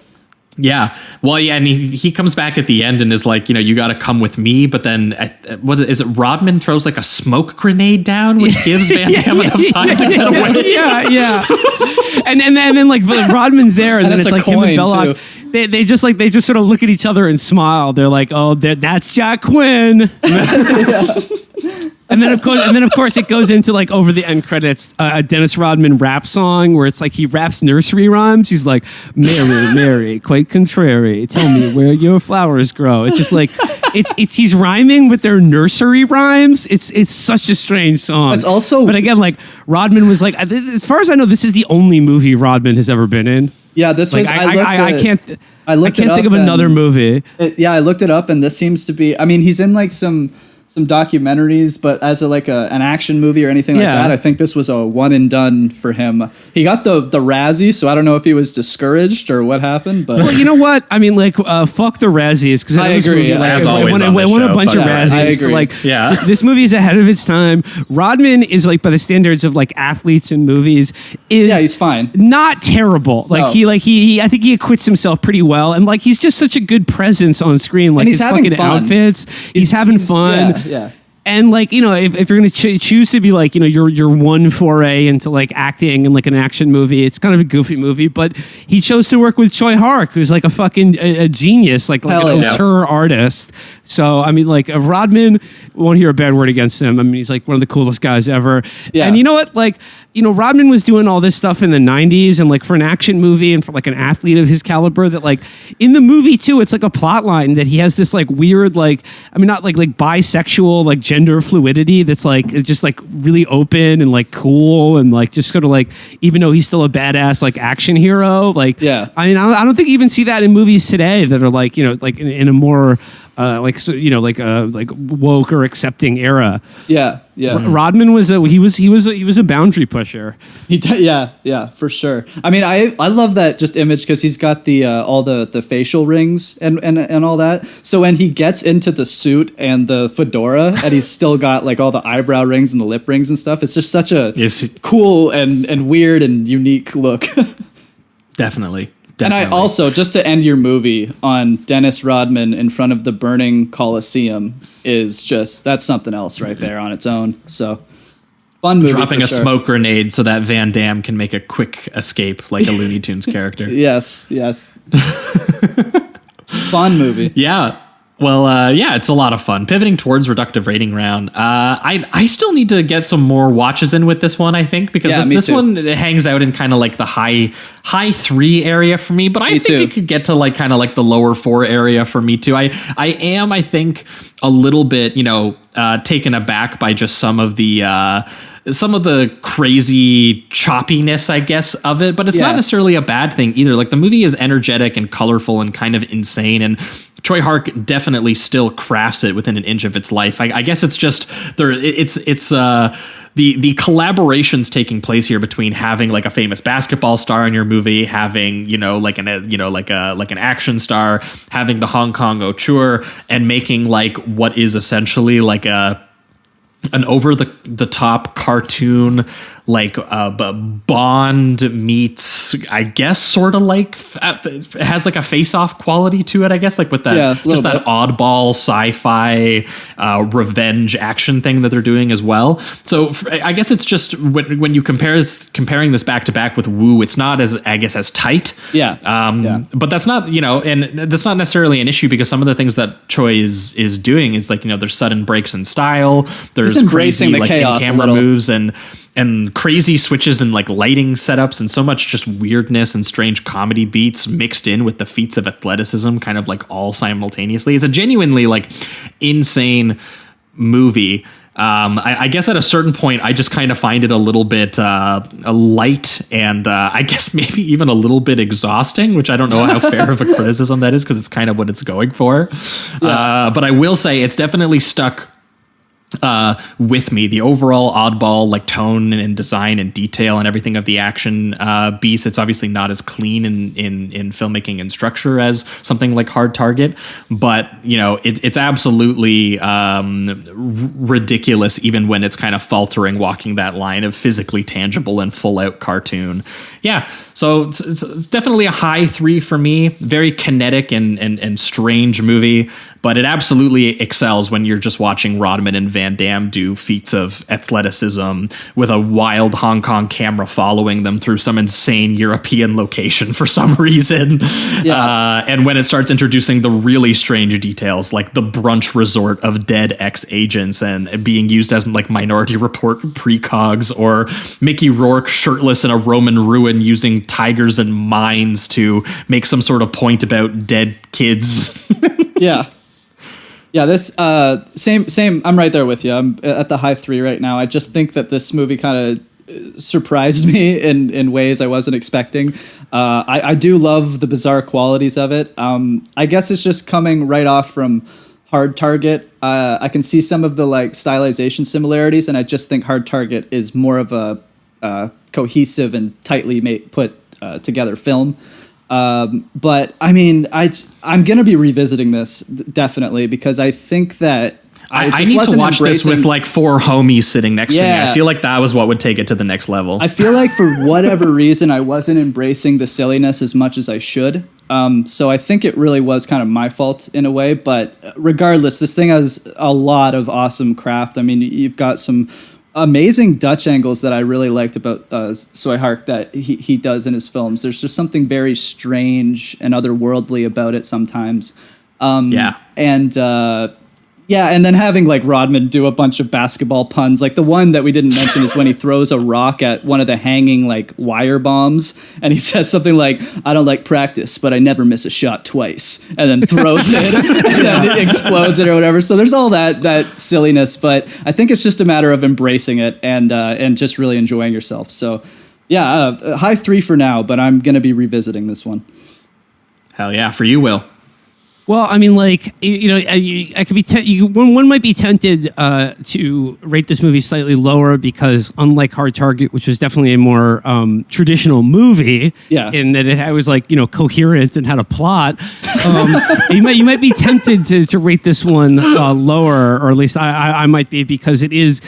Yeah. Well, yeah, and he comes back at the end and is like, you got to come with me. But then, is it Rodman throws like a smoke grenade down, which gives Van Damme enough time to get away? Yeah. and then like Rodman's there, and then it's like him and Belloc. They just sort of look at each other and smile. They're like, "Oh, that's Jack Quinn." And then of course it goes into like over the end credits, a Dennis Rodman rap song where it's like he raps nursery rhymes. He's like, "Mary, Mary, quite contrary, tell me where your flowers grow." It's just like he's rhyming with their nursery rhymes. It's such a strange song. It's also, but again, like Rodman was like, as far as I know, this is the only movie Rodman has ever been in. Yeah, this was. I can't think of another movie. I looked it up, and this seems to be. I mean, he's in like some documentaries, but as an action movie or anything like that, I think this was a one and done for him. He got the Razzie, so I don't know if he was discouraged or what happened. But well, you know what? I mean, like fuck the Razzies, because I agree. As always, it won a bunch of Razzies. I agree. Like, this movie is ahead of its time. Rodman is like, by the standards of like athletes in movies, he's fine, not terrible. Like he I think he acquits himself pretty well, and like he's just such a good presence on screen. Like and he's his having fucking fun. outfits, he's having fun. Yeah. And like, if you're going to choose to be like, your one foray into like acting and like an action movie, it's kind of a goofy movie, but he chose to work with Choi Hark, who's like a fucking a genius, like an auteur artist. So, I mean, like Rodman, won't hear a bad word against him. I mean, he's like one of the coolest guys ever. Yeah. And you know what? Like, Rodman was doing all this stuff in the 90s, and like for an action movie and for like an athlete of his caliber, that like in the movie too, it's like a plot line that he has this like weird, like, I mean, not like bisexual, like gender fluidity that's like just like really open and like cool, and like just sort of like, even though he's still a badass like action hero, like, I mean, I don't think you even see that in movies today that are like, like in a more like woke or accepting era. Yeah. Rodman was he was a boundary pusher. Yeah, for sure. I mean, I love that just image because he's got the all the facial rings and all that. So when he gets into the suit and the fedora, and he's still got like all the eyebrow rings and the lip rings and stuff, it's just such a cool and weird and unique look. Definitely. And I also, just to end your movie on Dennis Rodman in front of the burning Coliseum, that's something else right there on its own. So, fun movie. Dropping a smoke grenade so that Van Damme can make a quick escape like a Looney Tunes character. Yes. Fun movie. Yeah. Yeah, it's a lot of fun. Pivoting towards reductive rating round. I still need to get some more watches in with this one, I think, because this one hangs out in kind of like the high 3 area for me, but I think it could get to like kind of like the lower 4 area for me too. I think a little bit, taken aback by just some of the crazy choppiness, I guess, of it, but it's not necessarily a bad thing either. Like the movie is energetic and colorful and kind of insane, and Troy Hark definitely still crafts it within an inch of its life. I guess it's just the collaborations taking place here between having like a famous basketball star in your movie, having like an action star, having the Hong Kong auteur, and making like what is essentially like an over the top cartoon, like Bond meets, I guess, sort of like it has like a face-off quality to it, I guess, like with that just that oddball sci-fi revenge action thing that they're doing as well. So I guess it's just when you comparing this back to back with Woo, it's not as, I guess, as tight. But that's not, and that's not necessarily an issue, because some of the things that Choi is doing is like, there's sudden breaks in style, there's embracing crazy the like chaos camera moves and crazy switches and like lighting setups, and so much just weirdness and strange comedy beats mixed in with the feats of athleticism, kind of like all simultaneously. It's a genuinely like insane movie. I guess at a certain point, I just kind of find it a little bit light and I guess maybe even a little bit exhausting, which I don't know how fair of a criticism that is, because it's kind of what it's going for. But I will say it's definitely stuck with me. The overall oddball like tone and design and detail and everything of the action beast. It's obviously not as clean in filmmaking and structure as something like Hard Target, but it's absolutely ridiculous even when it's kind of faltering, walking that line of physically tangible and full out cartoon. Yeah, so it's definitely a high 3 for me. Very kinetic and strange movie, but it absolutely excels when you're just watching Rodman and Van Damme do feats of athleticism with a wild Hong Kong camera following them through some insane European location for some reason. And when it starts introducing the really strange details, like the brunch resort of dead ex-agents and being used as like Minority Report precogs, or Mickey Rourke shirtless in a Roman ruin using tigers and mines to make some sort of point about dead kids. Yeah, this same. I'm right there with you. I'm at the high 3 right now. I just think that this movie kind of surprised me in ways I wasn't expecting. I do love the bizarre qualities of it. I guess it's just coming right off from Hard Target. I can see some of the like stylization similarities, and I just think Hard Target is more of a cohesive and tightly put together film. But I mean, I'm going to be revisiting this definitely, because I think that I need to watch this with like 4 homies sitting next to me. I feel like that was what would take it to the next level. I feel like for whatever reason, I wasn't embracing the silliness as much as I should. So I think it really was kind of my fault in a way, but regardless, this thing has a lot of awesome craft. I mean, you've got some amazing Dutch angles that I really liked about Tsui Hark that he does in his films. There's just something very strange and otherworldly about it sometimes. And then having like Rodman do a bunch of basketball puns, like the one that we didn't mention is when he throws a rock at one of the hanging like wire bombs, and he says something like, "I don't like practice, but I never miss a shot twice," and then throws it and then it explodes it or whatever. So there's all that silliness, but I think it's just a matter of embracing it and just really enjoying yourself. So yeah, high 3 for now, but I'm going to be revisiting this one. Hell yeah, for you, Will. Well, I mean, like, I could be one might be tempted to rate this movie slightly lower, because unlike Hard Target, which was definitely a more traditional movie, in that it was like coherent and had a plot, you might be tempted to rate this one lower, or at least I might be, because it's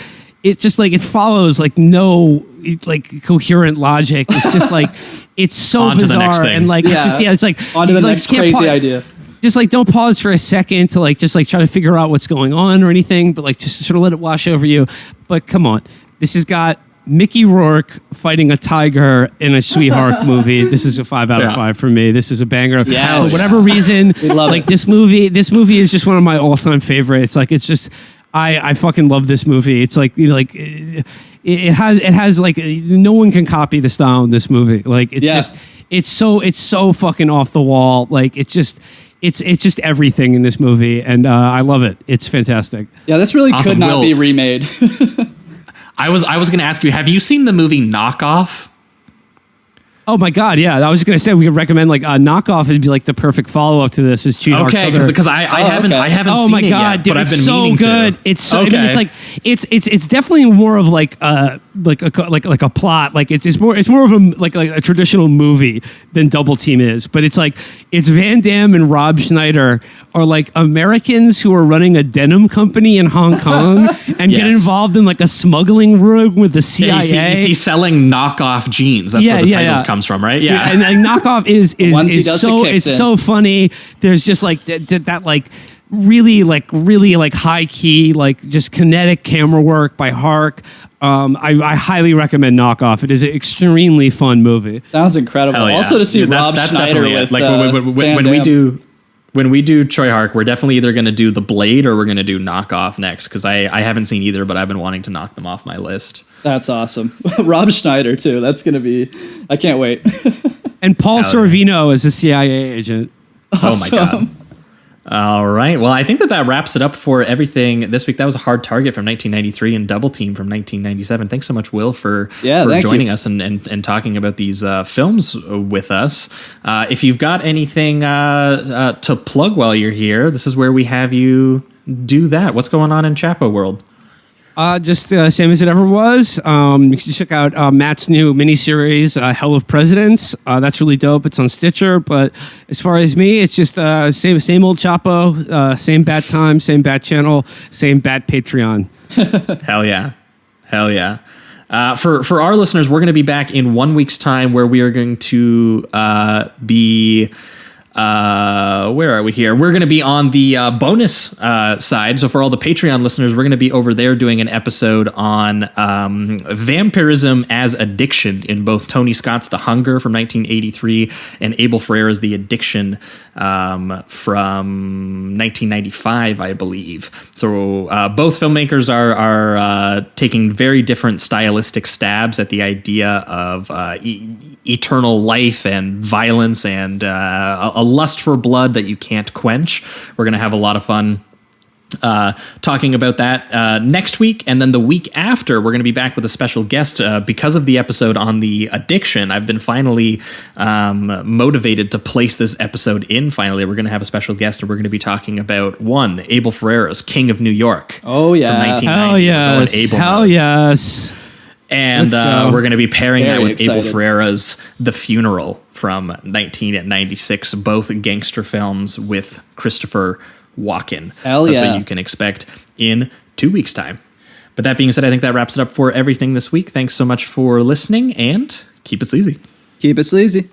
just like it follows like no like coherent logic. It's just like it's so on to bizarre the next thing. and like it's like on to the next crazy idea. Just like don't pause for a second to like just like try to figure out what's going on or anything, but like just sort of let it wash over you. But come on, this has got Mickey Rourke fighting a tiger in a Sweetheart movie. This is a 5 out of 5 for me. This is a banger. Yes. For whatever reason, love it. this movie is just one of my all-time favorites. Like, it's just, I fucking love this movie. It's like, it has like, no one can copy the style in this movie. Like, it's just, it's so fucking off the wall. Like, it's just everything in this movie, and I love it. It's fantastic. Yeah, this really could not be remade. I was going to ask you, have you seen the movie Knockoff? Oh my God, yeah. I was just going to say we could recommend like a Knockoff. It'd be like the perfect follow-up to this is Cheat Okay, because I haven't oh seen my it God, yet, dude, but I've been it's so meaning good. to. It's so Okay. I mean, it's definitely more of like a plot. Like it's more of a traditional movie than Double Team is. But it's like it's Van Damme and Rob Schneider are like Americans who are running a denim company in Hong Kong and get involved in like a smuggling ring with the CIA. Yeah, he's selling knockoff jeans. That's where the titles comes from, right? Yeah. And like, Knockoff is so funny. There's just like that like really high key, like just kinetic camera work by Hark. I highly recommend Knockoff. It is an extremely fun movie. Sounds incredible. Yeah. Also to see Rob Schneider with like when we do Troy Hark, we're definitely either going to do The Blade or we're going to do Knockoff next, because I haven't seen either, but I've been wanting to knock them off my list. That's awesome. Rob Schneider too. That's going to be. I can't wait. And Paul Sorvino is a CIA agent. Awesome. Oh my God. All right. Well, I think that wraps it up for everything this week. That was A Hard Target from 1993 and Double Team from 1997. Thanks so much, Will, for joining us and talking about these films with us. If you've got anything to plug while you're here, this is where we have you do that. What's going on in Chapo world? Just same as it ever was. You can check out Matt's new miniseries, Hell of Presidents. That's really dope. It's on Stitcher. But as far as me, it's just same old Chapo, same bat time, same bat channel, same bat Patreon. Hell yeah. For our listeners, we're going to be back in 1 week's time, where we are going to be... where are we here? We're going to be on the bonus side. So for all the Patreon listeners, we're going to be over there doing an episode on vampirism as addiction in both Tony Scott's The Hunger from 1983 and Abel Ferrara's The Addiction from 1995, I believe. So both filmmakers are taking very different stylistic stabs at the idea of eternal life and violence and a lust for blood that you can't quench. We're going to have a lot of fun talking about that next week. And then the week after, we're going to be back with a special guest because of the episode on the addiction. I've been finally motivated to place this episode in. Finally, we're going to have a special guest, and we're going to be talking about Abel Ferrara's King of New York. Oh, yeah. From 1990. Hell yes. And we're going to be pairing that with excited. Abel Ferrara's The Funeral from 1996, both gangster films with Christopher Walken. Hell That's yeah. what you can expect in 2 weeks' time. But that being said, I think that wraps it up for everything this week. Thanks so much for listening, and keep it sleazy. Keep it sleazy.